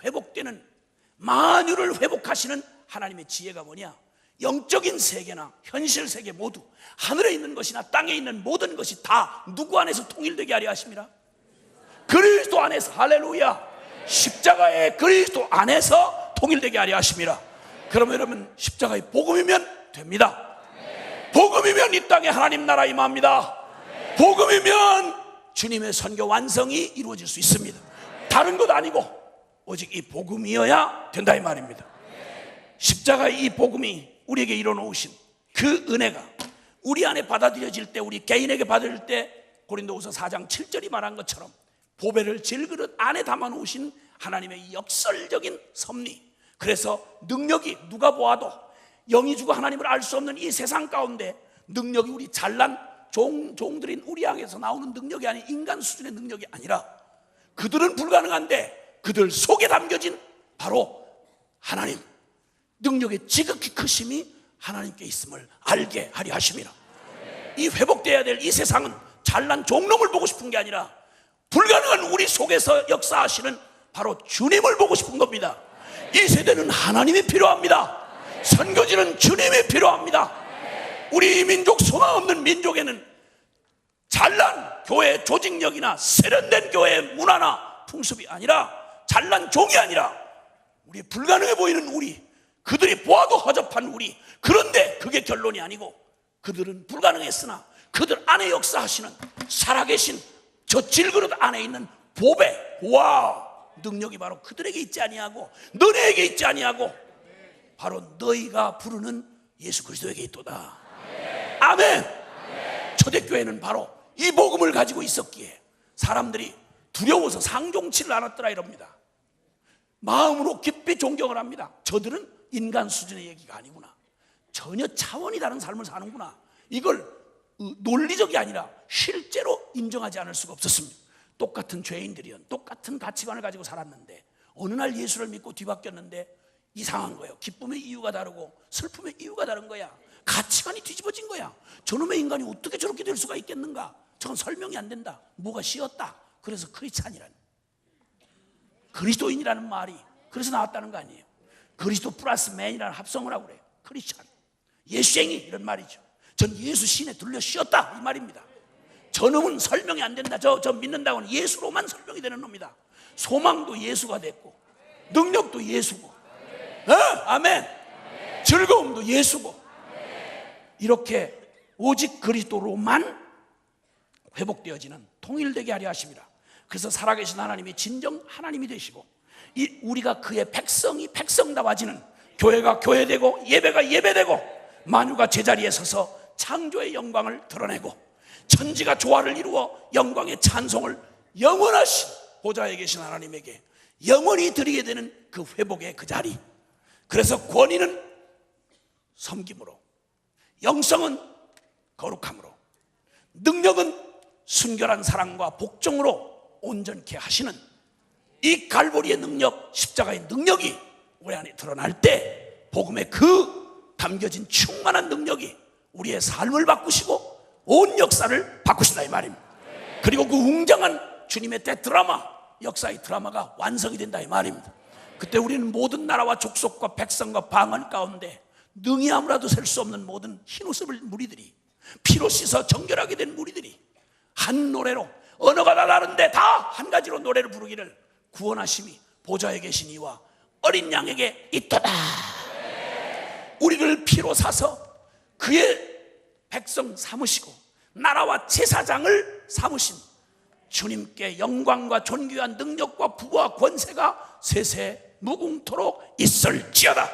회복되는 만유를 회복하시는 하나님의 지혜가 뭐냐? 영적인 세계나 현실 세계 모두, 하늘에 있는 것이나 땅에 있는 모든 것이 다 누구 안에서 통일되게 하려 하심이라? 그리스도 안에서. 할렐루야. 십자가의 그리스도 안에서 통일되게 하려 하심이라. 그러면 여러분, 십자가의 복음이면 됩니다. 복음이면 이 땅에 하나님 나라 임합니다. 복음이면 주님의 선교 완성이 이루어질 수 있습니다. 다른 것 아니고 오직 이 복음이어야 된다 이 말입니다. 십자가의 이 복음이 우리에게 이뤄놓으신 그 은혜가 우리 안에 받아들여질 때, 우리 개인에게 받을 때 고린도후서 4장 7절이 말한 것처럼 보배를 질그릇 안에 담아놓으신 하나님의 이 역설적인 섭리, 그래서 능력이 누가 보아도 영이 주고 하나님을 알 수 없는 이 세상 가운데 능력이 우리 잘난 종들인 우리 향해서 나오는 능력이 아닌 인간 수준의 능력이 아니라 그들은 불가능한데 그들 속에 담겨진 바로 하나님 능력의 지극히 크심이 하나님께 있음을 알게 하려 하심이라. 이 회복되어야 될 이 세상은 잘난 종놈을 보고 싶은 게 아니라 불가능한 우리 속에서 역사하시는 바로 주님을 보고 싶은 겁니다. 이 세대는 하나님이 필요합니다. 선교지는 주님이 필요합니다. 우리 민족, 소망 없는 민족에는 잘난 교회 조직력이나 세련된 교회의 문화나 풍습이 아니라, 잘난 종이 아니라 우리 불가능해 보이는 우리, 그들이 보아도 허접한 우리, 그런데 그게 결론이 아니고 그들은 불가능했으나 그들 안에 역사하시는 살아계신 저 질그릇 안에 있는 보배, 와, 능력이 바로 그들에게 있지 아니하고 너네에게 있지 아니하고 바로 너희가 부르는 예수 그리스도에게 있도다. 아멘. 초대교회는 바로 이 복음을 가지고 있었기에 사람들이 두려워서 상종치를 않았더라 이럽니다. 마음으로 깊이 존경을 합니다. 저들은 인간 수준의 얘기가 아니구나, 전혀 차원이 다른 삶을 사는구나, 이걸 논리적이 아니라 실제로 인정하지 않을 수가 없었습니다. 똑같은 죄인들이요, 똑같은 가치관을 가지고 살았는데 어느 날 예수를 믿고 뒤바뀌었는데 이상한 거예요. 기쁨의 이유가 다르고 슬픔의 이유가 다른 거야. 가치관이 뒤집어진 거야. 저놈의 인간이 어떻게 저렇게 될 수가 있겠는가? 저건 설명이 안 된다. 뭐가 씌었다. 그래서 크리스찬이라는, 그리스도인이라는 말이 그래서 나왔다는 거 아니에요. 그리스도 플러스 맨이라는 합성을 하고 그래요. 크리스찬. 예수쟁이 이런 말이죠. 전 예수 신에 들려 쉬었다 이 말입니다. 저놈은 설명이 안 된다. 저 믿는다고는 예수로만 설명이 되는 놈이다. 소망도 예수가 됐고 능력도 예수고 아멘. 즐거움도 예수고 이렇게 오직 그리스도로만 회복되어지는 통일되게 하려 하십니다. 그래서 살아계신 하나님이 진정 하나님이 되시고 우리가 그의 백성이 백성다워지는 교회가 교회되고 예배가 예배되고 만유가 제자리에 서서 창조의 영광을 드러내고 천지가 조화를 이루어 영광의 찬송을 영원하신 보좌에 계신 하나님에게 영원히 드리게 되는 그 회복의 그 자리. 그래서 권위는 섬김으로, 영성은 거룩함으로, 능력은 순결한 사랑과 복종으로 온전케 하시는 이 갈보리의 능력, 십자가의 능력이 우리 안에 드러날 때 복음의 그 담겨진 충만한 능력이 우리의 삶을 바꾸시고 온 역사를 바꾸신다 이 말입니다. 그리고 그 웅장한 주님의 대드라마, 역사의 드라마가 완성이 된다 이 말입니다. 그때 우리는 모든 나라와 족속과 백성과 방언 가운데 능히 아무라도 셀 수 없는 모든 흰옷을 입은 무리들이, 피로 씻어 정결하게 된 무리들이 한 노래로, 언어가 다 다른데 다 한 가지로 노래를 부르기를 구원하심이 보좌에 계신 이와 어린 양에게 있도다. 우리를 피로 사서 그의 백성 삼으시고 나라와 제사장을 삼으신 주님께 영광과 존귀한 능력과 부와 권세가 세세 무궁토록 있을지어다.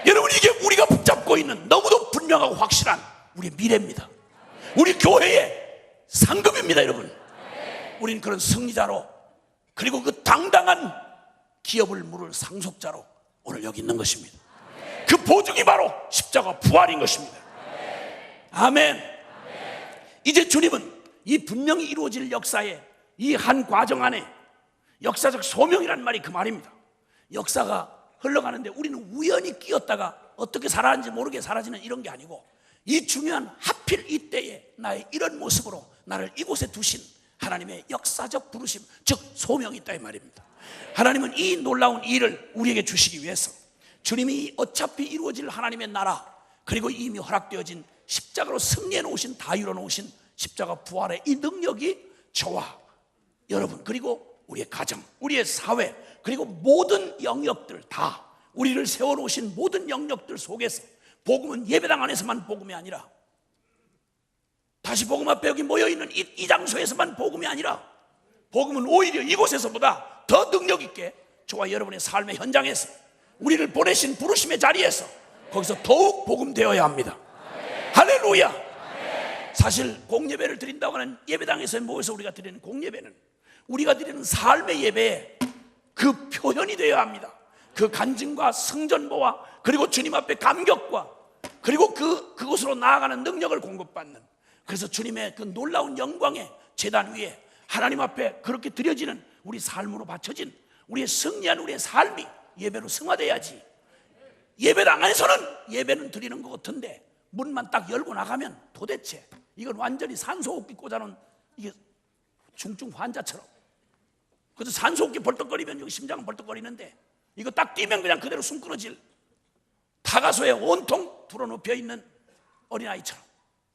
여러분, 이게 우리가 붙잡고 있는 너무도 분명하고 확실한 우리의 미래입니다. 우리 교회의 상급입니다. 여러분, 우리는 그런 승리자로, 그리고 그 당당한 기업을 물을 상속자로 오늘 여기 있는 것입니다. 그 보증이 바로 십자가 부활인 것입니다. 아멘. 이제 주님은 이 분명히 이루어질 역사의 이 한 과정 안에 역사적 소명이란 말이 그 말입니다. 역사가 흘러가는데 우리는 우연히 끼었다가 어떻게 살아는지 모르게 사라지는 이런 게 아니고, 이 중요한 하필 이때에 나의 이런 모습으로 나를 이곳에 두신 하나님의 역사적 부르심, 즉 소명이 있다 이 말입니다. 하나님은 이 놀라운 일을 우리에게 주시기 위해서 주님이 어차피 이루어질 하나님의 나라, 그리고 이미 허락되어진 십자가로 승리해 놓으신, 다 이뤄 놓으신 십자가 부활의 이 능력이 저와 여러분, 그리고 우리의 가정, 우리의 사회, 그리고 모든 영역들 다, 우리를 세워놓으신 모든 영역들 속에서, 복음은 예배당 안에서만 복음이 아니라, 다시 복음 앞에 여기 모여있는 이 장소에서만 복음이 아니라, 복음은 오히려 이곳에서보다 더 능력 있게 저와 여러분의 삶의 현장에서, 우리를 보내신 부르심의 자리에서, 거기서 더욱 복음되어야 합니다. 할렐루야. 사실 공예배를 드린다고 하는 예배당에서 모여서 우리가 드리는 공예배는 우리가 드리는 삶의 예배의 그 표현이 되어야 합니다. 그 간증과 성전보와, 그리고 주님 앞에 감격과, 그리고 그곳으로 나아가는 능력을 공급받는, 그래서 주님의 그 놀라운 영광의 제단 위에 하나님 앞에 그렇게 드려지는 우리 삶으로 바쳐진 우리의 승리한 우리의 삶이 예배로 승화돼야지. 예배당 안에서는 예배는 드리는 것 같은데 문만 딱 열고 나가면 도대체 이건 완전히 산소호흡기 꽂아놓은 이게 중증 환자처럼, 그래서 산소호흡기 벌떡거리면 여기 심장은 벌떡거리는데 이거 딱 뛰면 그냥 그대로 숨 끊어질 타가소에 온통 불어눕혀 있는 어린아이처럼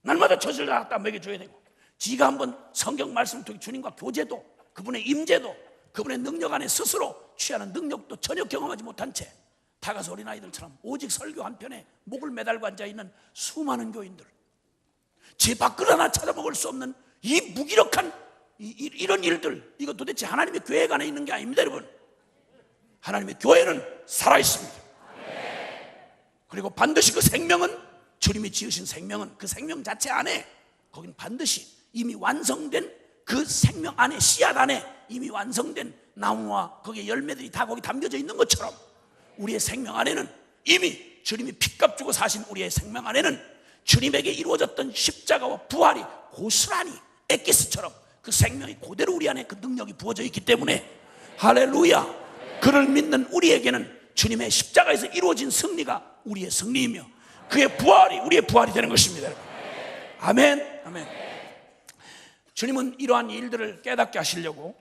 날마다 젖을 갖다 먹여줘야 되고, 지가 한번 성경 말씀 통해 주님과 교제도, 그분의 임재도, 그분의 능력 안에 스스로 취하는 능력도 전혀 경험하지 못한 채 타가소 어린아이들처럼 오직 설교 한편에 목을 매달고 앉아있는 수많은 교인들, 제 밥그릇 하나 찾아먹을 수 없는 이 무기력한 이런 일들, 이거 도대체 하나님의 교회 안에 있는 게 아닙니다. 여러분, 하나님의 교회는 살아있습니다. 그리고 반드시 그 생명은, 주님이 지으신 생명은 그 생명 자체 안에, 거긴 반드시 이미 완성된 그 생명 안에, 씨앗 안에 이미 완성된 나무와 거기에 열매들이 다 거기 담겨져 있는 것처럼, 우리의 생명 안에는 이미 주님이 핏값 주고 사신 우리의 생명 안에는 주님에게 이루어졌던 십자가와 부활이 고스란히 엑기스처럼 그 생명이 그대로 우리 안에 그 능력이 부어져 있기 때문에, 할렐루야, 그를 믿는 우리에게는 주님의 십자가에서 이루어진 승리가 우리의 승리이며 그의 부활이 우리의 부활이 되는 것입니다. 아멘. 아멘. 주님은 이러한 일들을 깨닫게 하시려고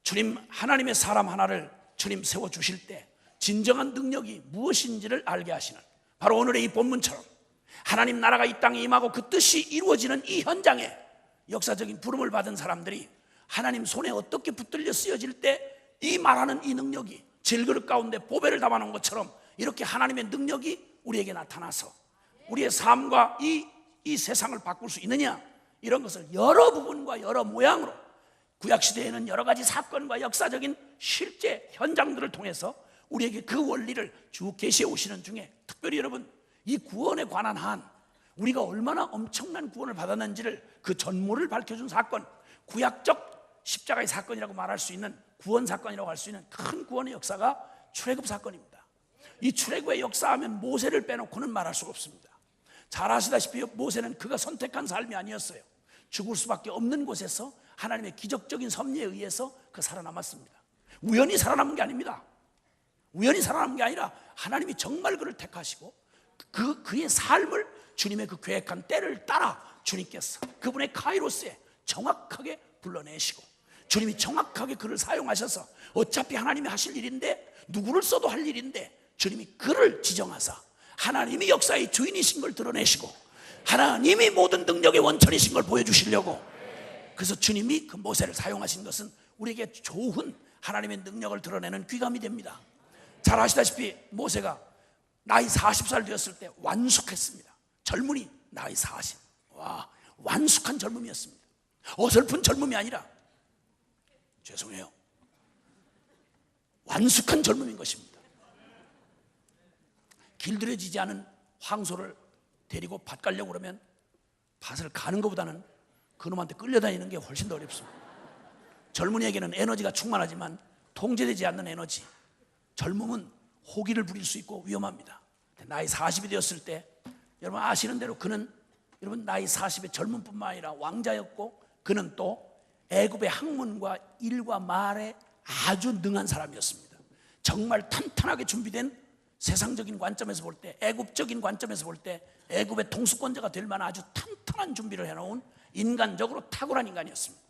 주님, 하나님의 사람 하나를 주님 세워주실 때 진정한 능력이 무엇인지를 알게 하시는, 바로 오늘의 이 본문처럼 하나님 나라가 이 땅에 임하고 그 뜻이 이루어지는 이 현장에 역사적인 부름을 받은 사람들이 하나님 손에 어떻게 붙들려 쓰여질 때 이 말하는 이 능력이 질그릇 가운데 보배를 담아놓은 것처럼 이렇게 하나님의 능력이 우리에게 나타나서 우리의 삶과 이 세상을 바꿀 수 있느냐, 이런 것을 여러 부분과 여러 모양으로 구약시대에는 여러 가지 사건과 역사적인 실제 현장들을 통해서 우리에게 그 원리를 쭉 계시해 오시는 중에, 특별히 여러분 이 구원에 관한 한 우리가 얼마나 엄청난 구원을 받았는지를 그 전모를 밝혀준 사건, 구약적 십자가의 사건이라고 말할 수 있는, 구원 사건이라고 할 수 있는 큰 구원의 역사가 출애굽 사건입니다. 이 출애굽의 역사하면 모세를 빼놓고는 말할 수가 없습니다. 잘 아시다시피 모세는 그가 선택한 삶이 아니었어요. 죽을 수밖에 없는 곳에서 하나님의 기적적인 섭리에 의해서 그 살아남았습니다. 우연히 살아남은 게 아닙니다. 우연히 살아남은 게 아니라 하나님이 정말 그를 택하시고 그의 삶을 주님의 그 계획한 때를 따라 주님께서 그분의 카이로스에 정확하게 불러내시고, 주님이 정확하게 그를 사용하셔서 어차피 하나님이 하실 일인데, 누구를 써도 할 일인데 주님이 그를 지정하사 하나님이 역사의 주인이신 걸 드러내시고 하나님이 모든 능력의 원천이신 걸 보여주시려고, 그래서 주님이 그 모세를 사용하신 것은 우리에게 좋은 하나님의 능력을 드러내는 귀감이 됩니다. 잘 아시다시피 모세가 나이 40살 되었을 때 완숙했습니다. 젊은이 나이 40. 와, 완숙한 젊음이었습니다. 어설픈 젊음이 아니라, 죄송해요, 완숙한 젊음인 것입니다. 길들여지지 않은 황소를 데리고 밭 가려고 그러면 밭을 가는 것보다는 그놈한테 끌려다니는 게 훨씬 더 어렵습니다. 젊은이에게는 에너지가 충만하지만 통제되지 않는 에너지, 젊음은 호기를 부릴 수 있고 위험합니다. 나이 40이 되었을 때 여러분 아시는 대로 그는, 여러분 나이 40의 젊음뿐만 아니라 왕자였고, 그는 또 애굽의 학문과 일과 말에 아주 능한 사람이었습니다. 정말 탄탄하게 준비된, 세상적인 관점에서 볼 때, 애굽적인 관점에서 볼 때 애굽의 통수권자가 될 만한 아주 탄탄한 준비를 해놓은 인간적으로 탁월한 인간이었습니다.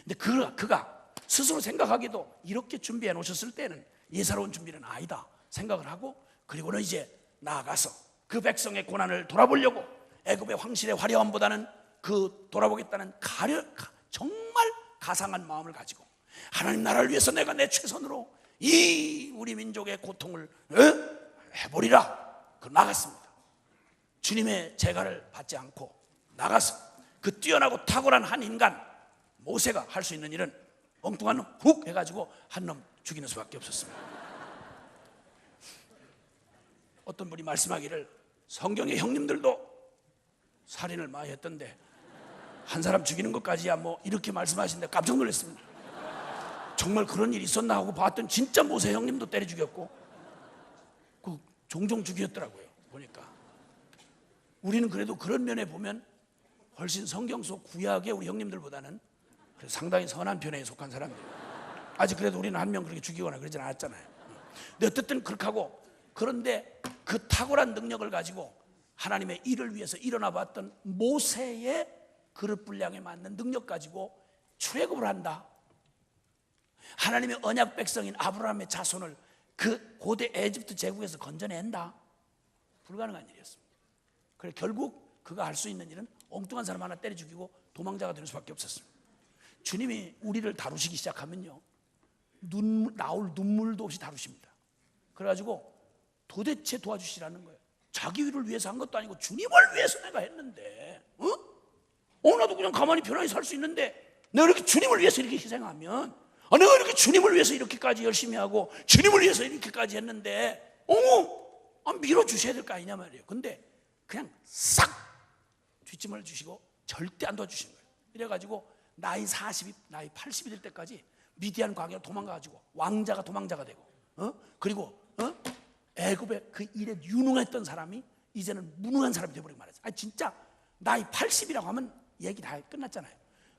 근데 그가 스스로 생각하기도 이렇게 준비해 놓으셨을 때는 예사로운 준비는 아니다 생각을 하고, 그리고는 이제 나아가서 그 백성의 고난을 돌아보려고 애굽의 황실의 화려함보다는 그 돌아보겠다는 정말 가상한 마음을 가지고 하나님 나라를 위해서 내가 내 최선으로 이 우리 민족의 고통을 해보리라. 그 나갔습니다. 주님의 제가를 받지 않고 나가서 그 뛰어나고 탁월한 한 인간 모세가 할 수 있는 일은 엉뚱한 놈 훅 해가지고 한 놈 죽이는 수밖에 없었습니다. 어떤 분이 말씀하기를 성경의 형님들도 살인을 많이 했던데 한 사람 죽이는 것까지야 뭐, 이렇게 말씀하시는데 깜짝 놀랐습니다. 정말 그런 일이 있었나 하고 봤더니 진짜 모세 형님도 때려 죽였고 그 종종 죽였더라고요. 보니까 우리는 그래도 그런 면에 보면 훨씬 성경 속 구약의 우리 형님들보다는 그래도 상당히 선한 편에 속한 사람들이에요. 아직 그래도 우리는 한 명 그렇게 죽이거나 그러진 않았잖아요. 근데 어쨌든 그렇게 하고, 그런데 그 탁월한 능력을 가지고 하나님의 일을 위해서 일어나 봤던 모세의 그릇 분량에 맞는 능력 가지고 출애굽을 한다. 하나님의 언약 백성인 아브라함의 자손을 그 고대 에집트 제국에서 건져낸다. 불가능한 일이었습니다. 그래서 결국 그가 할 수 있는 일은 엉뚱한 사람 하나 때려 죽이고 도망자가 되는 수밖에 없었습니다. 주님이 우리를 다루시기 시작하면요, 나올 눈물도 없이 다루십니다. 그래가지고 도대체 도와주시라는 거예요. 자기 일을 위해서 한 것도 아니고 주님을 위해서 내가 했는데, 나도 그냥 가만히 편하게 살 수 있는데 내가 이렇게 주님을 위해서 이렇게 희생하면, 내가 이렇게 주님을 위해서 이렇게까지 열심히 하고 주님을 위해서 이렇게까지 했는데 밀어주셔야 될 거 아니냐 말이에요. 근데 그냥 싹 뒷짐을 주시고 절대 안 도와주시는 거예요. 이래가지고 나이 40이 나이 80이 될 때까지 미디안 광야로 도망가가지고 왕자가 도망자가 되고, 그리고 애굽의 그 일에 유능했던 사람이 이제는 무능한 사람이 되어버리고 말이죠. 진짜 나이 80이라고 하면 얘기 다 끝났잖아요.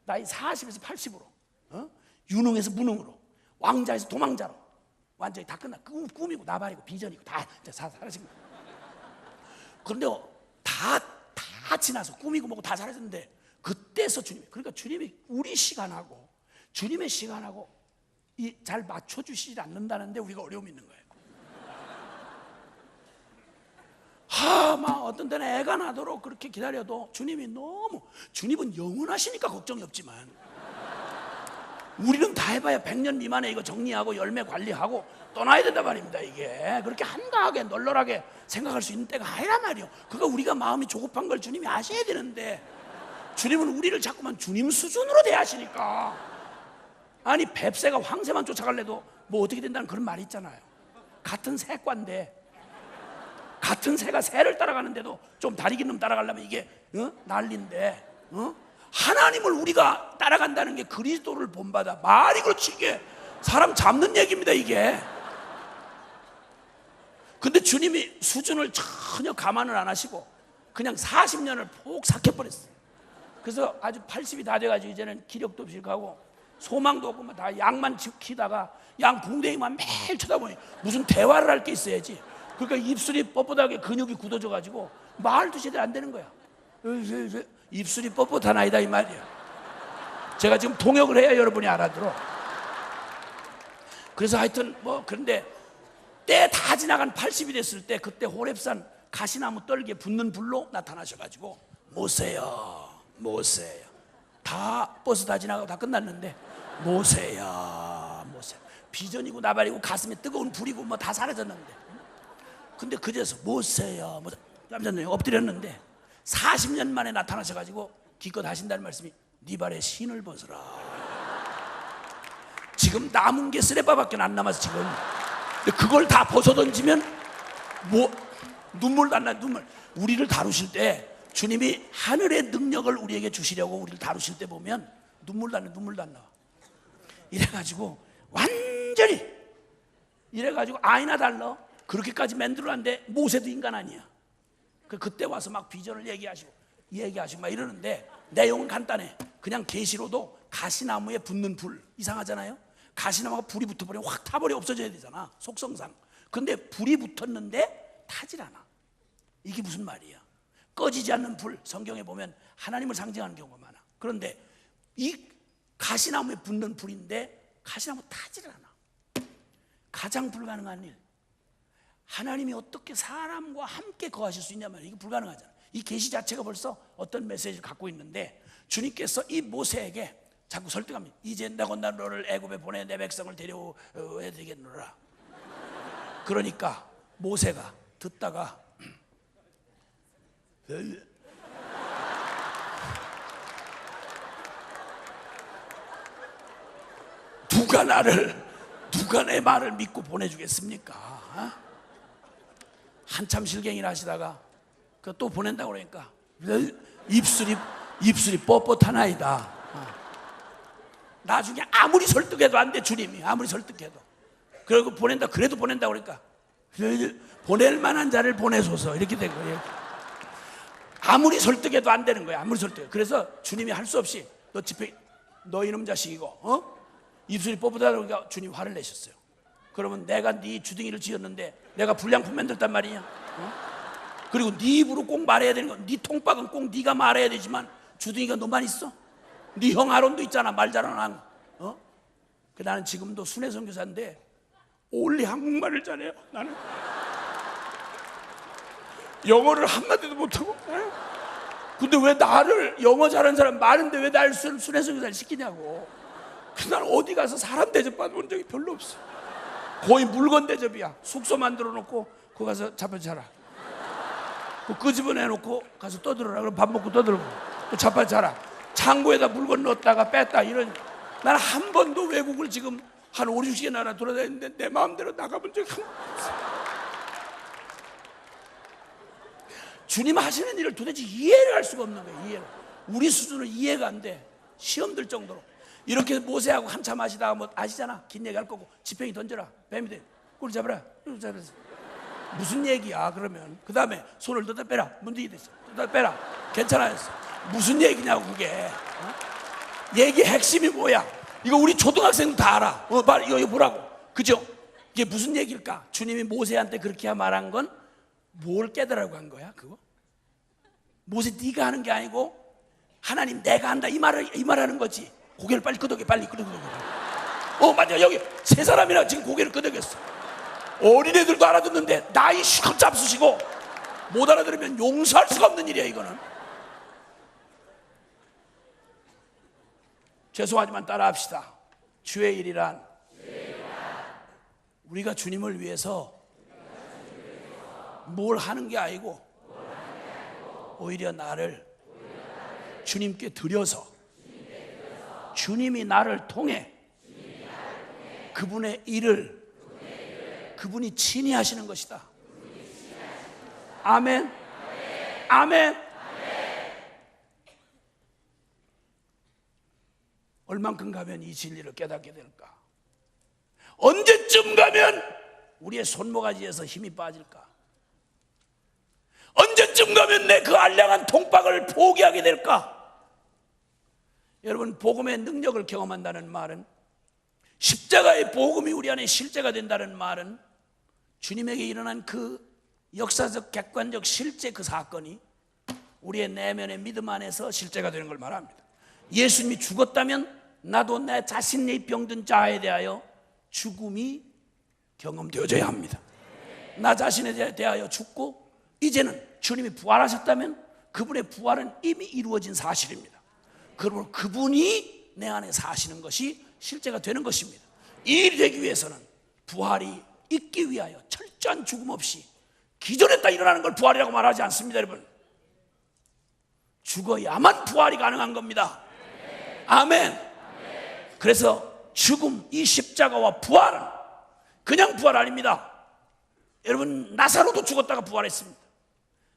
나이 40에서 80으로 유능에서 무능으로, 왕자에서 도망자로 완전히 다 끝나. 꿈이고 나발이고 비전이고 다 사라진 거예요. 그런데 다 지나서 꿈이고 뭐고 다 사라졌는데, 그때서 그러니까 주님이 우리 시간하고 주님의 시간하고 잘 맞춰주시지 않는다는데 우리가 어려움이 있는 거예요. 막 어떤 때는 애가 나도록 그렇게 기다려도 주님이 너무, 주님은 영원하시니까 걱정이 없지만 우리는 다 해봐야 100년 미만에 이거 정리하고 열매 관리하고 떠나야 된단 말입니다. 이게 그렇게 한가하게 널널하게 생각할 수 있는 때가 아니란 말이에요. 그거 우리가 마음이 조급한 걸 주님이 아셔야 되는데, 주님은 우리를 자꾸만 주님 수준으로 대하시니까. 아니 뱁새가 황새만 쫓아갈래도 뭐 어떻게 된다는 그런 말이 있잖아요. 같은 새과인데, 같은 새가 새를 따라가는데도 좀 다리 긴 놈 따라가려면 이게 난리인데, 하나님을 우리가 따라간다는 게 그리스도를 본받아, 말이 그렇지 이게 사람 잡는 얘기입니다 이게. 근데 주님이 수준을 전혀 감안을 안 하시고 그냥 40년을 폭 삭혀버렸어요. 그래서 아주 80이 다 돼가지고 이제는 기력도 없이 가고 소망도 없고 다 양만 지키다가 양 궁뎅이만 매일 쳐다보니 무슨 대화를 할 게 있어야지. 그러니까 입술이 뻣뻣하게 근육이 굳어져가지고 말도 제대로 안 되는 거야. 입술이 뻣뻣한 아이다 이 말이야. 제가 지금 통역을 해야 여러분이 알아들어. 그래서 하여튼 뭐 그런데 때 다 지나간 80이 됐을 때, 그때 호렙산 가시나무 떨기에 붙는 불로 나타나셔가지고 모세야 모세야, 다 버스 다 지나가고 다 끝났는데 모세야 모세, 비전이고 나발이고 가슴에 뜨거운 불이고 뭐 다 사라졌는데, 근데 그제서 모세야 모세 남자는 엎드렸는데 40년 만에 나타나셔가지고 기껏 하신다는 말씀이 네 발에 신을 벗어라. 지금 남은 게 쓰레빠밖에 안 남았어 지금. 근데 그걸 다 벗어던지면 뭐 눈물도 안 나. 눈물. 우리를 다루실 때 주님이 하늘의 능력을 우리에게 주시려고 우리를 다루실 때 보면 눈물도 안 나. 눈물도 안 나와. 이래가지고 완전히 이래가지고 아이나 달러 그렇게까지 만들어놨는데 모세도 인간 아니야. 그때 와서 막 비전을 얘기하시고 막 이러는데 내용은 간단해. 그냥 계시로도 가시나무에 붙는 불, 이상하잖아요. 가시나무가 불이 붙어버리면 확 타버려 없어져야 되잖아, 속성상. 근데 불이 붙었는데 타질 않아. 이게 무슨 말이야? 꺼지지 않는 불, 성경에 보면 하나님을 상징하는 경우가 많아. 그런데 이 가시나무에 붙는 불인데 가시나무 타질 않아. 가장 불가능한 일, 하나님이 어떻게 사람과 함께 거하실 수 있냐 말이야. 이게 불가능하잖아. 이 계시 자체가 벌써 어떤 메시지를 갖고 있는데, 주님께서 이 모세에게 자꾸 설득합니다. 이제 내가 너를 애굽에 보내 내 백성을 데려와야 되겠노라. 그러니까 모세가 듣다가 누가 내 말을 믿고 보내주겠습니까? 한참 실갱이를 하시다가 또 보낸다고 그러니까 입술이 뻣뻣한 아이다. 나중에 아무리 설득해도 안 돼. 주님이 아무리 설득해도. 그리고 보낸다, 그래도 보낸다고 그러니까 보낼 만한 자를 보내소서 이렇게 된 거예요. 아무리 설득해도 안 되는 거야. 아무리 설득해. 그래서 주님이 할 수 없이 너 이놈 자식이고 입술이 뻣뻣하다고 주님 화를 내셨어요. 그러면 내가 네 주둥이를 쥐었는데 내가 불량품 만들었단 말이냐? 그리고 네 입으로 꼭 말해야 되는 거, 네 통박은 꼭 네가 말해야 되지만 주둥이가 너만 있어? 네 형 아론도 있잖아, 말 잘하는. 나는 지금도 순회 선교사인데 올리 한국말을 잘해요. 나는 영어를 한마디도 못하고. 근데 왜 나를, 영어 잘하는 사람 많은데 왜 날 순회 선교사를 시키냐고. 나는 어디 가서 사람 대접 받아본 적이 별로 없어. 거의 물건 대접이야. 숙소 만들어 놓고 거기 가서 자빠져 자라. 끄집어내놓고 가서 떠들어라. 그럼 밥 먹고 떠들고 또 자빠져 자라. 창고에다 물건 넣었다가 뺐다. 이런. 나는 한 번도 외국을 지금 한 5, 60개 나라 돌아다녔는데 내 마음대로 나가본 적이 한 번도 없어. 주님 하시는 일을 도대체 이해를 할 수가 없는 거예요. 이해를. 우리 수준으로 이해가 안 돼. 시험 들 정도로. 이렇게 모세하고 한참 하시다가 뭐 아시잖아. 긴 얘기 할 거고 지팡이 던져라. 뱀이 돼. 꿀 잡아라. 무슨 얘기야 그러면. 그 다음에 손을 더 빼라. 문득이 됐어. 더 빼라. 괜찮아졌어. 무슨 얘기냐고 그게. 얘기 핵심이 뭐야? 이거 우리 초등학생도 다 알아. 이거 뭐라고? 그죠? 이게 무슨 얘기일까? 주님이 모세한테 그렇게 말한 건 뭘 깨달으라고 한 거야? 그거? 모세 네가 하는 게 아니고 하나님 내가 한다 이 말하는 거지. 고개를 빨리 끄덕여. 빨리 끄덕여. 맞아. 여기 세 사람이나 지금 고개를 끄덕였어. 어린애들도 알아듣는데 나이 슉 잡수시고 못 알아들으면 용서할 수가 없는 일이야. 이거는 죄송하지만 따라합시다. 주의 일이란 우리가 주님을 위해서 뭘 하는 게 아니고 오히려 나를 주님께 드려서 주님이 나를 통해 그분의 일을 그분이 친히 하시는 것이다. 아멘. 아멘. 얼만큼 가면 이 진리를 깨닫게 될까? 언제쯤 가면 우리의 손모가지에서 힘이 빠질까? 언제쯤 가면 내 그 알량한 통박을 포기하게 될까? 여러분, 복음의 능력을 경험한다는 말은, 십자가의 복음이 우리 안에 실제가 된다는 말은, 주님에게 일어난 그 역사적 객관적 실제 그 사건이 우리의 내면의 믿음 안에서 실제가 되는 걸 말합니다. 예수님이 죽었다면 나도 내 자신의 병든 자에 대하여 죽음이 경험되어져야 합니다. 나 자신에 대하여 죽고, 이제는 주님이 부활하셨다면 그분의 부활은 이미 이루어진 사실입니다. 그러므로 그분이 내 안에 사시는 것이 실제가 되는 것입니다. 이 일이 되기 위해서는 부활이 있기 위하여 철저한 죽음 없이 기절했다 일어나는 걸 부활이라고 말하지 않습니다. 여러분, 죽어야만 부활이 가능한 겁니다. 아멘. 그래서 죽음, 이 십자가와 부활은 그냥 부활 아닙니다. 여러분, 나사로도 죽었다가 부활했습니다.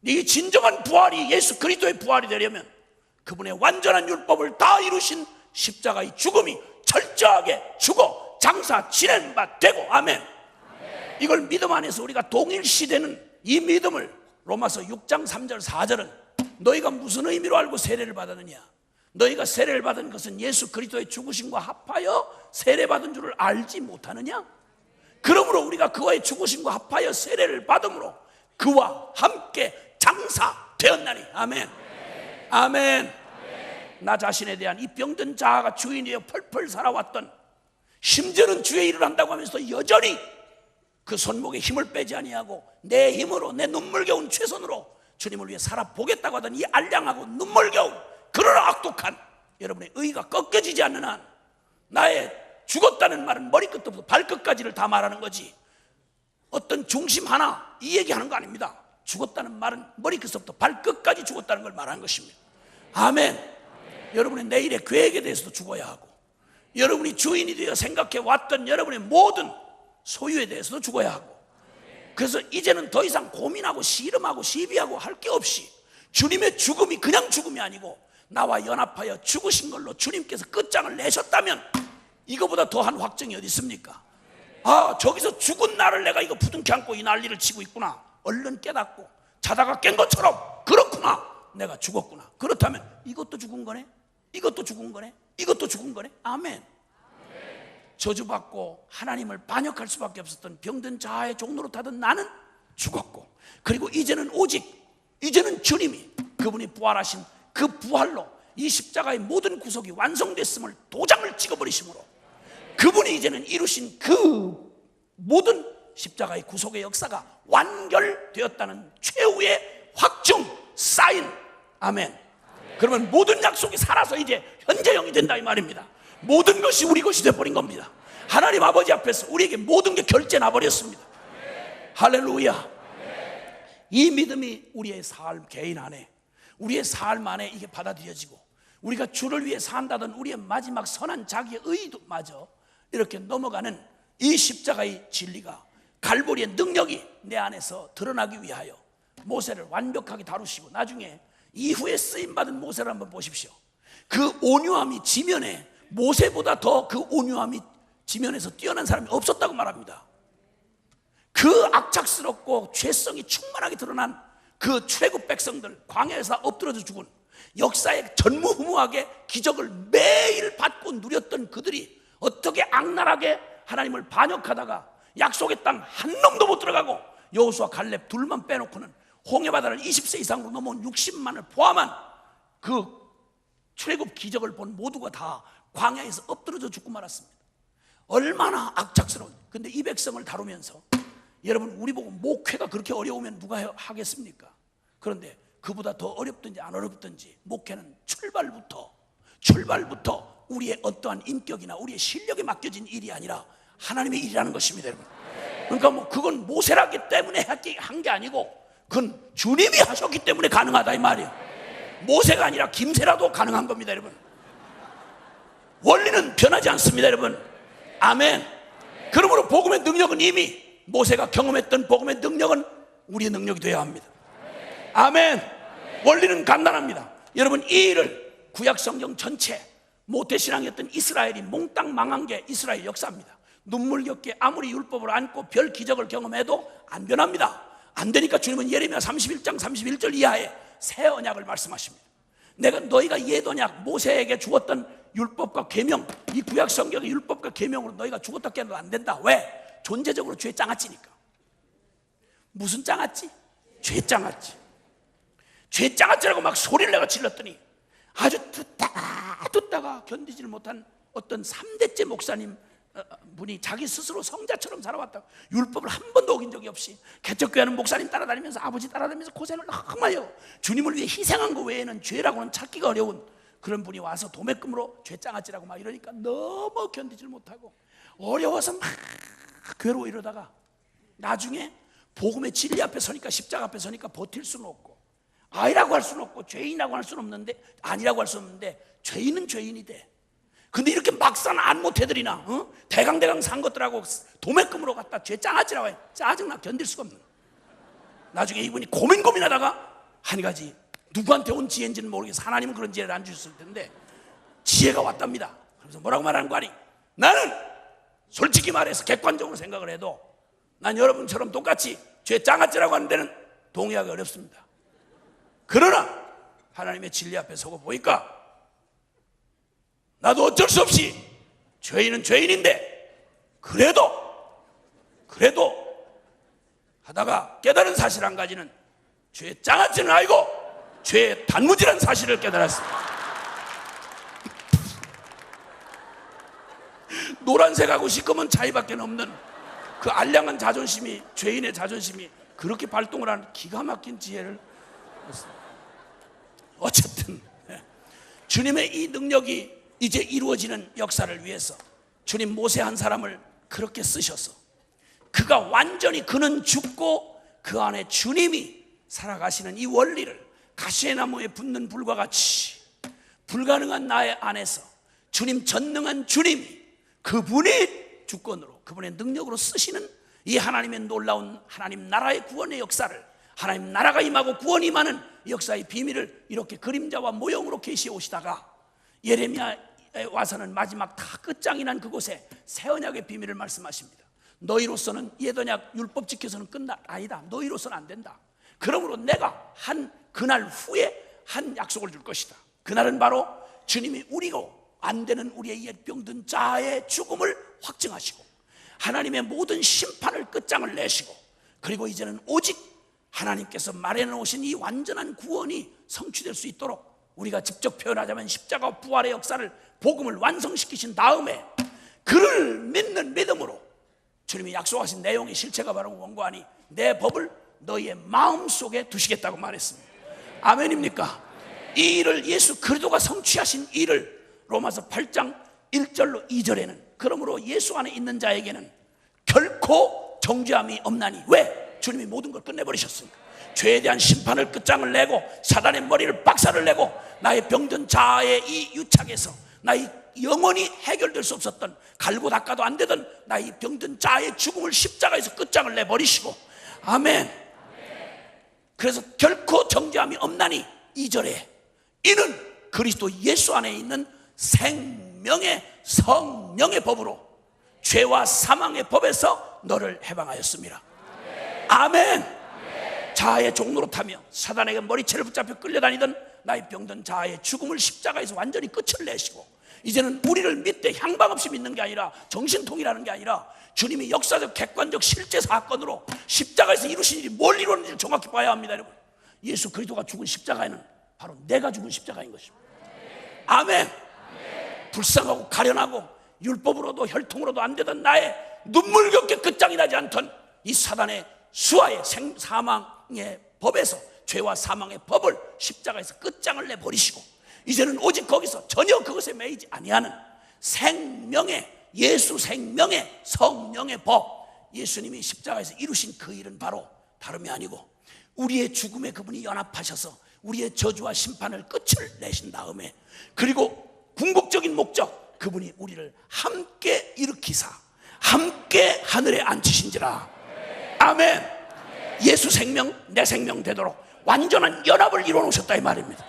이 진정한 부활이 예수 그리스도의 부활이 되려면 그분의 완전한 율법을 다 이루신 십자가의 죽음이 철저하게 죽어 장사 지낸 바 되고, 아멘. 이걸 믿음 안에서 우리가 동일시되는 이 믿음을 로마서 6장 3절 4절은 너희가 무슨 의미로 알고 세례를 받았느냐? 너희가 세례를 받은 것은 예수 그리스도의 죽으심과 합하여 세례받은 줄을 알지 못하느냐? 그러므로 우리가 그와의 죽으심과 합하여 세례를 받음으로 그와 함께 장사되었나니, 아멘. 아멘. 나 자신에 대한 이 병든 자아가 주인이여 펄펄 살아왔던, 심지어는 주의 일을 한다고 하면서 여전히 그 손목에 힘을 빼지 아니하고 내 힘으로, 내 눈물겨운 최선으로 주님을 위해 살아보겠다고 하던 이 알량하고 눈물겨운 그러나 악독한 여러분의 의가 꺾여지지 않는 한, 나의 죽었다는 말은 머리끝부터 발끝까지를 다 말하는 거지 어떤 중심 하나 이 얘기하는 거 아닙니다. 죽었다는 말은 머리끝부터 발끝까지 죽었다는 걸 말하는 것입니다. 아멘. 여러분의 내일의 계획에 대해서도 죽어야 하고, 여러분이 주인이 되어 생각해 왔던 여러분의 모든 소유에 대해서도 죽어야 하고, 그래서 이제는 더 이상 고민하고 씨름하고 시비하고 할 게 없이 주님의 죽음이 그냥 죽음이 아니고 나와 연합하여 죽으신 걸로 주님께서 끝장을 내셨다면 이거보다 더한 확정이 어디 있습니까? 아, 저기서 죽은 나를 내가 이거 부둥켜 안고 이 난리를 치고 있구나. 얼른 깨닫고 자다가 깬 것처럼, 그렇구나, 내가 죽었구나. 그렇다면 이것도 죽은 거네, 이것도 죽은 거네, 이것도 죽은 거네. 아멘. 저주받고 하나님을 반역할 수밖에 없었던 병든 자아의 종로로 타던 나는 죽었고, 그리고 이제는 오직 이제는 주님이 그분이 부활하신 그 부활로 이 십자가의 모든 구속이 완성됐음을 도장을 찍어버리심으로 그분이 이제는 이루신 그 모든 십자가의 구속의 역사가 완결되었다는 최후의 확증, 사인. 아멘. 그러면 모든 약속이 살아서 이제 현재형이 된다 이 말입니다. 모든 것이 우리 것이 되어버린 겁니다. 하나님 아버지 앞에서 우리에게 모든 게 결제 나버렸습니다. 할렐루야. 이 믿음이 우리의 삶, 개인 안에, 우리의 삶 안에 이게 받아들여지고, 우리가 주를 위해 산다던 우리의 마지막 선한 자기의 의도마저 이렇게 넘어가는 이 십자가의 진리가, 갈보리의 능력이 내 안에서 드러나기 위하여 모세를 완벽하게 다루시고, 나중에 이후에 쓰임받은 모세를 한번 보십시오. 그 온유함이 지면에, 모세보다 더 그 온유함이 지면에서 뛰어난 사람이 없었다고 말합니다. 그 악착스럽고 죄성이 충만하게 드러난 그 출애굽 백성들, 광야에서 엎드려져 죽은, 역사에 전무후무하게 기적을 매일 받고 누렸던 그들이 어떻게 악랄하게 하나님을 반역하다가 약속의 땅 한 놈도 못 들어가고 여호수아 갈렙 둘만 빼놓고는 홍해바다를 20세 이상으로 넘어온 60만을 포함한 그 출애굽 기적을 본 모두가 다 광야에서 엎드려져 죽고 말았습니다. 얼마나 악착스러운. 근데 이 백성을 다루면서, 여러분, 우리 보고 목회가 그렇게 어려우면 누가 하겠습니까? 그런데 그보다 더 어렵든지 안 어렵든지 목회는 출발부터 우리의 어떠한 인격이나 우리의 실력에 맡겨진 일이 아니라 하나님의 일이라는 것입니다, 여러분. 그러니까 뭐 그건 모세라기 때문에 한 게 아니고 그건 주님이 하셨기 때문에 가능하다 이 말이에요. 모세가 아니라 김새라도 가능한 겁니다, 여러분. 원리는 변하지 않습니다, 여러분. 아멘. 그러므로 복음의 능력은 이미 모세가 경험했던 복음의 능력은 우리의 능력이 되어야 합니다. 아멘. 원리는 간단합니다. 여러분, 이 일을 구약 성경 전체 모태신앙이었던 이스라엘이 몽땅 망한 게 이스라엘 역사입니다. 눈물겹게 아무리 율법을 안고 별 기적을 경험해도 안 변합니다. 안 되니까 주님은 예레미야 31장 31절 이하에 새 언약을 말씀하십니다. 내가 너희가 옛 언약 모세에게 주었던 율법과 계명, 이 구약 성경의 율법과 계명으로 너희가 죽었다 깨어나도 안 된다. 왜? 존재적으로 죄 짱아찌니까. 무슨 짱아찌? 죄 짱아찌. 죄 짱아찌라고 막 소리를 내가 질렀더니 아주 듣다가 견디지를 못한 어떤 3대째 목사님 분이 자기 스스로 성자처럼 살아왔다. 율법을 한 번도 어긴 적이 없이 개척교회하는 목사님 따라다니면서 아버지 따라다니면서 고생을 너무 해요. 주님을 위해 희생한 거 외에는 죄라고는 찾기가 어려운 그런 분이 와서 도매금으로 죄짱아찌라고 막 이러니까 너무 견디질 못하고 어려워서 막 괴로워 이러다가 나중에 복음의 진리 앞에 서니까, 십자가 앞에 서니까 버틸 수는 없고 아니라고 할 수는 없고 죄인이라고 할 수는 없는데, 아니라고 할 수 없는데 죄인은 죄인이 돼. 근데 이렇게 막상 안 못해드리나 대강대강 산 것들하고 도매금으로 갖다 죄짱아찌라고 해. 짜증나, 견딜 수가 없는. 나중에 이분이 고민하다가 한 가지, 누구한테 온 지혜인지는 모르겠어. 하나님은 그런 지혜를 안 주셨을 텐데 지혜가 왔답니다. 그래서 뭐라고 말하는 거 아니? 나는 솔직히 말해서 객관적으로 생각을 해도 난 여러분처럼 똑같이 죄짱아찌라고 하는 데는 동의하기 어렵습니다. 그러나 하나님의 진리 앞에 서고 보니까 나도 어쩔 수 없이 죄인은 죄인인데 그래도 하다가 깨달은 사실 한 가지는 죄짱아찌는 아니고 죄의 단무지라는 사실을 깨달았습니다. 노란색하고 시꺼먼 차이밖에 없는 그 알량한 자존심이, 죄인의 자존심이 그렇게 발동을 하는 기가 막힌 지혜를 얻었습니다. 어쨌든 주님의 이 능력이 이제 이루어지는 역사를 위해서 주님 모세 한 사람을 그렇게 쓰셔서 그가 완전히, 그는 죽고 그 안에 주님이 살아가시는 이 원리를 가시나무에 붙는 불과 같이 불가능한 나의 안에서 주님, 전능한 주님이 그분의 주권으로, 그분의 능력으로 쓰시는 이 하나님의 놀라운 하나님 나라의 구원의 역사를, 하나님 나라가 임하고 구원이 임하는 역사의 비밀을 이렇게 그림자와 모형으로 계시해 오시다가 예레미야에 와서는 마지막 다 끝장이 난 그곳에 새 언약의 비밀을 말씀하십니다. 너희로서는 옛 언약 율법 지켜서는 아니다. 너희로서는 안 된다. 그러므로 내가 한 그날 후에 한 약속을 줄 것이다. 그날은 바로 주님이 우리고 안 되는 우리의 옛 병든 자의 죽음을 확증하시고 하나님의 모든 심판을 끝장을 내시고, 그리고 이제는 오직 하나님께서 마련해놓으신 이 완전한 구원이 성취될 수 있도록 우리가 직접 표현하자면 십자가 부활의 역사를, 복음을 완성시키신 다음에 그를 믿는 믿음으로 주님이 약속하신 내용의 실체가 바로 원고하니 내 법을 너희의 마음속에 두시겠다고 말했습니다. 아멘입니까? 이 일을, 예수 그리스도가 성취하신 일을 로마서 8장 1절로 2절에는 그러므로 예수 안에 있는 자에게는 결코 정죄함이 없나니. 왜? 주님이 모든 걸 끝내버리셨으니까. 죄에 대한 심판을 끝장을 내고 사단의 머리를 박살을 내고 나의 병든 자아의 이 유착에서 나의 영원히 해결될 수 없었던, 갈고 닦아도 안 되던 나의 병든 자아의 죽음을 십자가에서 끝장을 내버리시고, 아멘. 그래서 결코 정죄함이 없나니 2절에 이는 그리스도 예수 안에 있는 생명의 성령의 법으로 죄와 사망의 법에서 너를 해방하였습니다. 아멘. 자아의 종로로 타며 사단에게 머리채를 붙잡혀 끌려다니던 나의 병든 자아의 죽음을 십자가에서 완전히 끝을 내시고, 이제는 우리를 믿되 향방 없이 믿는 게 아니라 정신통일하는 게 아니라 주님이 역사적 객관적 실제 사건으로 십자가에서 이루신 일이 뭘 이루었는지 정확히 봐야 합니다. 여러분, 예수 그리스도가 죽은 십자가에는 바로 내가 죽은 십자가인 것입니다. 아멘. 불쌍하고 가련하고 율법으로도 혈통으로도 안 되던 나의 눈물겹게 끝장이 나지 않던 이 사단의 수하의 사망의 법에서 죄와 사망의 법을 십자가에서 끝장을 내버리시고 이제는 오직 거기서 전혀 그것에 매이지 아니하는 생명의, 예수 생명의 성령의 법, 예수님이 십자가에서 이루신 그 일은 바로 다름이 아니고 우리의 죽음에 그분이 연합하셔서 우리의 저주와 심판을 끝을 내신 다음에, 그리고 궁극적인 목적, 그분이 우리를 함께 일으키사 함께 하늘에 앉히신지라. 아멘. 예수 생명 내 생명 되도록 완전한 연합을 이루어 놓으셨다 이 말입니다.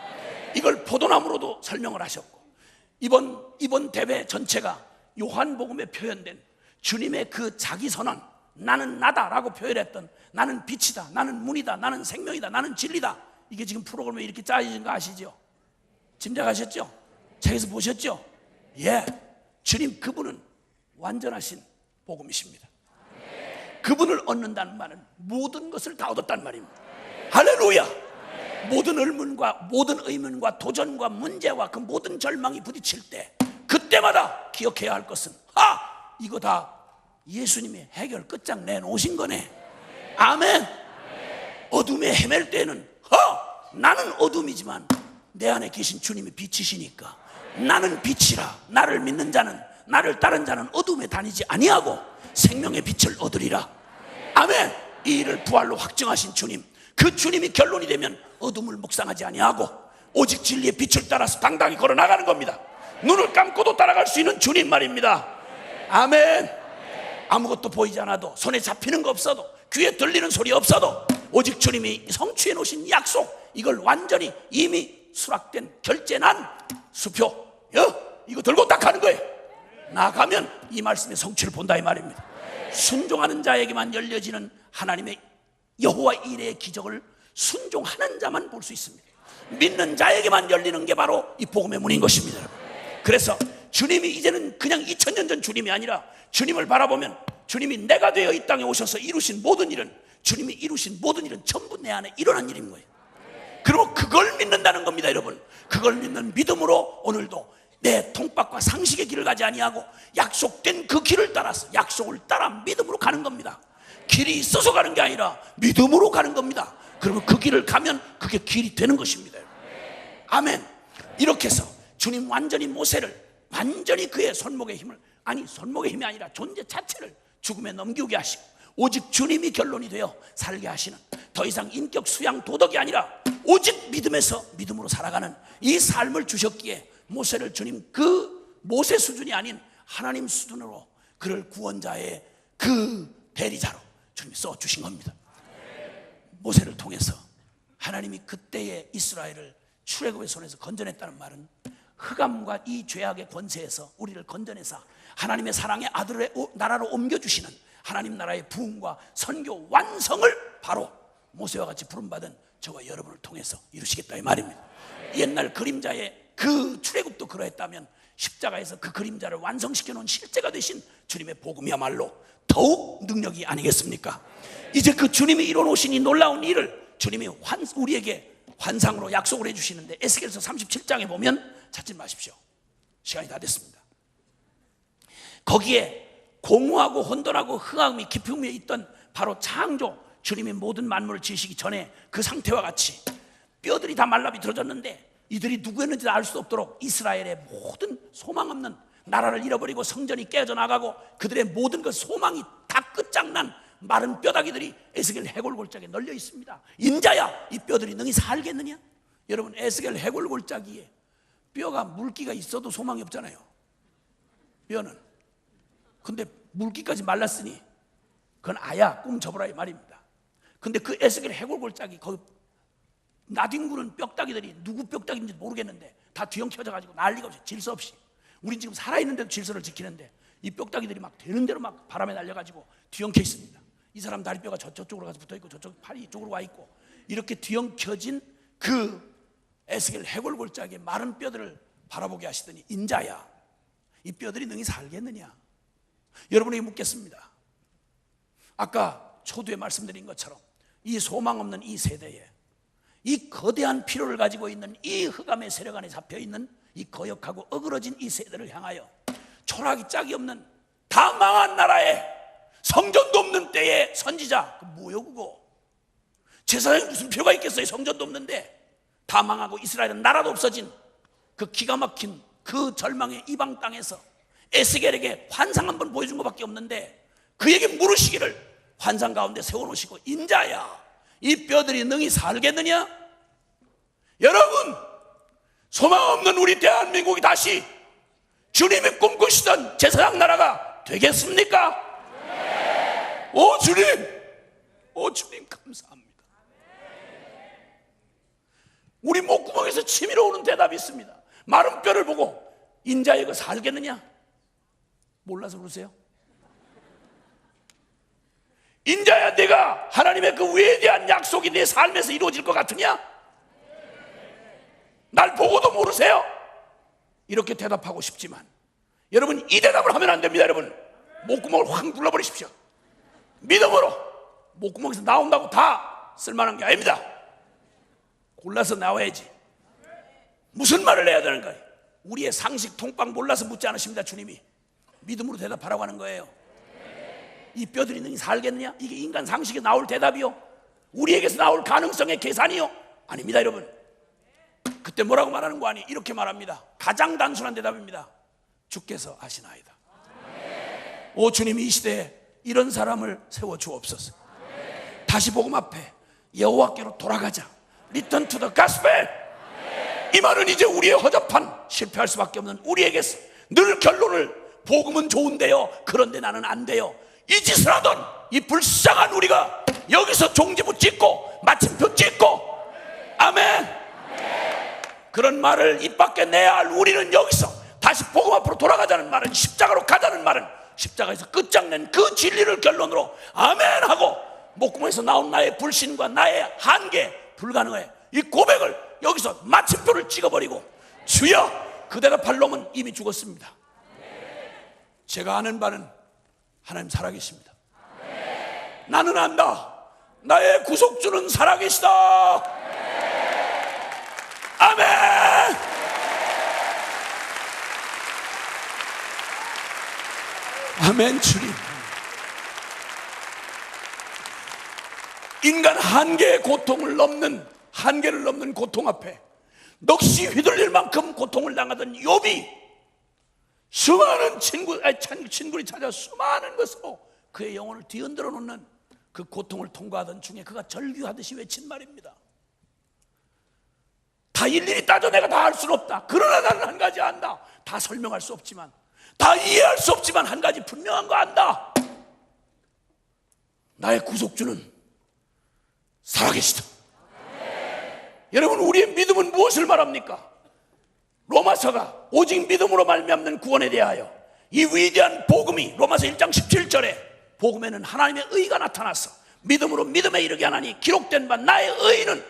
이걸 포도나무로도 설명을 하셨고, 이번 대회 전체가 요한복음에 표현된 주님의 그 자기선언, 나는 나다라고 표현했던 나는 빛이다, 나는 문이다, 나는 생명이다, 나는 진리다, 이게 지금 프로그램에 이렇게 짜여진 거 아시죠? 짐작하셨죠? 책에서 보셨죠? 예, 주님 그분은 완전하신 복음이십니다. 그분을 얻는다는 말은 모든 것을 다 얻었단 말입니다. 할렐루야. 모든 의문과 모든 의문과 도전과 문제와 그 모든 절망이 부딪힐 때 그때마다 기억해야 할 것은, 이거 다 예수님이 해결 끝장 내놓으신 거네. 아멘. 어둠에 헤맬 때는 나는 어둠이지만 내 안에 계신 주님이 빛이시니까 나는 빛이라. 나를 믿는 자는, 나를 따른 자는 어둠에 다니지 아니하고 생명의 빛을 얻으리라. 아멘. 이 일을 부활로 확정하신 주님, 그 주님이 결론이 되면 어둠을 묵상하지 아니하고 오직 진리의 빛을 따라서 당당히 걸어 나가는 겁니다. 눈을 감고도 따라갈 수 있는 주님 말입니다. 아멘. 아무것도 보이지 않아도, 손에 잡히는 거 없어도, 귀에 들리는 소리 없어도 오직 주님이 성취해 놓으신 약속, 이걸 완전히 이미 수락된 결제난 수표, 이거 들고 딱 가는 거예요. 나가면 이 말씀의 성취를 본다 이 말입니다. 순종하는 자에게만 열려지는 하나님의 여호와 이레의 기적을 순종하는 자만 볼 수 있습니다. 믿는 자에게만 열리는 게 바로 이 복음의 문인 것입니다. 그래서 주님이 이제는 그냥 2000년 전 주님이 아니라, 주님을 바라보면 주님이 내가 되어 이 땅에 오셔서 이루신 모든 일은, 주님이 이루신 모든 일은 전부 내 안에 일어난 일인 거예요. 그리고 그걸 믿는다는 겁니다. 여러분, 그걸 믿는 믿음으로 오늘도 내 통박과 상식의 길을 가지 아니하고 약속된 그 길을 따라서, 약속을 따라 믿음으로 가는 겁니다. 길이 있어서 가는 게 아니라 믿음으로 가는 겁니다. 그러면 그 길을 가면 그게 길이 되는 것입니다. 아멘. 이렇게 해서 주님 완전히 모세를, 완전히 그의 손목의 힘을, 아니 손목의 힘이 아니라 존재 자체를 죽음에 넘기게 하시고 오직 주님이 결론이 되어 살게 하시는, 더 이상 인격 수양 도덕이 아니라 오직 믿음에서 믿음으로 살아가는 이 삶을 주셨기에 모세를 주님 그 모세 수준이 아닌 하나님 수준으로 그를 구원자의 그 대리자로 주님이 써주신 겁니다. 모세를 통해서 하나님이 그때의 이스라엘을 출애굽의 손에서 건져냈다는 말은 흑암과 이 죄악의 권세에서 우리를 건져내사 하나님의 사랑의 아들의 나라로 옮겨주시는 하나님 나라의 부흥과 선교 완성을 바로 모세와 같이 부름받은 저와 여러분을 통해서 이루시겠다 이 말입니다. 옛날 그림자의 그 출애굽도 그러했다면 십자가에서 그 그림자를 완성시켜 놓은 실제가 되신 주님의 복음이야말로 더욱 능력이 아니겠습니까? 이제 그 주님이 이뤄 놓으신 이 놀라운 일을 주님이 우리에게 환상으로 약속을 해주시는데, 에스겔서 37장에 보면 찾지 마십시오. 시간이 다 됐습니다. 거기에 공허하고 혼돈하고 흑암이 깊은 위에 있던 바로 창조, 주님이 모든 만물을 지으시기 전에 그 상태와 같이 뼈들이 다 말라 비틀어졌는데 이들이 누구였는지 알 수 없도록 이스라엘의 모든 소망 없는 나라를 잃어버리고 성전이 깨져 나가고 그들의 모든 그 소망이 다 끝장난 마른 뼈다귀들이 에스겔 해골골짜기에 널려 있습니다. 인자야, 이 뼈들이 능히 살겠느냐? 여러분, 에스겔 해골골짜기에 뼈가 물기가 있어도 소망이 없잖아요. 뼈는. 근데 물기까지 말랐으니 그건 아야, 꿈 접어라 이 말입니다. 근데 그 에스겔 해골골짜기 거기 나뒹구는 뼈다귀들이 누구 뼈다귀인지 모르겠는데 다 뒤엉켜져가지고 난리가 없이, 질서 없이. 우린 지금 살아있는데도 질서를 지키는데 이 뼈다귀들이 막 되는 대로 막 바람에 날려가지고 뒤엉켜 있습니다. 이 사람 다리뼈가 저쪽으로 가서 붙어있고 저쪽 팔이 이쪽으로 와 있고, 이렇게 뒤엉켜진 그 에스겔 해골골짜기의 마른 뼈들을 바라보게 하시더니, 인자야, 이 뼈들이 능히 살겠느냐? 여러분에게 묻겠습니다. 아까 초두에 말씀드린 것처럼 이 소망 없는 이 세대에 이 거대한 필요를 가지고 있는 이 흑암의 세력 안에 잡혀있는 이 거역하고 어그러진 이 세대를 향하여 초라하기 짝이 없는 다 망한 나라에 성전도 없는 때의 선지자, 그 뭐요 그거? 제사장이 무슨 필요가 있겠어요? 성전도 없는데. 다 망하고 이스라엘은 나라도 없어진 그 기가 막힌 그 절망의 이방 땅에서 에스겔에게 환상 한번 보여준 것밖에 없는데, 그에게 물으시기를 환상 가운데 세워놓으시고, 인자야, 이 뼈들이 능히 살겠느냐? 여러분, 소망 없는 우리 대한민국이 다시 주님이 꿈꾸시던 제사장 나라가 되겠습니까? 네. 오 주님, 오 주님 감사합니다. 우리 목구멍에서 치밀어 오는 대답이 있습니다. 마른 뼈를 보고 인자야 이거 살겠느냐? 몰라서 그러세요? 인자야, 내가 하나님의 그 위대한 약속이 내 삶에서 이루어질 것 같으냐? 날 보고도 모르세요? 이렇게 대답하고 싶지만 여러분, 이 대답을 하면 안 됩니다. 여러분, 목구멍을 확 눌러버리십시오. 믿음으로 목구멍에서 나온다고 다 쓸만한 게 아닙니다. 골라서 나와야지. 무슨 말을 해야 되는 거예요? 우리의 상식 통빵 몰라서 묻지 않으십니다. 주님이 믿음으로 대답하라고 하는 거예요. 이 뼈들이 능히 살겠느냐? 이게 인간 상식에 나올 대답이요? 우리에게서 나올 가능성의 계산이요? 아닙니다. 여러분, 그때 뭐라고 말하는 거 아니? 이렇게 말합니다. 가장 단순한 대답입니다. 주께서 아시나이다. 오 주님, 이 시대에 이런 사람을 세워주옵소서. 다시 복음 앞에 여호와께로 돌아가자. Return to the gospel. 이 말은 이제 우리의 허접한, 실패할 수밖에 없는 우리에게서 늘 결론을, 복음은 좋은데요, 그런데 나는 안 돼요, 이 짓을 하던 이 불쌍한 우리가 여기서 종지부 찍고 마침표 찍고, 아멘, 그런 말을 입 밖에 내야 할 우리는 여기서 다시 복음 앞으로 돌아가자는 말은, 십자가로 가자는 말은, 십자가에서 끝장낸 그 진리를 결론으로 아멘 하고 목구멍에서 나온 나의 불신과 나의 한계, 불가능해, 이 고백을 여기서 마침표를 찍어버리고, 주여, 그 대답할 놈은 이미 죽었습니다. 제가 아는 바는 하나님 살아계십니다. 나는 안다. 나의 구속주는 살아계시다. 아멘. 아멘. 주님, 인간 한계의 고통을 넘는, 한계를 넘는 고통 앞에 넋이 휘둘릴 만큼 고통을 당하던 욥이 수많은 친구들이 찾아 수많은 것으로 그의 영혼을 뒤흔들어 놓는 그 고통을 통과하던 중에 그가 절규하듯이 외친 말입니다. 다 일일이 따져 내가 다 할 수는 없다. 그러나 나는 한 가지 안다. 다 설명할 수 없지만, 다 이해할 수 없지만 한 가지 분명한 거 안다. 나의 구속주는 살아계시다. 여러분, 우리의 믿음은 무엇을 말합니까? 로마서가 오직 믿음으로 말미암는 구원에 대하여 이 위대한 복음이, 로마서 1장 17절에 복음에는 하나님의 의가 나타나서 믿음으로 믿음에 이르게 하나니 기록된 바 나의 의는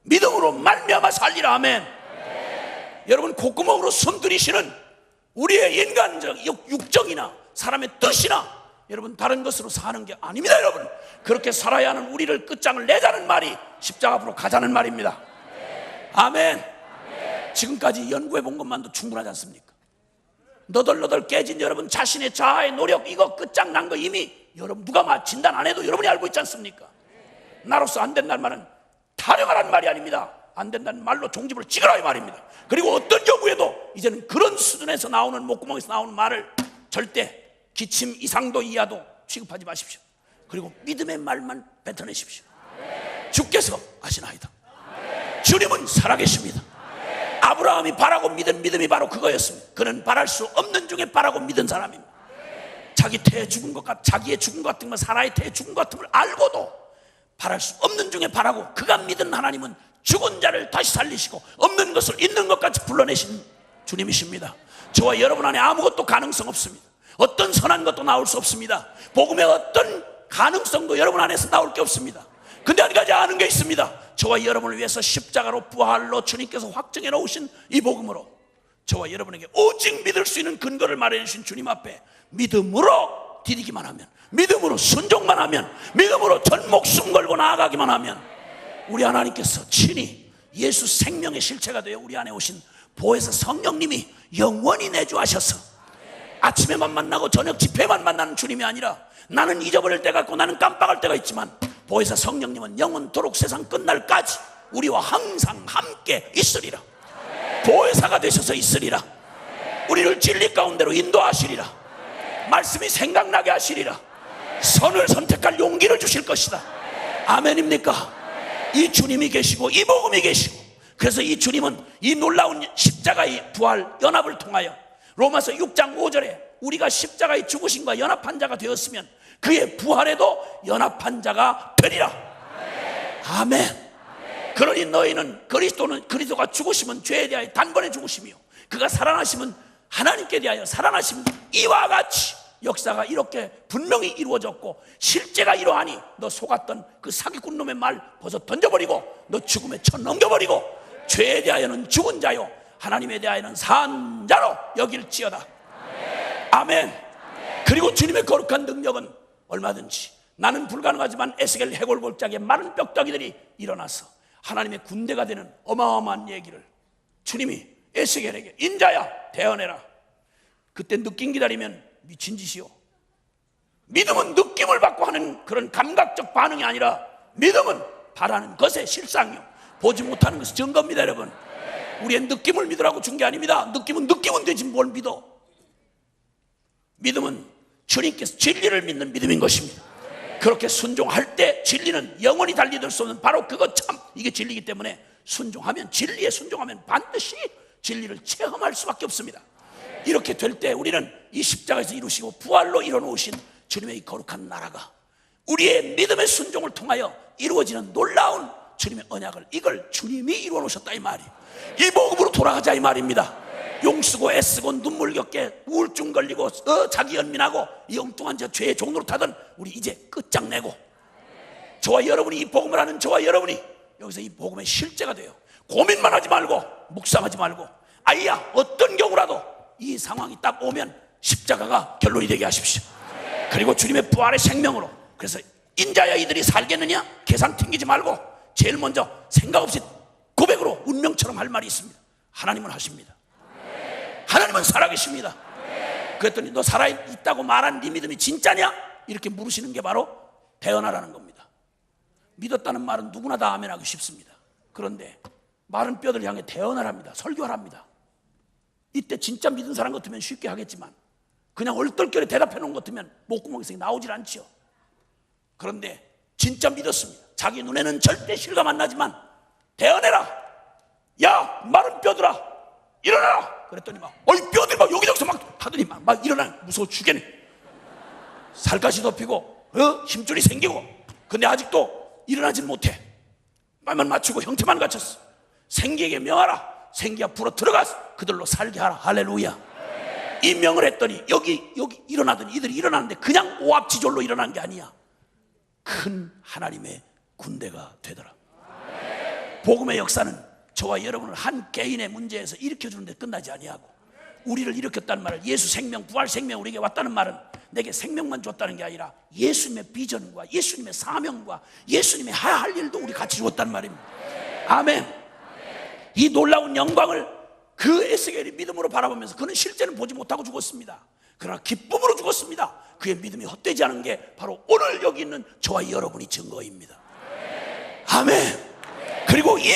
믿음으로 말미암아 살리라. 아멘. 여러분, 콧구멍으로 숨 들이쉬는 우리의 인간적 육정이나 사람의 뜻이나 여러분 다른 것으로 사는 게 아닙니다. 여러분, 그렇게 살아야 하는 우리를 끝장을 내자는 말이 십자가 앞으로 가자는 말입니다. 아멘. 지금까지 연구해 본 것만도 충분하지 않습니까? 너덜너덜 깨진 여러분 자신의 자아의 노력, 이거 끝장난 거 이미 여러분 누가 진단 안 해도 여러분이 알고 있지 않습니까? 나로서 안 된다는 말은 타령하라는 말이 아닙니다. 안 된다는 말로 종집을 찍으라 이 말입니다. 그리고 어떤 경우에도 이제는 그런 수준에서 나오는, 목구멍에서 나오는 말을 절대 기침 이상도 이하도 취급하지 마십시오. 그리고 믿음의 말만 뱉어내십시오. 주께서 아시나이다. 주님은 살아계십니다. 아브라함이 바라고 믿은 믿음이 바로 그거였습니다. 그는 바랄 수 없는 중에 바라고 믿은 사람입니다. 자기 태에 죽은 것 같, 자기의 죽은 것 같은 걸, 사라의 태에 죽은 것 같은 걸 알고도 바랄 수 없는 중에 바라고, 그가 믿은 하나님은 죽은 자를 다시 살리시고 없는 것을 있는 것 같이 불러내신 주님이십니다. 저와 여러분 안에 아무것도 가능성 없습니다. 어떤 선한 것도 나올 수 없습니다. 복음의 어떤 가능성도 여러분 안에서 나올 게 없습니다. 근데 한 가지 아는 게 있습니다. 저와 여러분을 위해서 십자가로 부활로 주님께서 확정해 놓으신 이 복음으로 저와 여러분에게 오직 믿을 수 있는 근거를 마련해 주신 주님 앞에 믿음으로 디디기만 하면, 믿음으로 순종만 하면, 믿음으로 전 목숨 걸고 나아가기만 하면 우리 하나님께서 친히 예수 생명의 실체가 되어 우리 안에 오신 보혜사 성령님이 영원히 내주하셔서 아침에만 만나고 저녁 집회만 만나는 주님이 아니라, 나는 잊어버릴 때가 있고 나는 깜빡할 때가 있지만 보혜사 성령님은 영원토록 세상 끝날까지 우리와 항상 함께 있으리라. 보혜사가 되셔서 있으리라. 우리를 진리 가운데로 인도하시리라. 말씀이 생각나게 하시리라. 선을 선택할 용기를 주실 것이다. 아멘입니까? 이 주님이 계시고 이 복음이 계시고, 그래서 이 주님은 이 놀라운 십자가의 부활 연합을 통하여 로마서 6장 5절에 우리가 십자가의 죽으심과 연합한 자가 되었으면 그의 부활에도 연합한 자가 되리라. 아멘. 그러니 너희는 그리스도가 죽으심은 죄에 대하여 단번에 죽으심이요 그가 살아나심은 하나님께 대하여 살아나심. 이와 같이 역사가 이렇게 분명히 이루어졌고 실제가 이러하니 너 속았던 그 사기꾼 놈의 말 벗어 던져버리고 너 죽음에 쳐 넘겨버리고 죄에 대하여는 죽은 자요 하나님에 대하여는 산 자로 여길지어다. 아멘. 그리고 주님의 거룩한 능력은 얼마든지, 나는 불가능하지만 에스겔 해골골짜기에 많은 뼈다귀들이 일어나서 하나님의 군대가 되는 어마어마한 얘기를 주님이 에스겔에게 인자야 대언해라. 그때 느낌 기다리면 미친 짓이요. 믿음은 느낌을 받고 하는 그런 감각적 반응이 아니라 믿음은 바라는 것의 실상이요 보지 못하는 것이 증거입니다. 여러분, 우리의 느낌을 믿으라고 준 게 아닙니다. 느낌은 되지 뭘 믿어. 믿음은 주님께서 진리를 믿는 믿음인 것입니다. 그렇게 순종할 때 진리는 영원히 달리될 수 없는 바로 그것 참 이게 진리이기 때문에 순종하면, 진리에 순종하면 반드시 진리를 체험할 수밖에 없습니다. 이렇게 될 때 우리는 이 십자가에서 이루시고 부활로 이뤄놓으신 주님의 이 거룩한 나라가 우리의 믿음의 순종을 통하여 이루어지는 놀라운 주님의 언약을, 이걸 주님이 이루어놓으셨다 이 말이에요. 이 복음으로 돌아가자 이 말입니다. 용쓰고 애쓰고 눈물 겪게 우울증 걸리고 자기 연민하고 이 엉뚱한 죄의 종로로 타던 우리 이제 끝장내고, 저와 여러분이 이 복음을 하는 저와 여러분이 여기서 이 복음의 실제가 돼요. 고민만 하지 말고 묵상하지 말고 아이야 어떤 경우라도 이 상황이 딱 오면 십자가가 결론이 되게 하십시오. 그리고 주님의 부활의 생명으로, 그래서 인자야 이들이 살겠느냐 계산 튕기지 말고 제일 먼저 생각 없이 고백으로 운명처럼 할 말이 있습니다. 하나님은 하십니다. 하나님은 살아계십니다. 그랬더니 너 살아있다고 말한 네 믿음이 진짜냐? 이렇게 물으시는 게 바로 대언하라는 겁니다. 믿었다는 말은 누구나 다 아멘하기 쉽습니다. 그런데 마른 뼈들 향해 대언하랍니다. 설교하랍니다. 이때 진짜 믿은 사람 같으면 쉽게 하겠지만 그냥 얼떨결에 대답해 놓은 것 같으면 목구멍에서 나오질 않죠. 그런데 진짜 믿었습니다. 자기 눈에는 절대 실감 안 나지만 대언해라. 야 마른 뼈들아 일어나라. 그랬더니 막 어이 뼈들이 막 여기저기서 막 하더니 막 일어나. 무서워 죽겠네. 살갗이 덮이고 힘줄이 생기고, 근데 아직도 일어나질 못해. 말만 맞추고 형태만 갖췄어. 생기에게 명하라. 생기가 불어 들어가서 그들로 살게 하라. 할렐루야. 이 명을 했더니 여기 일어나더니 이들이 일어나는데 그냥 오합지졸로 일어난 게 아니야. 큰 하나님의 군대가 되더라. 복음의 역사는 저와 여러분을 한 개인의 문제에서 일으켜주는데 끝나지 아니하고, 우리를 일으켰다는 말을, 예수 생명 부활 생명 우리에게 왔다는 말은 내게 생명만 줬다는 게 아니라 예수님의 비전과 예수님의 사명과 예수님의 해야 할 일도 우리 같이 주었다는 말입니다. 아멘. 이 놀라운 영광을 그 에스겔이 믿음으로 바라보면서, 그는 실제는 보지 못하고 죽었습니다. 그러나 기쁨으로 죽었습니다. 그의 믿음이 헛되지 않은 게 바로 오늘 여기 있는 저와 여러분이 증거입니다. 아멘. 그리고 이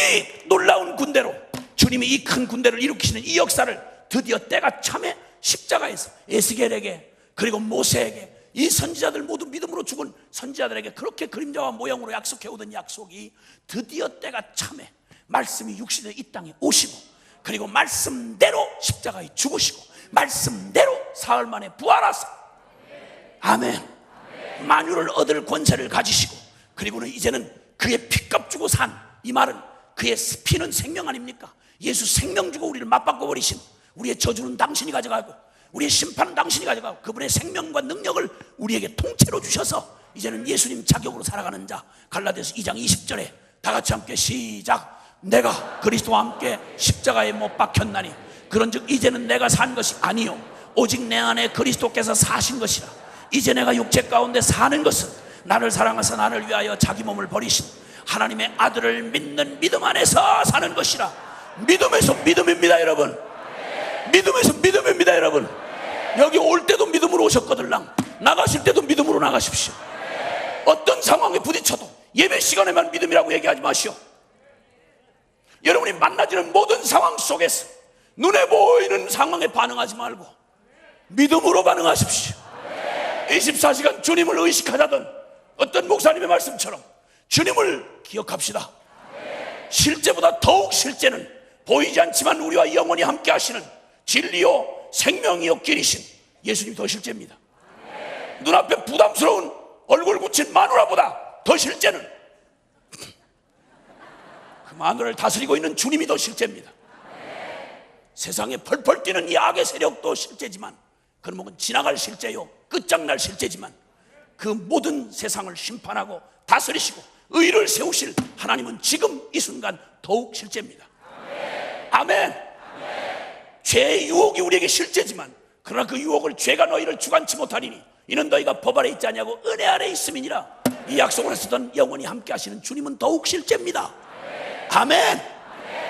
놀라운 군대로 주님이 이 큰 군대를 일으키시는 이 역사를 드디어 때가 참에 십자가에서 에스겔에게 그리고 모세에게, 이 선지자들 모두 믿음으로 죽은 선지자들에게 그렇게 그림자와 모형으로 약속해오던 약속이 드디어 때가 참에 말씀이 육신에 이 땅에 오시고, 그리고 말씀대로 십자가에 죽으시고 말씀대로 사흘 만에 부활하사 아멘. 만유를 얻을 권세를 가지시고, 그리고는 이제는 그의 피값 주고 산, 이 말은 그의 피는 생명 아닙니까? 예수 생명 주고 우리를 맞바꿔 버리신, 우리의 저주는 당신이 가져가고 우리의 심판은 당신이 가져가고 그분의 생명과 능력을 우리에게 통째로 주셔서 이제는 예수님 자격으로 살아가는 자. 갈라디아서 2장 20절에 다 같이 함께 시작. 내가 그리스도와 함께 십자가에 못 박혔나니 그런즉 이제는 내가 산 것이 아니요 오직 내 안에 그리스도께서 사신 것이라. 이제 내가 육체 가운데 사는 것은 나를 사랑하사 나를 위하여 자기 몸을 버리신 하나님의 아들을 믿는 믿음 안에서 사는 것이라. 믿음에서 믿음입니다 여러분. 믿음에서 믿음입니다 여러분. 여기 올 때도 믿음으로 오셨거들랑 나가실 때도 믿음으로 나가십시오. 어떤 상황에 부딪혀도 예배 시간에만 믿음이라고 얘기하지 마시오. 여러분이 만나지는 모든 상황 속에서 눈에 보이는 상황에 반응하지 말고 믿음으로 반응하십시오. 24시간 주님을 의식하자던 어떤 목사님의 말씀처럼 주님을 기억합시다. 실제보다 더욱 실제는 보이지 않지만 우리와 영원히 함께 하시는 진리요 생명이요 길이신 예수님이 더 실제입니다. 눈앞에 부담스러운 얼굴 굳힌 마누라보다 더 실제는 그 마누라를 다스리고 있는 주님이 더 실제입니다. 세상에 펄펄 뛰는 이 악의 세력도 실제지만 그런 지나갈 실제요 끝장날 실제지만 그 모든 세상을 심판하고 다스리시고 의를 세우실 하나님은 지금 이 순간 더욱 실제입니다. 아멘. 죄의 유혹이 우리에게 실제지만 그러나 그 유혹을 죄가 너희를 주관치 못하리니 이는 너희가 법 아래 있지 아니하고 은혜 아래 있음이니라. 이 약속을 했었던 영원히 함께 하시는 주님은 더욱 실제입니다. 아멘.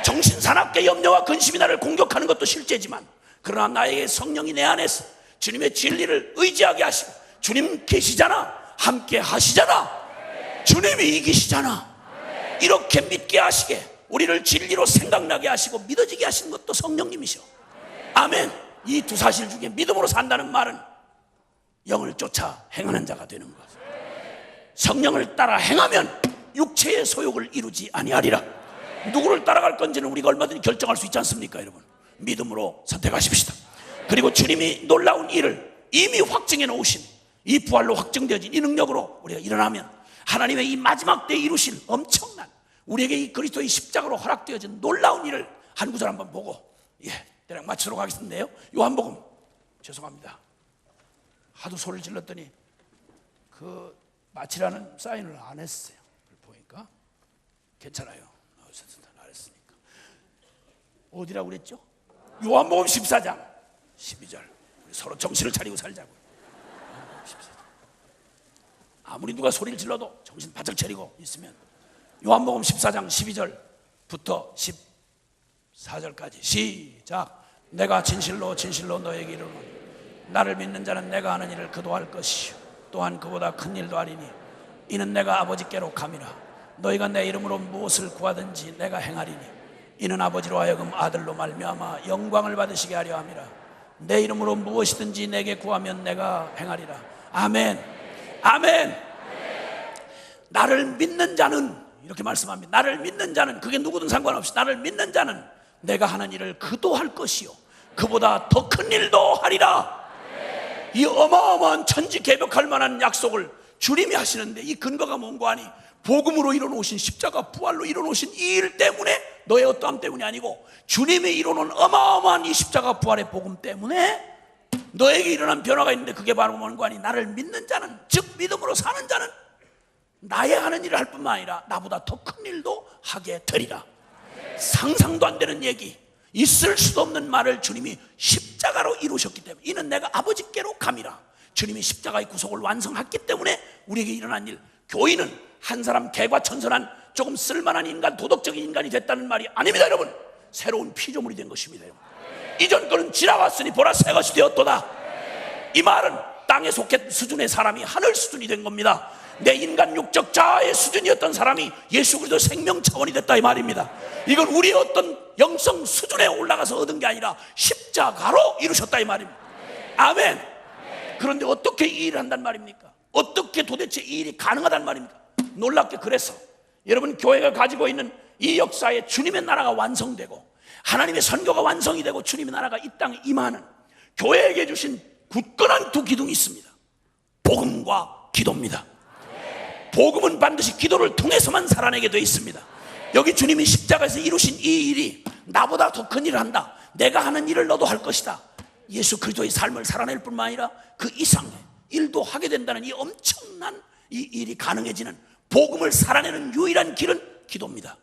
정신사납게 염려와 근심이 나를 공격하는 것도 실제지만 그러나 나에게 성령이 내 안에서 주님의 진리를 의지하게 하시고 주님 계시잖아, 함께 하시잖아, 주님이 이기시잖아, 이렇게 믿게 하시게 우리를 진리로 생각나게 하시고 믿어지게 하시는 것도 성령님이셔. 아멘. 이 두 사실 중에 믿음으로 산다는 말은 영을 쫓아 행하는 자가 되는 것. 성령을 따라 행하면 육체의 소욕을 이루지 아니하리라. 누구를 따라갈 건지는 우리가 얼마든지 결정할 수 있지 않습니까, 여러분? 믿음으로 선택하십시다. 그리고 주님이 놀라운 일을 이미 확증해 놓으신 이 부활로 확증되어진 이 능력으로 우리가 일어나면 하나님의 이 마지막 때에 이루실 엄청난 우리에게 이 그리스도의 십자가로 허락되어진 놀라운 일을 한 구절 한번 보고 대략 마치도록 하겠는데요. 요한복음, 죄송합니다, 하도 소리를 질렀더니 그 마치라는 사인을 안 했어요. 보니까 괜찮아요. 안 했으니까. 어디라고 그랬죠? 요한복음 14장 12절. 우리 서로 정신을 차리고 살자고요. 아무리 누가 소리를 질러도 정신 바짝 차리고 있으면 요한복음 14장 12절부터 14절까지 시작. 내가 진실로 진실로 너에게 이르노니 나를 믿는 자는 내가 하는 일을 그도 할 것이요 또한 그보다 큰 일도 하리니 이는 내가 아버지께로 감이라. 너희가 내 이름으로 무엇을 구하든지 내가 행하리니 이는 아버지로 하여금 아들로 말미암아 영광을 받으시게 하려 함이라. 내 이름으로 무엇이든지 내게 구하면 내가 행하리라. 아멘. 아멘. 나를 믿는 자는, 이렇게 말씀합니다. 나를 믿는 자는, 그게 누구든 상관없이 나를 믿는 자는 내가 하는 일을 그도 할 것이요 그보다 더 큰 일도 하리라. 이 어마어마한 천지개벽할 만한 약속을 주님이 하시는데 이 근거가 뭔가 하니 복음으로 이뤄놓으신 십자가 부활로 이뤄놓으신 이 일 때문에, 너의 어떠함 때문이 아니고 주님이 이뤄놓은 어마어마한 이 십자가 부활의 복음 때문에 너에게 일어난 변화가 있는데 그게 바로 뭔가 하니 나를 믿는 자는, 즉 믿음으로 사는 자는 나의 하는 일을 할 뿐만 아니라 나보다 더 큰 일도 하게 되리라. 상상도 안 되는 얘기, 있을 수도 없는 말을 주님이 십자가로 이루셨기 때문에 이는 내가 아버지께로 감이라. 주님이 십자가의 구속을 완성했기 때문에 우리에게 일어난 일, 교인은 한 사람 개과천선한 조금 쓸만한 인간, 도덕적인 인간이 됐다는 말이 아닙니다. 여러분, 새로운 피조물이 된 것입니다. 여러분. 이전 거는 지나갔으니 보라 새 것이 되었도다. 이 말은 땅에 속한 수준의 사람이 하늘 수준이 된 겁니다. 내 인간 육적 자아의 수준이었던 사람이 예수 그리스도 생명 차원이 됐다 이 말입니다. 이건 우리의 어떤 영성 수준에 올라가서 얻은 게 아니라 십자가로 이루셨다 이 말입니다. 아멘. 그런데 어떻게 이 일을 한단 말입니까? 어떻게 도대체 이 일이 가능하단 말입니까? 놀랍게 그래서 여러분, 교회가 가지고 있는 이 역사에 주님의 나라가 완성되고 하나님의 선교가 완성이 되고 주님의 나라가 이 땅에 임하는 교회에게 주신 굳건한 두 기둥이 있습니다. 복음과 기도입니다. 복음은 반드시 기도를 통해서만 살아내게 되어 있습니다. 여기 주님이 십자가에서 이루신 이 일이 나보다 더 큰 일을 한다, 내가 하는 일을 너도 할 것이다, 예수 그리스도의 삶을 살아낼 뿐만 아니라 그 이상의 일도 하게 된다는 이 엄청난 이 일이 가능해지는 복음을 살아내는 유일한 길은 기도입니다.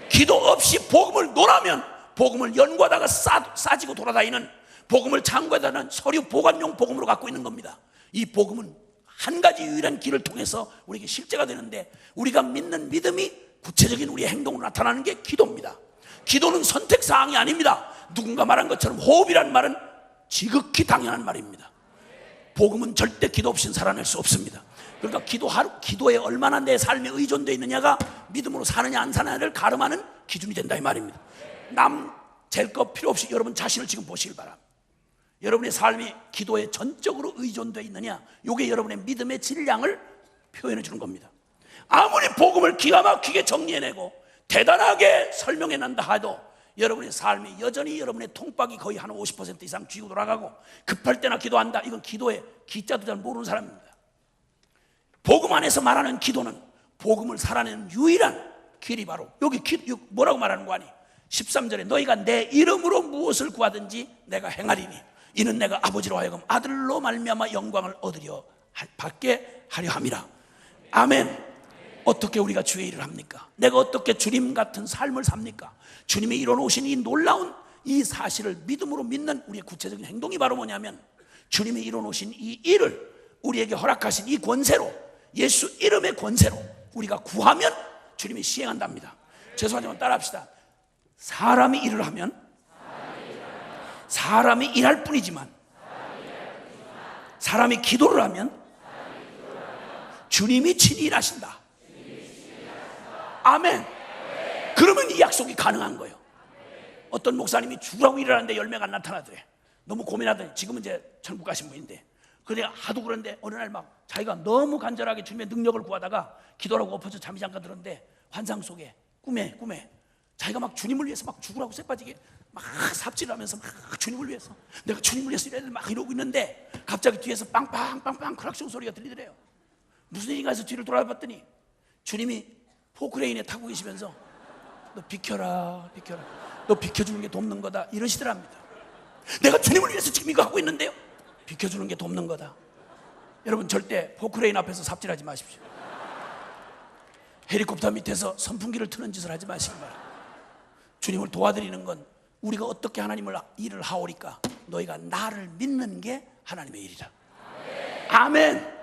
기도 없이 복음을 논하면 복음을 연구하다가 싸지고 돌아다니는, 복음을 참고하다는 서류 보관용 복음으로 갖고 있는 겁니다. 이 복음은 한 가지 유일한 길을 통해서 우리에게 실제가 되는데 우리가 믿는 믿음이 구체적인 우리의 행동으로 나타나는 게 기도입니다. 기도는 선택사항이 아닙니다. 누군가 말한 것처럼 호흡이란 말은 지극히 당연한 말입니다. 복음은 절대 기도 없이는 살아낼 수 없습니다. 그러니까 기도에 얼마나 내 삶에 의존되어 있느냐가 믿음으로 사느냐 안 사느냐를 가름하는 기준이 된다 이 말입니다. 남 잴 것 필요 없이 여러분 자신을 지금 보시길 바랍니다. 여러분의 삶이 기도에 전적으로 의존되어 있느냐, 이게 여러분의 믿음의 질량을 표현해 주는 겁니다. 아무리 복음을 기가 막히게 정리해내고 대단하게 설명해낸다 하도 여러분의 삶이 여전히 여러분의 통박이 거의 한 50% 이상 쥐고 돌아가고 급할 때나 기도한다, 이건 기도의 기자도 잘 모르는 사람입니다. 복음 안에서 말하는 기도는 복음을 살아내는 유일한 길이 바로 여기 뭐라고 말하는 거 아니? 13절에 너희가 내 이름으로 무엇을 구하든지 내가 행하리니 이는 내가 아버지로 하여금 아들로 말미암아 영광을 받게 하려 함이라. 아멘. 어떻게 우리가 주의 일을 합니까? 내가 어떻게 주님 같은 삶을 삽니까? 주님이 이뤄놓으신 이 놀라운 이 사실을 믿음으로 믿는 우리의 구체적인 행동이 바로 뭐냐면, 주님이 이뤄놓으신 이 일을 우리에게 허락하신 이 권세로, 예수 이름의 권세로 우리가 구하면 주님이 시행한답니다. 죄송하지만 따라합시다. 사람이 일을 하면 사람이 일할 뿐이지만 사람이 기도를 하면 주님이 친히 일하신다. 아멘. 그러면 이 약속이 가능한 거예요. 어떤 목사님이 죽으라고 일하는데 열매가 안 나타나더래. 너무 고민하더니 지금은 이제 천국 가신 분인데, 그런데 하도 그런데 어느 날 막 자기가 너무 간절하게 주님의 능력을 구하다가 기도라고 엎어져 잠이 잠깐 들었는데 환상 속에 꿈에 자기가 막 주님을 위해서 막 죽으라고 쇠빠지게 막 삽질하면서 막 주님을 위해서, 내가 주님을 위해서 막 이러고 있는데 갑자기 뒤에서 빵빵빵빵 크락션 소리가 들리더래요. 무슨 일인가 해서 뒤를 돌아봤더니 주님이 포크레인에 타고 계시면서 너 비켜라 너 비켜주는 게 돕는 거다 이러시더랍니다. 내가 주님을 위해서 지금 이거 하고 있는데요, 비켜주는 게 돕는 거다. 여러분 절대 포크레인 앞에서 삽질하지 마십시오. 헬리콥터 밑에서 선풍기를 트는 짓을 하지 마시기 바랍니다. 주님을 도와드리는 건 우리가 어떻게 하나님을 일을 하오리까? 너희가 나를 믿는 게 하나님의 일이라. 아멘.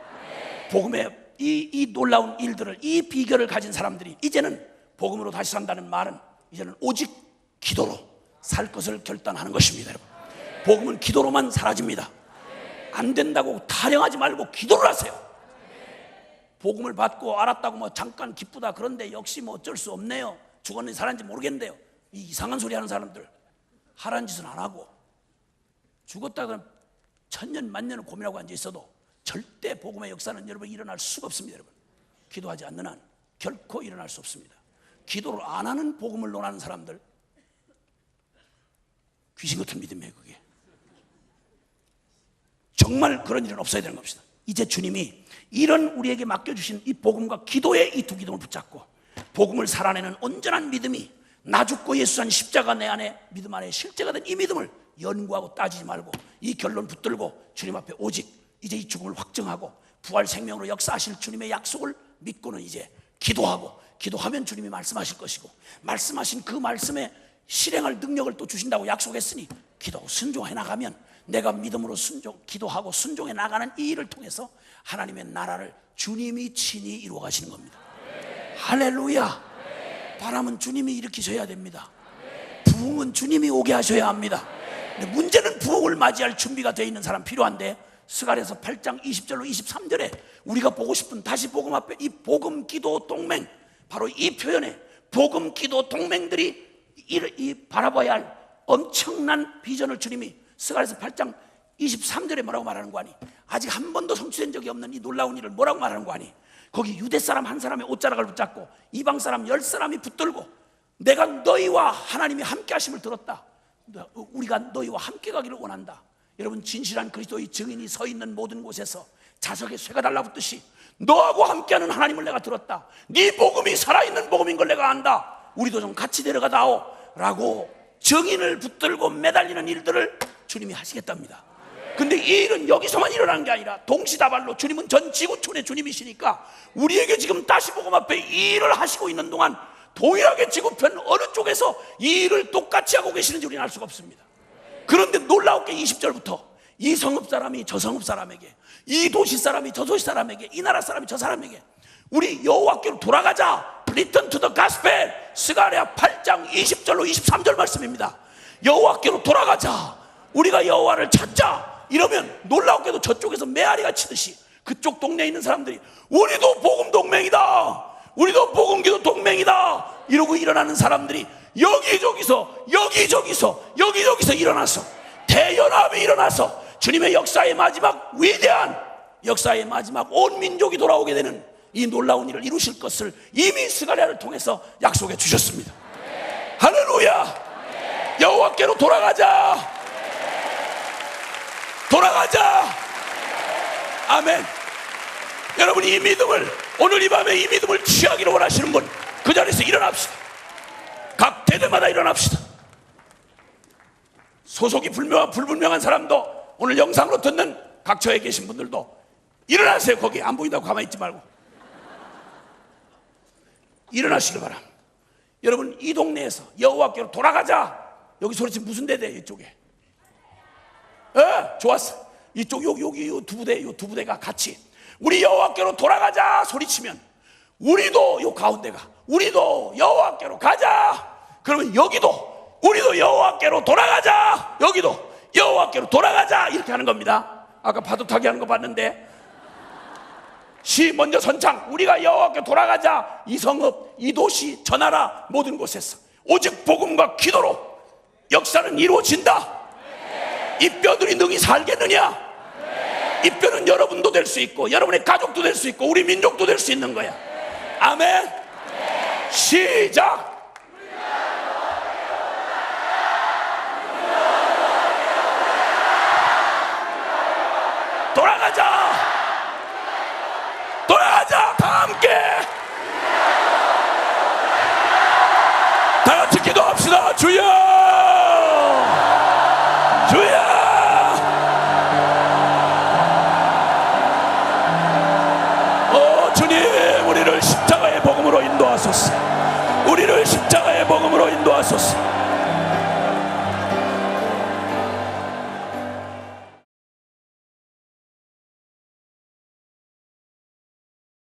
복음의 이 놀라운 일들을, 이 비결을 가진 사람들이 이제는 복음으로 다시 산다는 말은 이제는 오직 기도로 살 것을 결단하는 것입니다. 여러분, 복음은 기도로만 사라집니다. 안 된다고 타령하지 말고 기도를 하세요. 복음을 받고 알았다고 뭐 잠깐 기쁘다 그런데 역시 뭐 어쩔 수 없네요, 죽었는지 살았는지 모르겠는데요, 이 이상한 소리 하는 사람들 하라는 짓은 안 하고 죽었다 그러면 천년 만년을 고민하고 앉아 있어도 절대 복음의 역사는 여러분 일어날 수가 없습니다. 여러분, 기도하지 않는 한 결코 일어날 수 없습니다. 기도를 안 하는 복음을 논하는 사람들, 귀신 같은 믿음이에요. 그게 정말 그런 일은 없어야 되는 겁니다. 이제 주님이 이런 우리에게 맡겨주신 이 복음과 기도의 이 두 기둥을 붙잡고 복음을 살아내는 온전한 믿음이 나 죽고 예수 산 십자가 내 안에 믿음 안에 실제가 된 이 믿음을 연구하고 따지지 말고 이 결론 붙들고 주님 앞에 오직 이제 이 죽음을 확정하고 부활 생명으로 역사하실 주님의 약속을 믿고는 이제 기도하면 주님이 말씀하실 것이고, 말씀하신 그 말씀에 실행할 능력을 또 주신다고 약속했으니 기도하고 순종해 나가면 내가 믿음으로 기도하고 순종해 나가는 이 일을 통해서 하나님의 나라를 주님이 친히 이루어 가시는 겁니다. 할렐루야. 바람은 주님이 일으키셔야 됩니다. 부흥은 주님이 오게 하셔야 합니다. 근데 문제는 부흥을 맞이할 준비가 되어 있는 사람 필요한데, 스가랴서 8장 20절로 23절에 우리가 보고 싶은 다시 복음 앞에 이 복음 기도 동맹, 바로 이 표현에 복음 기도 동맹들이 이 바라봐야 할 엄청난 비전을 주님이 스가랴서 8장 23절에 뭐라고 말하는 거 아니? 아직 한 번도 성취된 적이 없는 이 놀라운 일을 뭐라고 말하는 거 아니? 거기 유대 사람 한 사람의 옷자락을 붙잡고 이방 사람 10사람이 붙들고 내가 너희와 하나님이 함께 하심을 들었다, 우리가 너희와 함께 가기를 원한다. 여러분, 진실한 그리스도의 증인이 서 있는 모든 곳에서 자석에 쇠가 달라붙듯이 너하고 함께하는 하나님을 내가 들었다, 네 복음이 살아있는 복음인 걸 내가 안다, 우리도 좀 같이 데려가다오 라고 증인을 붙들고 매달리는 일들을 주님이 하시겠답니다. 근데 이 일은 여기서만 일어나는 게 아니라 동시다발로 주님은 전 지구촌의 주님이시니까 우리에게 지금 다시 복음 앞에 이 일을 하시고 있는 동안 동일하게 지구편 어느 쪽에서 이 일을 똑같이 하고 계시는지 우리는 알 수가 없습니다. 그런데 놀라웠게 20절부터 이 성읍 사람이 저 성읍 사람에게, 이 도시 사람이 저 도시 사람에게, 이 나라 사람이 저 사람에게 우리 여호와께로 돌아가자, Return to the Gospel, 스가랴 8장 20절로 23절 말씀입니다. 여호와께로 돌아가자, 우리가 여호와를 찾자, 이러면 놀라웠게도 저쪽에서 메아리가 치듯이 그쪽 동네에 있는 사람들이 우리도 복음 동맹이다, 우리도 복음기도 동맹이다 이러고 일어나는 사람들이 여기저기서 일어나서 대연합이 일어나서 주님의 역사의 마지막 위대한 역사의 마지막 온 민족이 돌아오게 되는 이 놀라운 일을 이루실 것을 이미 스가랴를 통해서 약속해 주셨습니다. 할렐루야. 여호와께로 돌아가자. 아멘. 여러분, 이 믿음을, 오늘 이 밤에 이 믿음을 취하기를 원하시는 분, 그 자리에서 일어납시다. 각 대대마다 일어납시다. 소속이 불분명한 사람도, 오늘 영상으로 듣는 각처에 계신 분들도 일어나세요. 거기 안 보인다고 가만히 있지 말고 일어나시길 바랍니다. 여러분, 이 동네에서 여호와께로 돌아가자. 여기 소리 지금 무슨 대대예요? 이쪽에. 좋았어. 이쪽 여기 두 부대가 같이 우리 여호와께로 돌아가자 소리치면, 우리도 요 가운데가 우리도 여호와께로 가자. 그러면 여기도 우리도 여호와께로 돌아가자, 여기도 여호와께로 돌아가자, 이렇게 하는 겁니다. 아까 파도 타기 하는 거 봤는데, 시 먼저 선창, 우리가 여호와께 돌아가자. 이 성읍, 이 도시, 저 나라 모든 곳에서 오직 복음과 기도로 역사는 이루어진다. 이 뼈들이 능히 살겠느냐? 이 뼈는 여러분도 될 수 있고 여러분의 가족도 될 수 있고 우리 민족도 될 수 있는 거야. 아멘. 시작. 돌아가자. 다 함께 다 같이 기도합시다. 주여, 주님, 우리를 십자가의 복음으로 인도하소서.